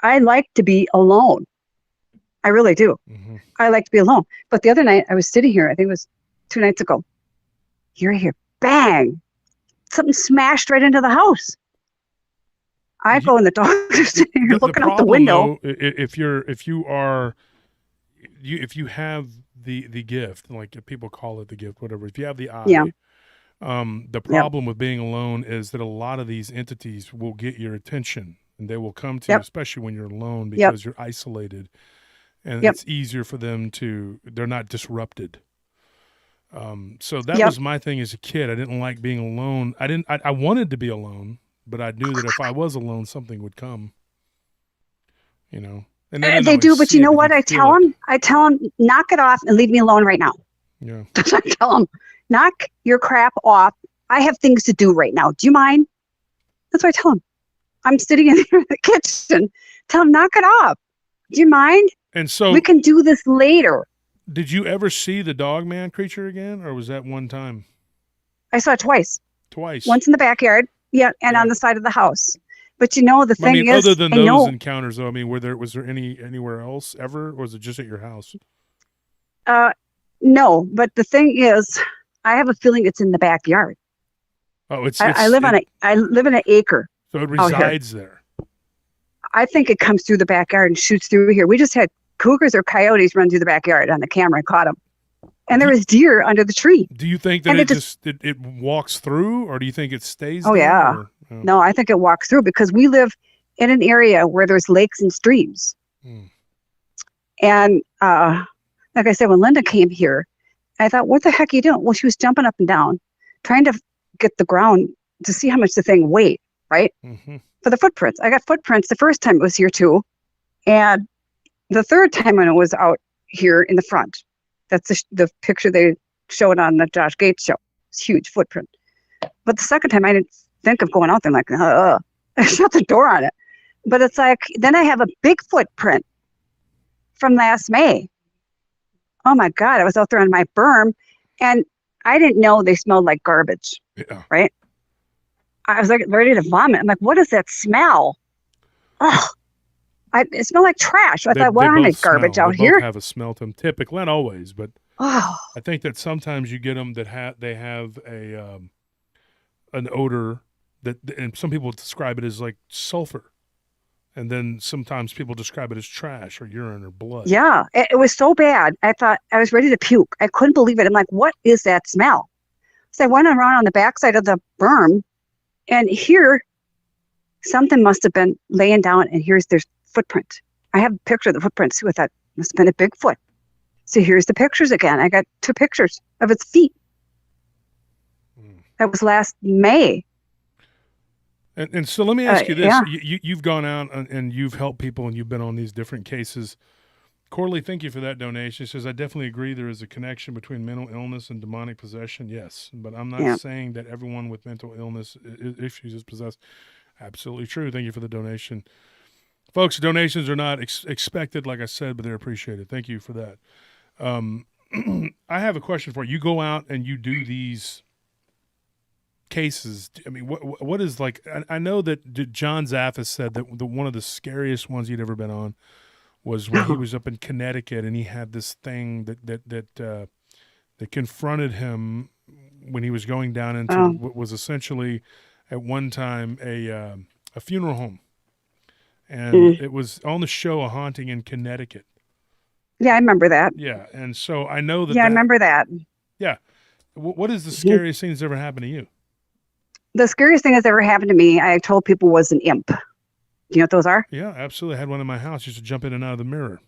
I like to be alone. I really do. Mm-hmm. I like to be alone. But the other night I was sitting here, I think it was 2 nights ago. Here, bang. Something smashed right into the house. I go in the dogs are sitting here looking out the window. Though, if you have the gift, like people call it the gift, whatever, if you have the eye, Yeah. The problem with being alone is that a lot of these entities will get your attention, and they will come to you, especially when you're alone, because you're isolated, and it's easier for them they're not disrupted. So that was my thing as a kid. I didn't like being alone. I wanted to be alone, but I knew that if I was alone, something would come, you know. And they do, but you know what? I tell them, knock it off and leave me alone right now. Yeah. I tell them, knock your crap off. I have things to do right now. Do you mind? That's what I tell them. I'm sitting in the kitchen. Tell them, knock it off. Do you mind? And so we can do this later. Did you ever see the Dogman creature again, or was that one time? I saw it twice. Twice. Once in the backyard, and on the side of the house. But you know, the thing is, other than those encounters, though, I mean, was there anywhere else ever, or was it just at your house? No, but the thing is, I have a feeling it's in the backyard. Oh, I live in an acre. So it resides there. I think it comes through the backyard and shoots through here. We just had cougars or coyotes run through the backyard on the camera and caught them. And there was deer under the tree. Do you think that it walks through, or do you think it stays there? Yeah. No, I think it walks through because we live in an area where there's lakes and streams. Mm. And like I said, when Linda came here, I thought, what the heck are you doing? Well, she was jumping up and down, trying to get the ground to see how much the thing weighed, right? Mm-hmm. For the footprints. I got footprints the first time it was here too. And the third time when it was out here in the front. That's the picture they showed on the Josh Gates show. It's huge footprint. But the second time I didn't think of going out there. I'm like, I shut the door on it. But it's like, then I have a big footprint from last May. Oh my God, I was out there on my berm and I didn't know they smelled like garbage. Yeah. Right? I was like ready to vomit. I'm like, what is that smell? Oh, it smelled like trash. I thought, why aren't they garbage out here? They both have a smell to them, typically, not always, but I think that sometimes you get them that they have an odor that, and some people describe it as like sulfur. And then sometimes people describe it as trash or urine or blood. Yeah, it was so bad. I thought I was ready to puke. I couldn't believe it. I'm like, what is that smell? So I went around on the backside of the berm, and here, something must have been laying down, and here's their footprint. I have a picture of the footprint, too. I thought, must have been a big foot. So here's the pictures again. I got 2 pictures of its feet. That was last May. And so let me ask you this. Yeah. You've gone out and you've helped people and you've been on these different cases. Corley, thank you for that donation. She says, I definitely agree there is a connection between mental illness and demonic possession. Yes, but I'm not saying that everyone with mental illness issues is possessed. Absolutely true. Thank you for the donation. Folks, donations are not expected, like I said, but they're appreciated. Thank you for that. I have a question for you. You go out and you do these cases. I mean, what is like? I know that John Zaffis said that one of the scariest ones he'd ever been on was when he was up in Connecticut and he had this thing that confronted him when he was going down into what was essentially at one time a funeral home, and it was on the show A Haunting in Connecticut. Yeah, I remember that. Yeah, and so I know that. Yeah, I remember that. Yeah, what is the scariest thing that's ever happened to you? The scariest thing that's ever happened to me, I told people, was an imp. Do you know what those are? Yeah, absolutely. I had one in my house. Used to jump in and out of the mirror.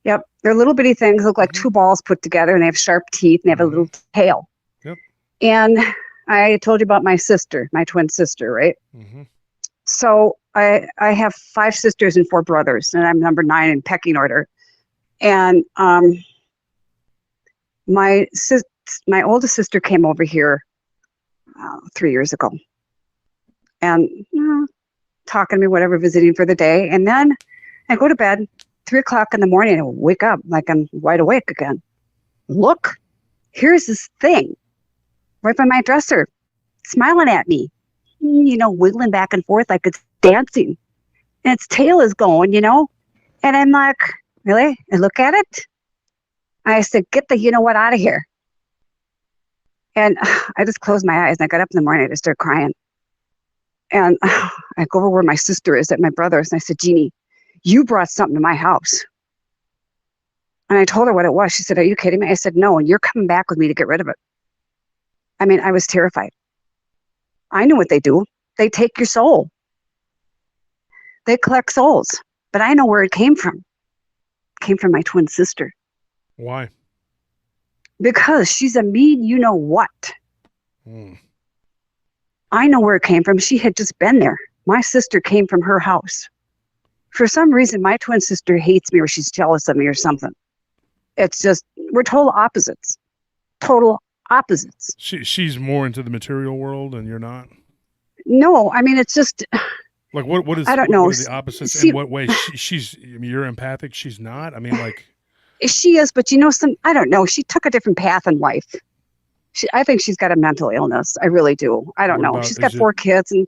Yep. They're little bitty things, look like 2 balls put together, and they have sharp teeth, and they have a little tail. Yep. And I told you about my sister, my twin sister, right? Mm-hmm. So I have 5 sisters and 4 brothers, and I'm number 9 in pecking order. And my oldest sister came over here 3 years ago, and talking to me, whatever, visiting for the day. And then I go to bed 3 o'clock in the morning and I wake up like I'm wide awake again. Look, here's this thing right by my dresser, smiling at me, wiggling back and forth like it's dancing, and its tail is going, and I'm like, really? I look at it. I said, get the you-know-what out of here. And I just closed my eyes and I got up in the morning and I started crying. And I go over where my sister is at my brother's and I said, Jeannie, you brought something to my house. And I told her what it was. She said, are you kidding me? I said, no, and you're coming back with me to get rid of it. I mean, I was terrified. I knew what they do. They take your soul. They collect souls. But I know where it came from. It came from my twin sister. Why? Because she's a mean you-know-what. I know where it came from. She had just been there. My sister came from her house. For some reason, my twin sister hates me or she's jealous of me or something. It's just, we're total opposites. Total opposites. She's more into the material world and you're not? No, I mean, it's just... Like, what is, I don't know. What are the opposites? In what way? She's, I mean, you're empathic, she's not? I mean, like... She is, but I don't know. She took a different path in life. I think she's got a mental illness. I really do. I don't know. She's got 4 kids, and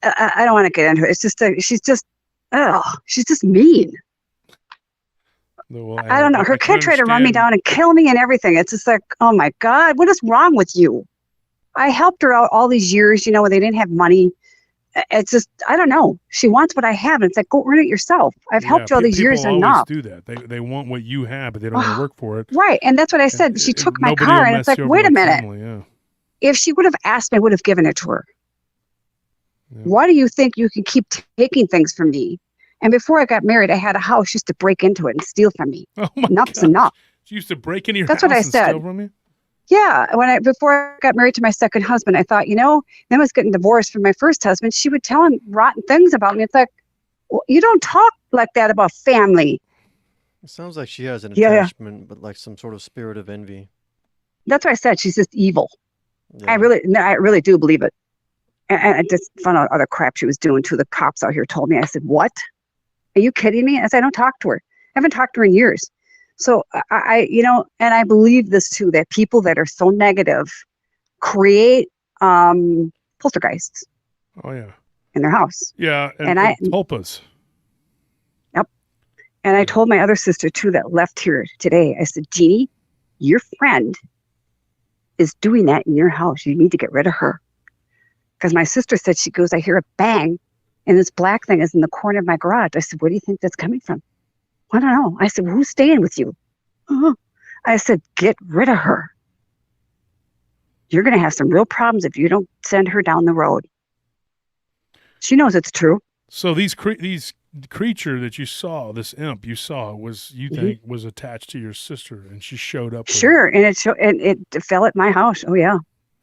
I don't want to get into it. It's just, she's just mean. Well, I don't know. Her kid tried to run me down and kill me and everything. It's just like, oh my God, what is wrong with you? I helped her out all these years, when they didn't have money. It's just, I don't know. She wants what I have, and it's like, go earn it yourself. I've helped you all these years enough. People always do that. They want what you have, but they don't want to work for it. Right, and that's what I said. She took my car, and it's like, wait a minute. Family, yeah. If she would have asked me, I would have given it to her. Yeah. Why do you think you can keep taking things from me? And before I got married, I had a house used to break into it and steal from me. Oh my Enough's gosh. enough. She used to break into your That's house what I and said. steal from you? Yeah, before I got married to my second husband, I thought, then I was getting divorced from my first husband. She would tell him rotten things about me. It's like, well, you don't talk like that about family. It sounds like she has an Yeah, attachment, but like some sort of spirit of envy. that's why I said she's just evil. Yeah. I really do believe it. And I just found out other crap she was doing too. The cops out here told me. I said, "What? Are you kidding me?" I said, "I don't talk to her. I haven't talked to her in years." So and I believe this too, that people that are so negative create poltergeists Oh yeah. in their house. Yeah, And and tulpas. Yep. And I told my other sister too that left here today. I said, "Jeannie, your friend is doing that in your house. You need to get rid of her." Because my sister said, she goes, "I hear a bang, and this black thing is in the corner of my garage." I said, "Where do you think that's coming from?" "I don't know." I said, "Well, who's staying with you?" I said, "Get rid of her. You're going to have some real problems if you don't send her down the road." She knows it's true. So these creature that you saw, this imp you saw, was think was attached to your sister, and she showed up. Sure, and it fell at my house. Oh yeah.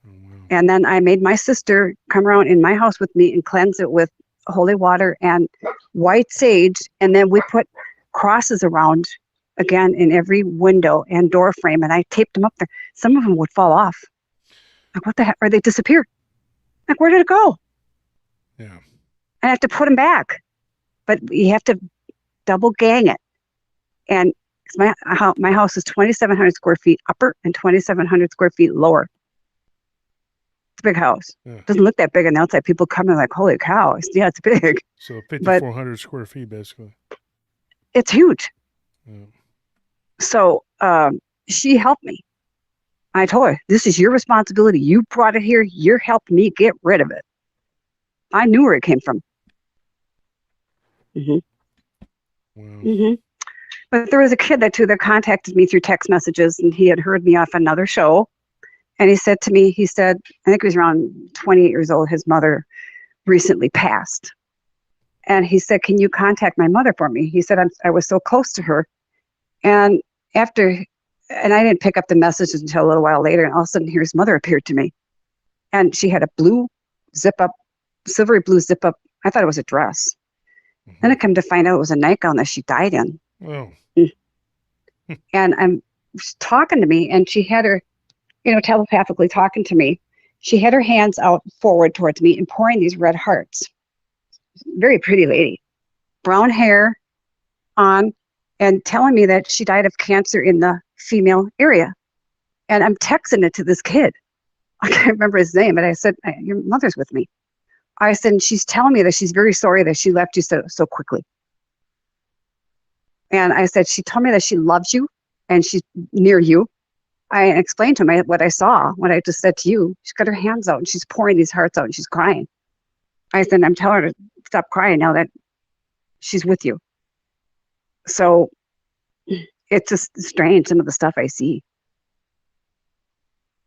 Oh, wow. And then I made my sister come around in my house with me and cleanse it with holy water and white sage, and then we put crosses around again in every window and door frame, and I taped them up there. Some of them would fall off. Like, what the heck? Or they disappeared. Like, where did it go? Yeah. And I have to put them back, but you have to double gang it. And my house is 2,700 square feet upper and 2,700 square feet lower. It's a big house. Yeah. It doesn't look that big on the outside. People come in like, "Holy cow!" Yeah, it's big. So 5,400 square feet, basically. It's huge. Yeah. So she helped me. I told her, "This is your responsibility. You brought it here. You're helping me get rid of it." I knew where it came from. Wow. But there was a kid that contacted me through text messages, and he had heard me off another show. And he said to me, I think he was around 28 years old. His mother recently passed. And he said, "Can you contact my mother for me?" He said, I was so close to her. And I didn't pick up the messages until a little while later. And all of a sudden, his mother appeared to me. And she had a blue zip-up, silvery blue zip-up. I thought it was a dress. Then I come to find out it was a nightgown that she died in. Oh. And I'm talking to me, and she had her, telepathically talking to me. She had her hands out forward towards me and pouring these red hearts. Very pretty lady, brown hair on, and telling me that she died of cancer in the female area. And I'm texting it to this kid. I can't remember his name, but I said, "Your mother's with me." I said, and she's telling me that she's very sorry that she left you so quickly. And I said, she told me that she loves you and she's near you. I explained to him what I saw, what I just said to you. She's got her hands out and she's pouring these hearts out and she's crying. I said, I'm telling her to stop crying now that she's with you. So it's just strange, some of the stuff I see.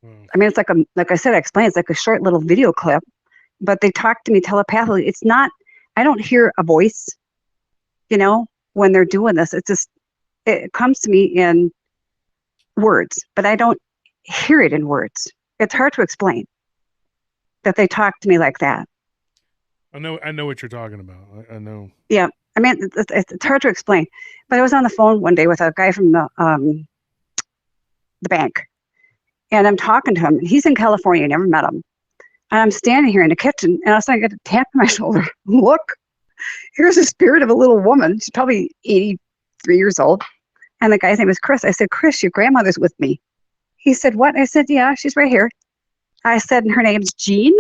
I mean, it's like I said, I explained, it's like a short little video clip, but they talk to me telepathically. It's not, I don't hear a voice, when they're doing this. It comes to me in words, but I don't hear it in words. It's hard to explain that they talk to me like that. I know what you're talking about. I know. Yeah. I mean, it's hard to explain, but I was on the phone one day with a guy from the bank, and I'm talking to him. He's in California. I never met him. And I'm standing here in the kitchen, and all of a sudden I get a tap on my shoulder. Look, here's the spirit of a little woman. She's probably 83 years old. And the guy's name is Chris. I said, "Chris, your grandmother's with me." He said, "What?" I said, "Yeah, she's right here." I said, "And her name's Jean?"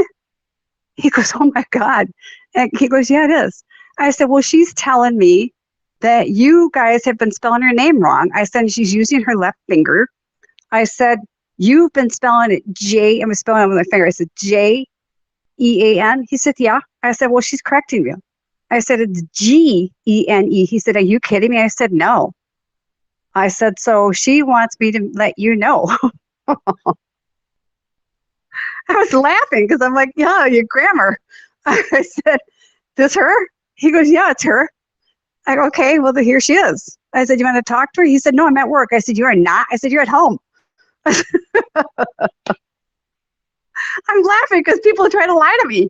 He goes, "Oh my God." And he goes, "Yeah, it is." I said, "Well, she's telling me that you guys have been spelling her name wrong." I said, "She's using her left finger." I said, "You've been spelling it J." I was spelling it with my finger. I said, "Jean." He said, "Yeah." I said, "Well, she's correcting you." I said, "It's Gene." He said, "Are you kidding me?" I said, "No." I said, "So she wants me to let you know." I was laughing because I'm like, yeah, your grammar. I said, this her? He goes, yeah, it's her. I go, okay, well, here she is. I said, you want to talk to her? He said, no, I'm at work. I said, you are not? I said, you're at home. I'm laughing because people try to lie to me.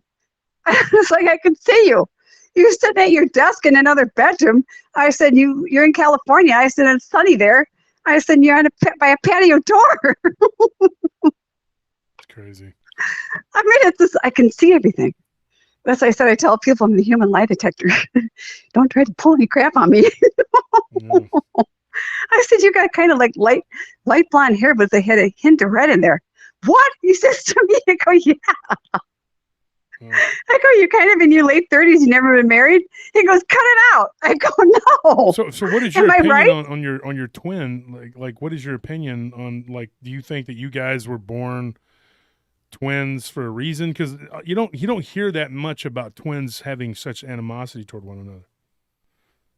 It's like, I can see you. You're sitting at your desk in another bedroom. I said, you're in California. I said, it's sunny there. I said, you're by a patio door. It's crazy. I mean, I can see everything. That's why I said, I tell people I'm the human lie detector. Don't try to pull any crap on me. Yeah. I said, you got kind of like light blonde hair, but they had a hint of red in there. What? He says to me, I go, yeah. Yeah. I go, you're kind of in your late 30s, you've never been married? He goes, cut it out. I go, no. So what is your Am I opinion right? on your twin? Like what is your opinion on, like, do you think that you guys were born twins for a reason? Because you don't hear that much about twins having such animosity toward one another.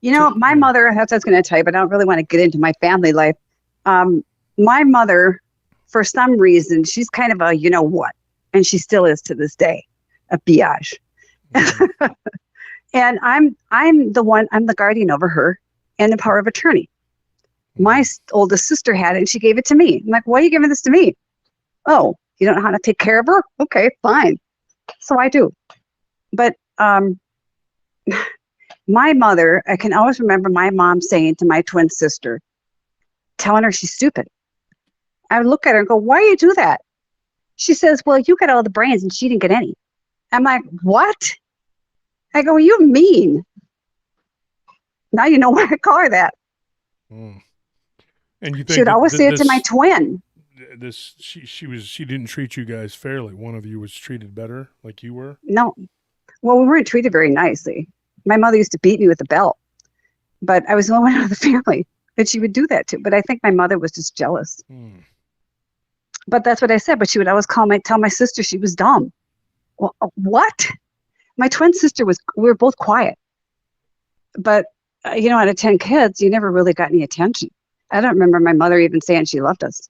You know, my mother, that's what I was going to tell you, but I don't really want to get into my family life. My mother, for some reason, she's kind of a you know what, and she still is to this day, a biatch. Mm-hmm. And I'm the guardian over her and the power of attorney. Mm-hmm. My oldest sister had it, and she gave it to me. I'm like, why are you giving this to me? Oh, you don't know how to take care of her? Okay, fine. So I do. But my mother, I can always remember my mom saying to my twin sister, telling her she's stupid. I would look at her and go, why do you do that? She says, well, you got all the brains and she didn't get any. I'm like, what? I go, you mean? Now you know why I call her that. Mm. And you think she would always say it to my twin. She didn't treat you guys fairly. One of you was treated better, like you were? No. Well, we weren't treated very nicely. My mother used to beat me with a belt, but I was the only one out of the family that she would do that to. But I think my mother was just jealous. Mm. But that's what I said. But she would always tell my sister she was dumb. Well, what? My twin sister we were both quiet. But, out of 10 kids, you never really got any attention. I don't remember my mother even saying she loved us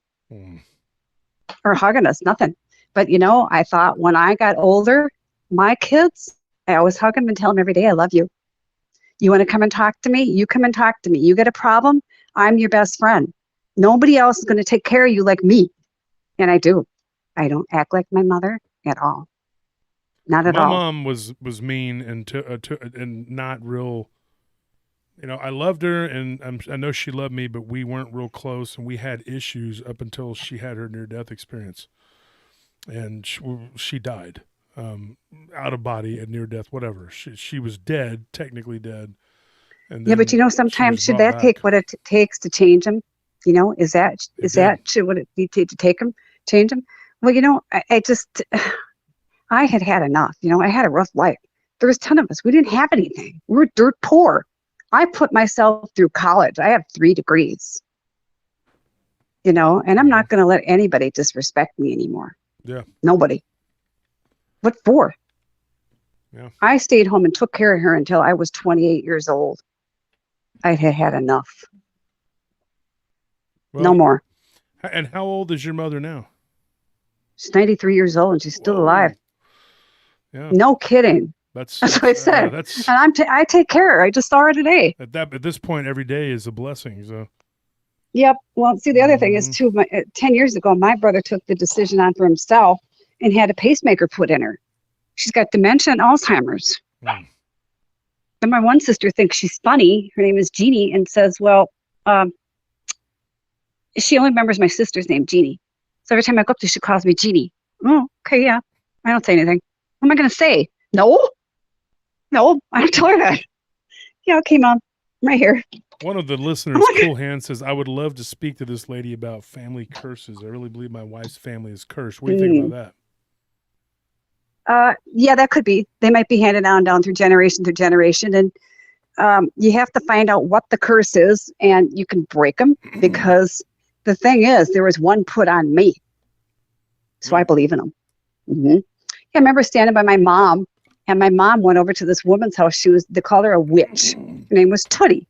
or hugging us, nothing. But, I thought when I got older, my kids, I always hug them and tell them every day, I love you. You want to come and talk to me? You come and talk to me. You get a problem? I'm your best friend. Nobody else is going to take care of you like me. And I do. I don't act like my mother at all. Not at all. My mom was mean and not real. I loved her and I know she loved me, but we weren't real close and we had issues up until she had her near-death experience. And she died. Out of body at near death, whatever. She was dead, technically dead. And yeah, but sometimes should that take what it takes to change them? Is that what it need to take them, change them? Well, I had enough. I had a rough life. There was a ton of us. We didn't have anything. We were dirt poor. I put myself through college. I have 3 degrees. And I'm not going to let anybody disrespect me anymore. Yeah. Nobody. What for? Yeah. I stayed home and took care of her until I was 28 years old. I had enough. Well, no more. And how old is your mother now? She's 93 years old and she's still alive. Yeah. No kidding. That's what I said. And I take care of her. I just saw her today. At this point, every day is a blessing. So. Yep. Well, see, the other thing is too. 10 years ago, my brother took the decision on for himself and had a pacemaker put in her. She's got dementia and Alzheimer's. And my one sister thinks she's funny. Her name is Jeannie and says, well, she only remembers my sister's name, Jeannie. So every time I go up there, she calls me Jeannie. Oh, okay, yeah. I don't say anything. What am I going to say? No, I don't tell her that. Yeah, okay, Mom. I'm right here. One of the listeners, Cool Hand, says, I would love to speak to this lady about family curses. I really believe my wife's family is cursed. What do you think about that? Yeah, that could be. They might be handed down through generation to generation. And you have to find out what the curse is, and you can break them because the thing is, there was one put on me. So I believe in them. Mm-hmm. Yeah, I remember standing by my mom, and my mom went over to this woman's house. They called her a witch. Her name was Tootie.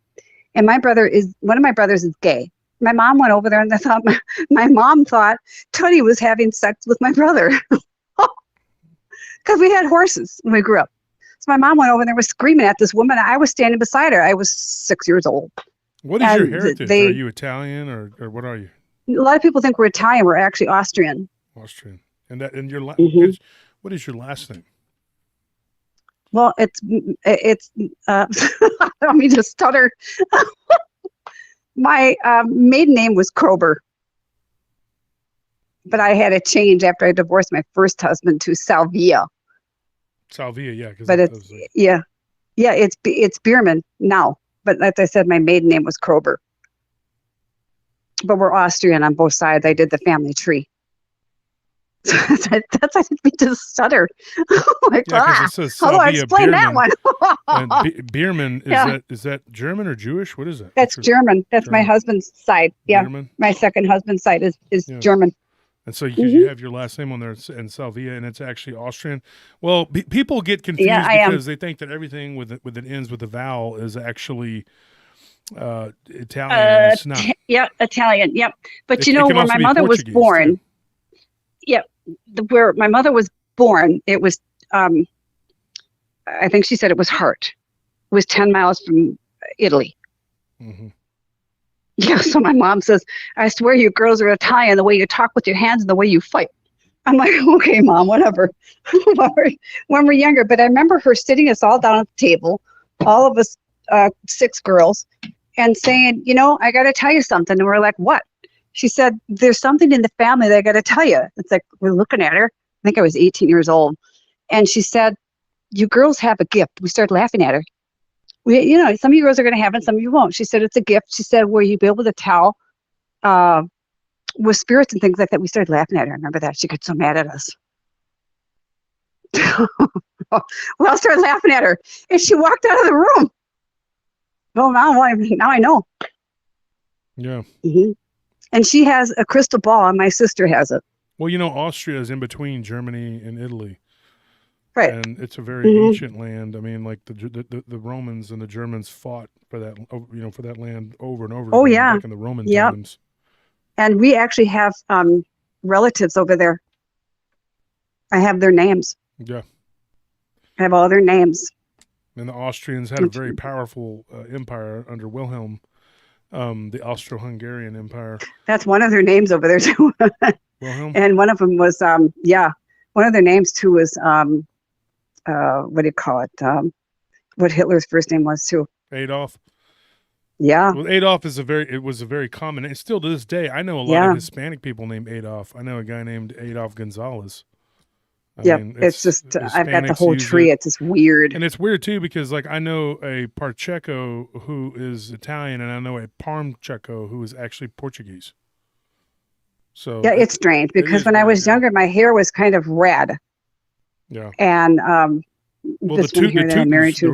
And one of my brothers is gay. My mom went over there and my mom thought Tootie was having sex with my brother. Because we had horses when we grew up. So my mom went over and they were screaming at this woman. I was standing beside her. I was 6 years old. What is your And heritage? Are you Italian or what are you? A lot of people think we're Italian. We're actually Austrian. Austrian. And your Mhm. what is your last name? Well, it's let me just stutter. My maiden name was Krober, but I had to change after I divorced my first husband to Salvia. Salvia, yeah. But it's it's Bierman now. But like I said, my maiden name was Krober. But we're Austrian on both sides. I did the family tree. That's I didn't mean to stutter. Like, yeah, it says how do I Salvia explain that Bierman. one? And Bierman, is that German or Jewish? What is that? That's German. That's German. my husband's side. Yeah, Bierman? my second husband's side is Yeah. German. And so because you have your last name on there and Salvia, and it's actually Austrian. Well, people get confused because they think that everything with it ends with a vowel is actually Italian. It's not. Yeah, Italian. Yep. But It can where also my be mother was Portuguese, born. too. Yep. Where my mother was born, it was. I think she said it was Hart. It was 10 miles from Italy. Mm-hmm. Yeah. So my mom says, "I swear you girls are Italian. The way you talk with your hands and the way you fight." I'm like, "Okay, Mom, whatever." When we're younger, but I remember her sitting us all down at the table, all of us 6 girls, and saying, "I got to tell you something." And we're like, "What?" She said, "There's something in the family that I got to tell you." It's like, we're looking at her. I think I was 18 years old. And she said, "You girls have a gift." We started laughing at her. Some of you girls are going to have it, some of you won't. She said, "It's a gift." She said, "Will you be able to tell with spirits and things like that?" We started laughing at her. I remember that. She got so mad at us. We all started laughing at her. And she walked out of the room. Well, now I know. Yeah. Mm-hmm. And she has a crystal ball, and my sister has it. Well, Austria is in between Germany and Italy. Right. And it's a very ancient land. I mean, like the Romans and the Germans fought for that, for that land over and over again, yeah. back in the Roman times. And we actually have relatives over there. I have their names. Yeah. I have all their names. And the Austrians had a very powerful empire under Wilhelm, the Austro-Hungarian Empire. That's one of their names over there too. Wilhelm? And one of them was, one of their names too was, what do you call it? What Hitler's first name was too. Adolf. Yeah. Well, Adolf was a very common, and still to this day, I know a lot of Hispanic people named Adolf. I know a guy named Adolf Gonzalez. I mean, it's just, I've got the whole tree. It's just weird. And it's weird too, because like I know a Pacheco who is Italian, and I know a Parmcheco who is actually Portuguese. So yeah, it's strange because when I was younger, my hair was kind of red. Yeah. And well, this one here that I'm married to,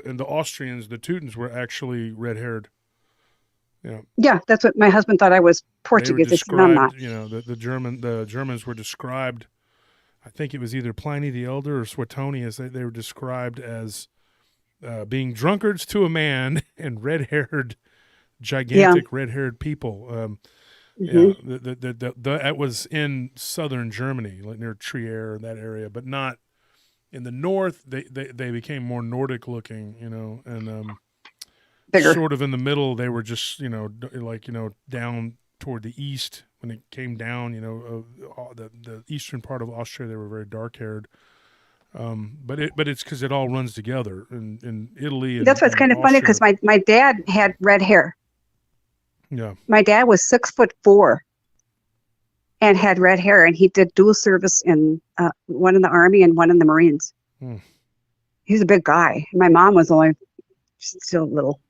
and the Austrians, the Teutons were actually red-haired. Yeah. Yeah, that's what my husband thought I was Portuguese. They were described, I'm not. The Germans were described. I think it was either Pliny the Elder or Suetonius. They were described as being drunkards to a man and red-haired, gigantic red-haired people. Yeah, that was in southern Germany, like near Trier, that area, but not in the north. They became more Nordic looking, and bigger. Sort of in the middle. They were just down toward the east. When it came down, the eastern part of Austria, they were very dark haired. But it's because it all runs together in Italy. And, that's what's kind of funny because my dad had red hair. Yeah. My dad was 6'4" and had red hair, and he did dual service in one in the Army and one in the Marines. He's a big guy. My mom was still little.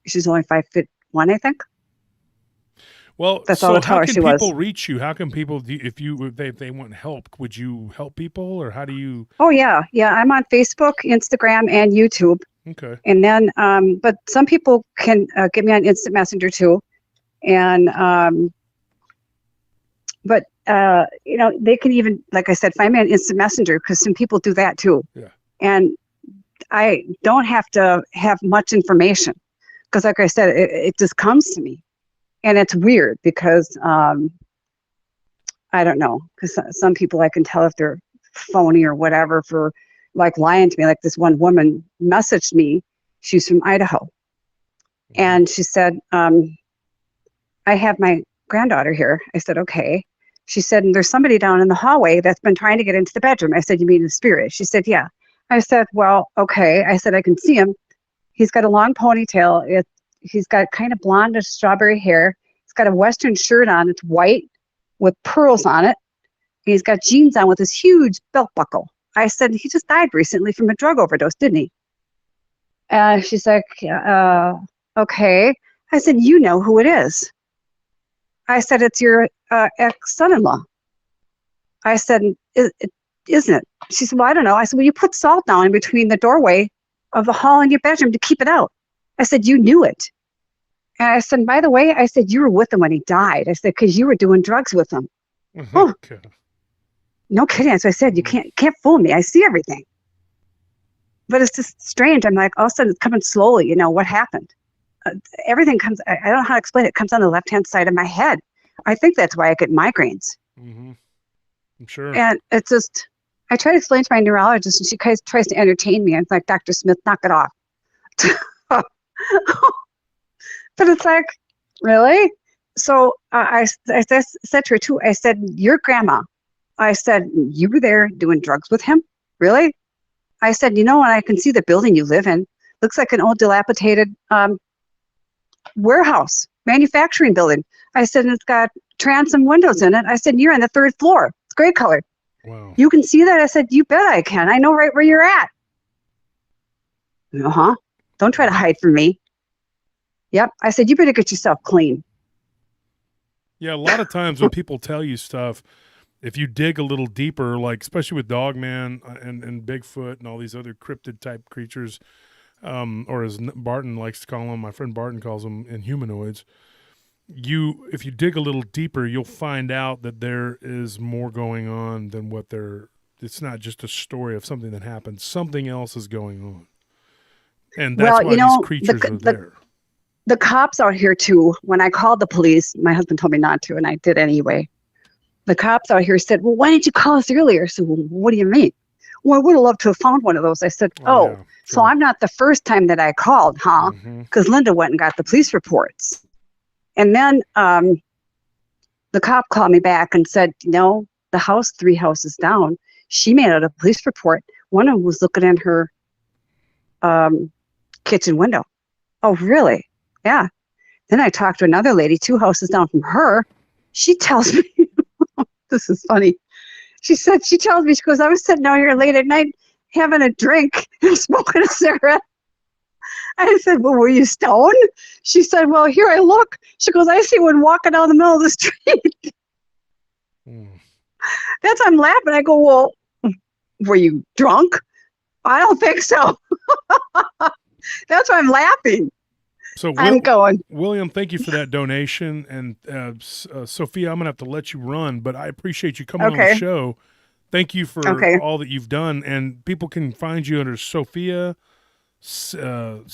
She's only 5'1", I think. Well, that's so all how can she was. people reach you? How can people, if they want help, would you help people, or how do you? Oh yeah, I'm on Facebook, Instagram, and YouTube. Okay. And then, but some people can get me on Instant Messenger too, and but they can even, like I said, find me on Instant Messenger because some people do that too. Yeah. And I don't have to have much information because, like I said, it just comes to me. And it's weird because I don't know, because some people I can tell if they're phony or whatever for like lying to me. Like this one woman messaged me. She's from Idaho. And she said, I have my granddaughter here. I said, okay. She said, and there's somebody down in the hallway that's been trying to get into the bedroom. I said, you mean the spirit? She said, yeah. I said, well, okay. I said, I can see him. He's got a long ponytail. He's got kind of blondish strawberry hair. He's got a Western shirt on. It's white with pearls on it. He's got jeans on with this huge belt buckle. I said, he just died recently from a drug overdose, didn't he? She's like, okay. I said, you know who it is. I said, it's your ex-son-in-law. I said, isn't it? She said, well, I don't know. I said, well, you put salt down in between the doorway of the hall and your bedroom to keep it out. I said, you knew it. And I said, by the way, I said, you were with him when he died. I said, because you were doing drugs with him. Oh, no kidding. So I said, you can't fool me. I see everything. But it's just strange. I'm like, all of a sudden it's coming slowly. You know, what happened? Everything comes, I don't know how to explain it. It comes on the left-hand side of my head. I think that's why I get migraines. I'm sure. And it's just, I try to explain to my neurologist and she tries to entertain me. And it's like, Dr. Smith, knock it off. But it's like, really? So I said to her too, I said, your grandma, I said, you were there doing drugs with him? Really? I said, you know, and I can see the building you live in. Looks like an old dilapidated warehouse, manufacturing building. I said, and it's got transom windows in it. I said, you're on the 3rd floor. It's gray colored. Wow. You can see that? I said, you bet I can. I know right where you're at. Uh-huh. Don't try to hide from me. Yep. I said, you better get yourself clean. Yeah, a lot of times when people tell you stuff, if you dig a little deeper, like especially with Dogman and Bigfoot and all these other cryptid type creatures, or as Barton likes to call them, my friend Barton calls them inhumanoids. If you dig a little deeper, you'll find out that there is more going on than what it's not just a story of something that happened. Something else is going on. And that's why these creatures are there. The cops out here too, when I called the police, my husband told me not to, and I did anyway. The cops out here said, well, why didn't you call us earlier? So, well, what do you mean? Well, I would have loved to have found one of those. I said, yeah, sure. So I'm not the first time that I called, huh? Because Linda went and got the police reports. And then the cop called me back and said, no, the house 3 houses down, she made out a police report. One of them was looking in her kitchen window. Oh, really? Yeah. Then I talked to another lady 2 houses down from her. She tells me, this is funny. She tells me, she goes, I was sitting out here late at night having a drink and smoking a cigarette. I said, well, were you stoned? She said, well, here I look. She goes, I see one walking down the middle of the street. That's why I'm laughing. I go, well, were you drunk? I don't think so. That's why I'm laughing. So I'm going. William, thank you for that donation. And Sophia, I'm going to have to let you run, but I appreciate you coming on the show. Thank you for all that you've done. And people can find you under Sophia Bierman.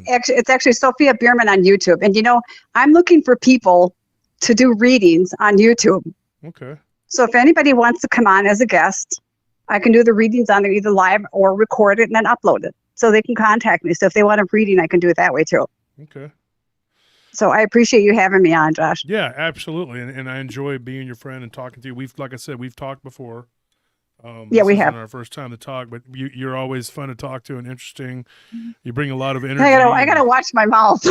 It's actually Sophia Bierman on YouTube. And, you know, I'm looking for people to do readings on YouTube. Okay. So if anybody wants to come on as a guest, I can do the readings on there either live or record it and then upload it. So they can contact me. So if they want a reading, I can do it that way too. Okay. So I appreciate you having me on, Josh. Yeah, absolutely. And I enjoy being your friend and talking to you. Like I said, we've talked before. Yeah, we have. This isn't our first time to talk, but you're always fun to talk to and interesting. You bring a lot of energy. I gotta watch my mouth.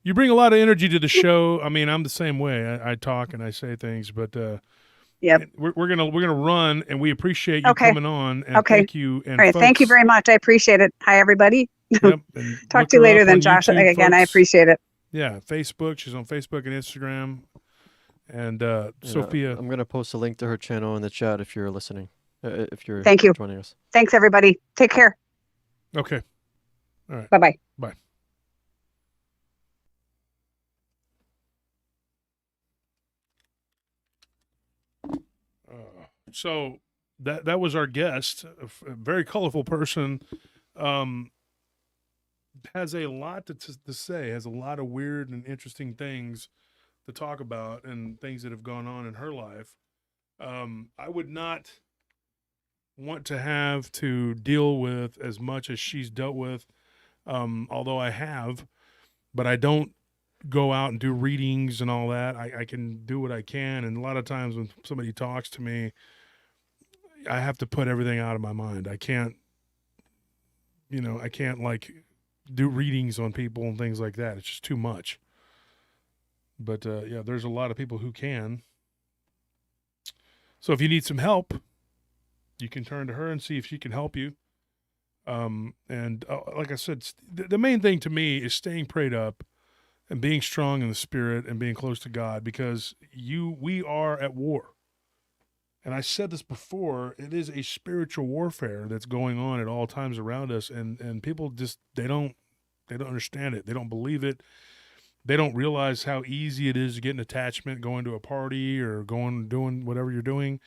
You bring a lot of energy to the show. I mean, I'm the same way. I talk and I say things, but yep. We're gonna run, and we appreciate you coming on. And thank you. And all right, thank you very much. I appreciate it. Hi, everybody. Yep, talk to you later then, Josh. YouTube, again, folks. I appreciate it. Yeah, Facebook. She's on Facebook and Instagram. And Sophia, I'm gonna post a link to her channel in the chat if you're listening. If you're thank you. joining us. Thanks, everybody. Take care. Okay. All right. Bye-bye. Bye. So that was our guest, a very colorful person, has a lot to say, has a lot of weird and interesting things to talk about and things that have gone on in her life. I would not want to have to deal with as much as she's dealt with, although I have, but I don't go out and do readings and all that. I can do what I can, and a lot of times when somebody talks to me, I have to put everything out of my mind. I can't, I can't like do readings on people and things like that. It's just too much. But yeah, there's a lot of people who can. So if you need some help, you can turn to her and see if she can help you. And like I said, the main thing to me is staying prayed up and being strong in the spirit and being close to God, because we are at war. And I said this before, it is a spiritual warfare that's going on at all times around us. And people just, they don't understand it. They don't believe it. They don't realize how easy it is to get an attachment going to a party or doing whatever you're doing.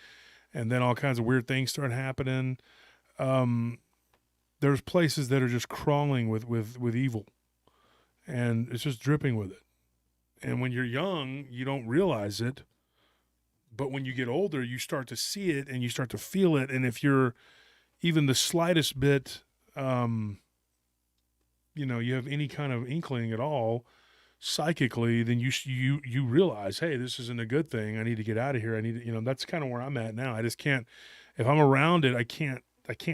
And then all kinds of weird things start happening. There's places that are just crawling with evil, and it's just dripping with it. And when you're young, you don't realize it. But when you get older, you start to see it and you start to feel it. And if you're even the slightest bit, you have any kind of inkling at all psychically, then you realize, hey, this isn't a good thing. I need to get out of here. I need to, that's kind of where I'm at now. I just can't, if I'm around it, I can't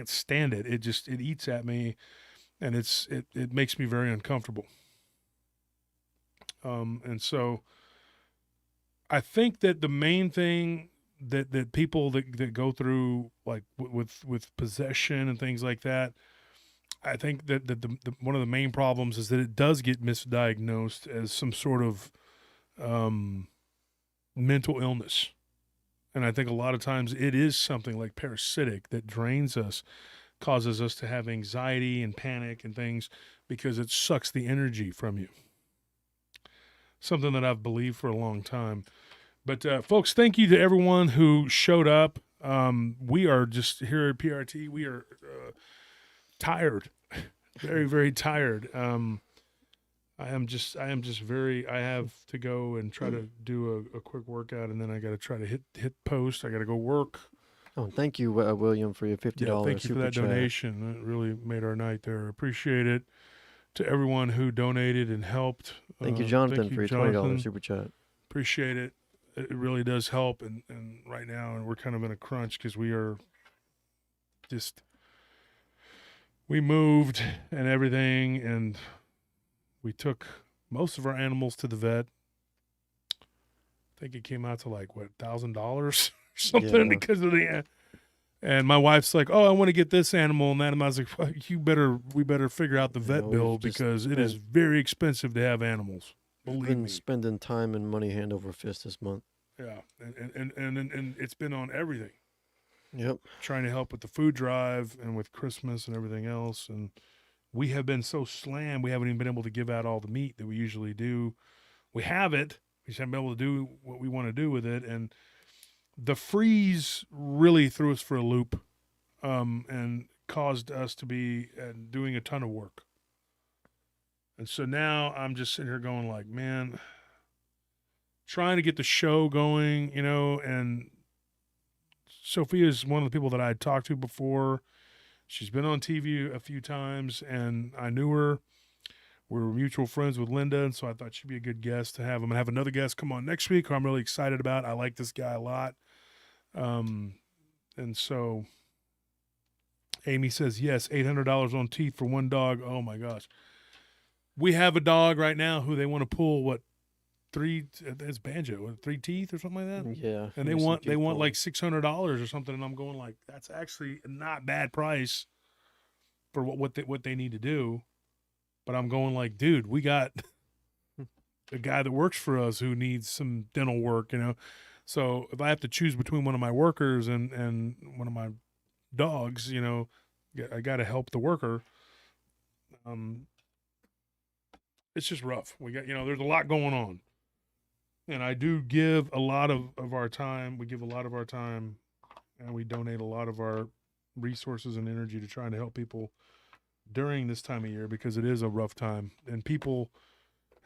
stand it. It eats at me, and it makes me very uncomfortable. And so I think that the main thing that people that go through, like with possession and things like that, I think that the one of the main problems is that it does get misdiagnosed as some sort of mental illness. And I think a lot of times it is something like parasitic that drains us, causes us to have anxiety and panic and things, because it sucks the energy from you. Something that I've believed for a long time. But folks, thank you to everyone who showed up. We are just here at PRT. We are tired, very, very tired. I am just very, I have to go and try to do a quick workout, and then I got to try to hit post. I got to go work. Oh, thank you, William, for your $50 Yeah, thank you for that chat. donation. It really made our night there. Appreciate it. To everyone who donated and helped. Thank you, Jonathan, thank you, for your $20 super chat. Appreciate it. It really does help. And right now, and we're kind of in a crunch because we moved and everything, and we took most of our animals to the vet. I think it came out to like, what, $1,000 or something, because of the. And my wife's like, "Oh, I want to get this animal and that." And I was like, well, we better figure out the vet bill, because it is very expensive to have animals. Believe me. Spending time and money hand over fist this month. Yeah, and it's been on everything. Yep. Trying to help with the food drive and with Christmas and everything else, and we have been so slammed, we haven't even been able to give out all the meat that we usually do. We have it, we just haven't been able to do what we want to do with it, and the freeze really threw us for a loop, and caused us to be doing a ton of work. And so now I'm just sitting here going like, man, trying to get the show going, and Sophia is one of the people that I had talked to before. She's been on TV a few times, and I knew her. We were mutual friends with Linda, and so I thought she'd be a good guest to have. I'm going to have another guest come on next week who I'm really excited about. I like this guy a lot. And so Amy says, yes, $800 on teeth for one dog. Oh, my gosh. We have a dog right now who they want to pull, it's Banjo, 3 teeth or something like that? Yeah. And they want like $600 or something, and I'm going like, that's actually not bad price for what they need to do. But I'm going like, dude, we got a guy that works for us who needs some dental work, So if I have to choose between one of my workers and one of my dogs, I got to help the worker. It's just rough. We got, there's a lot going on. And I do give a lot of our time. We give a lot of our time, and we donate a lot of our resources and energy to trying to help people during this time of year, because it is a rough time, and people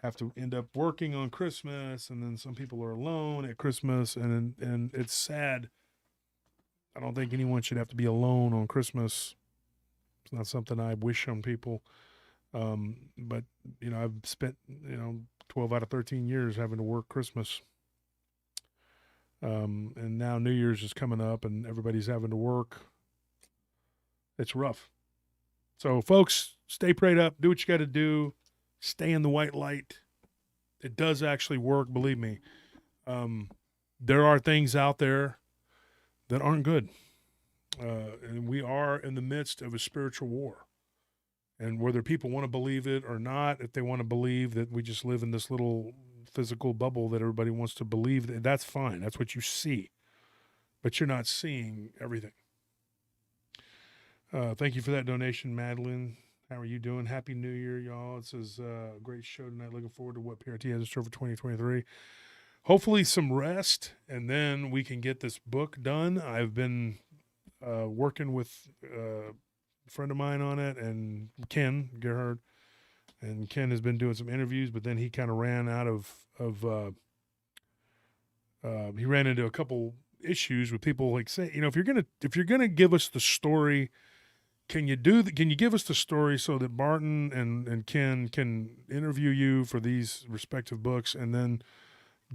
have to end up working on Christmas, and then some people are alone at Christmas, and it's sad I don't think anyone should have to be alone on Christmas. It's not something I wish on people. But, I've spent, 12 out of 13 years having to work Christmas. And now New Year's is coming up and everybody's having to work. It's rough. So, folks, stay prayed up. Do what you got to do. Stay in the white light. It does actually work, believe me. There are things out there that aren't good. And we are in the midst of a spiritual war. And whether people want to believe it or not, if they want to believe that we just live in this little physical bubble that everybody wants to believe, that's fine. That's what you see. But you're not seeing everything. Thank you for that donation, Madeline. How are you doing? Happy New Year, y'all. It says, great show tonight. Looking forward to what PRT has in store for 2023. Hopefully some rest, and then we can get this book done. I've been working with a friend of mine on it, and Ken Gerhard. And Ken has been doing some interviews, but then he kind of ran out he ran into a couple issues with people like say, if you're gonna give us the story, can you give us the story so that Barton and Ken can interview you for these respective books and then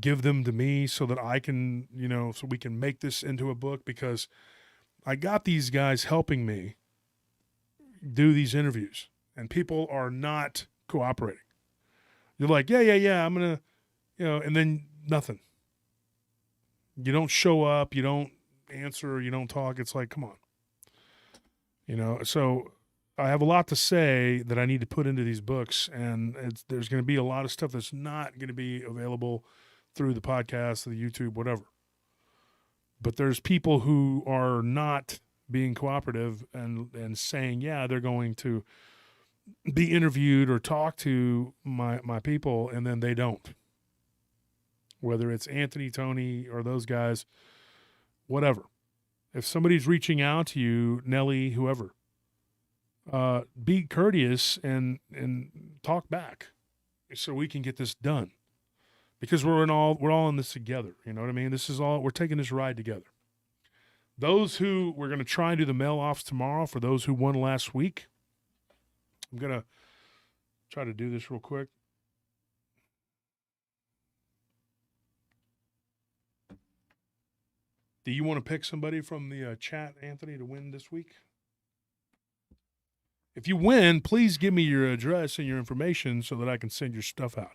give them to me so that I can, so we can make this into a book, because I got these guys helping me do these interviews and people are not cooperating. You're like, yeah, I'm going to, and then nothing. You don't show up, you don't answer, you don't talk. It's like, come on. So I have a lot to say that I need to put into these books, and there's going to be a lot of stuff that's not going to be available through the podcast, the YouTube, whatever. But there's people who are not being cooperative and saying, yeah, they're going to be interviewed or talk to my people, and then they don't. Whether it's Anthony, Tony, or those guys, whatever. If somebody's reaching out to you, Nelly, whoever, be courteous and talk back so we can get this done. Because we're all in this together. You know what I mean? We're taking this ride together. Those we're going to try and do the mail offs tomorrow for those who won last week. I'm going to try to do this real quick. Do you want to pick somebody from the chat, Anthony, to win this week? If you win, please give me your address and your information so that I can send your stuff out.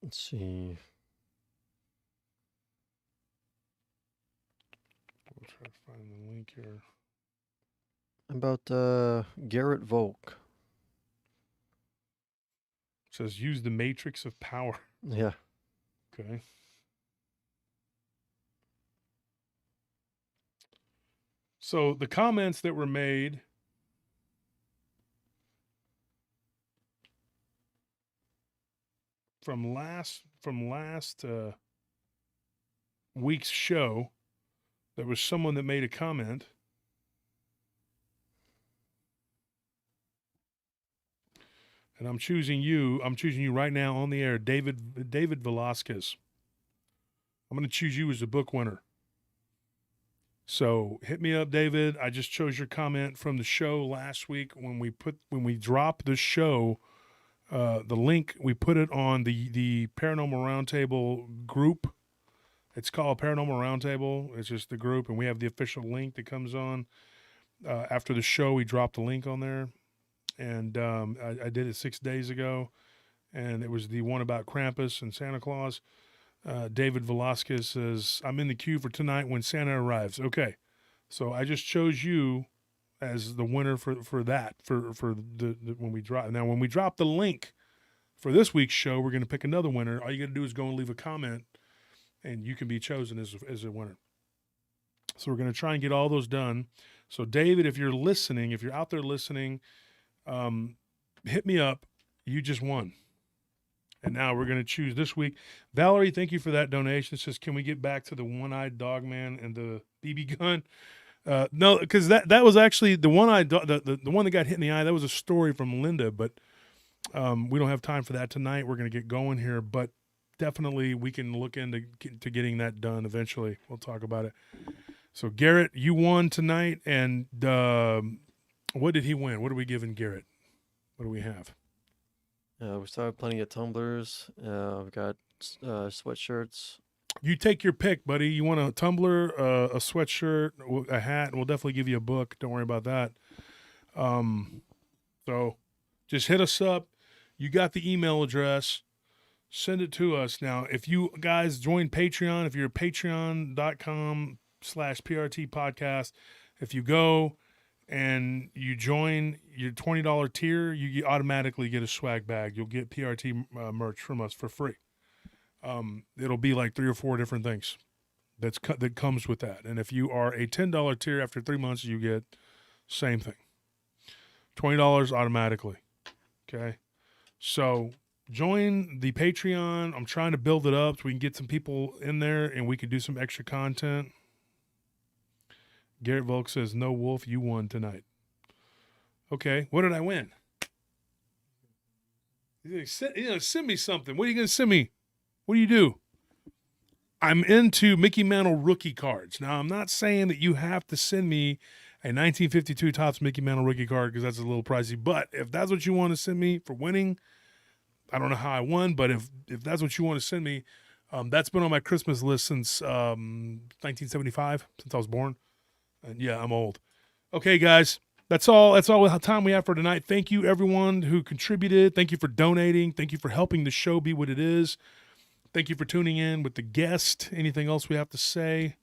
Let's see. We'll try to find the link here. About Garrett Volk. It says use the matrix of power. Yeah. Okay. So the comments that were made from last week's show, there was someone that made a comment. And I'm choosing you right now on the air, David Velasquez. I'm going to choose you as the book winner. So hit me up, David. I just chose your comment from the show last week when we dropped the show, the link, we put it on the Paranormal Roundtable group. It's called Paranormal Roundtable. It's just the group, and we have the official link that comes on after the show. We dropped the link on there, and I did it 6 days ago, and it was the one about Krampus and Santa Claus. David Velasquez says, I'm in the queue for tonight when Santa arrives. Okay. So I just chose you as the winner for that, for the when we drop. Now, when we drop the link for this week's show, we're going to pick another winner. All you got to do is go and leave a comment, and you can be chosen as a winner. So we're going to try and get all those done. So David, if you're listening, if you're out there listening, hit me up. You just won. And now we're going to choose this week. Valerie, thank you for that donation. It says, can we get back to the one-eyed Dogman and the BB gun? No, because that was actually the one-eyed the one that got hit in the eye. That was a story from Linda, but we don't have time for that tonight. We're going to get going here. But definitely we can look into getting that done eventually. We'll talk about it. So Garrett, you won tonight, and what did he win? What are we giving Garrett? What do we have? We started plenty of tumblers. We've got sweatshirts. You take your pick, buddy. You want a tumbler, a sweatshirt, a hat, and we'll definitely give you a book. Don't worry about that. So just hit us up. You got the email address. Send it to us. Now, if you guys join Patreon, if you're patreon.com/PRT podcast, if you go and you join your $20 tier, you automatically get a swag bag. You'll get PRT merch from us for free. It'll be like 3 or 4 different things that comes with that. And if you are a $10 tier, after 3 months, you get same thing. $20 automatically. Okay. So join the Patreon. I'm trying to build it up so we can get some people in there and we can do some extra content. Garrett Volk says, no, Wolf, you won tonight. Okay. What did I win? Send me something. What are you going to send me? What do you do? I'm into Mickey Mantle rookie cards. Now, I'm not saying that you have to send me a 1952 Topps Mickey Mantle rookie card because that's a little pricey. But if that's what you want to send me for winning, I don't know how I won, but if that's what you want to send me, that's been on my Christmas list since 1975, since I was born. And yeah, I'm old. Okay, guys, that's all the time we have for tonight. Thank you, everyone who contributed. Thank you for donating. Thank you for helping the show be what it is. Thank you for tuning in with the guest. Anything else we have to say?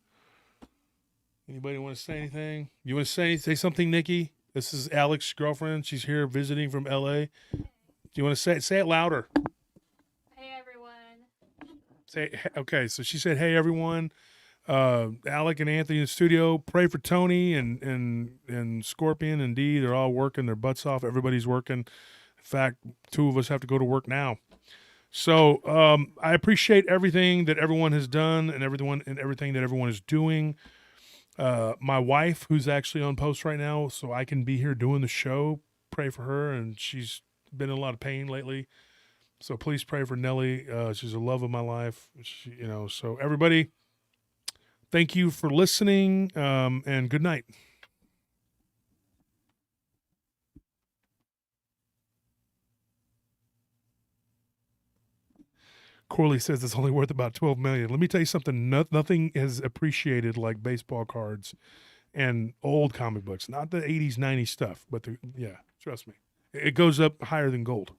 Anybody want to say anything? You want to say something, Nikki? This is Alex's girlfriend. She's here visiting from LA. Do you want to say it louder? Hey, everyone. Okay, so she said, hey, everyone. Alec and Anthony in the studio. Pray for Tony and Scorpion and Dee. They're all working their butts off. Everybody's working. In fact, 2 of us have to go to work now. So I appreciate everything that everyone has done and everything that everyone is doing. My wife, who's actually on post right now, so I can be here doing the show. Pray for her, and she's been in a lot of pain lately. So please pray for Nellie. She's the love of my life. So everybody, thank you for listening, and good night. Corley says it's only worth about $12 million. Let me tell you something. Nothing is appreciated like baseball cards and old comic books. Not the 80s, 90s stuff, but trust me. It goes up higher than gold.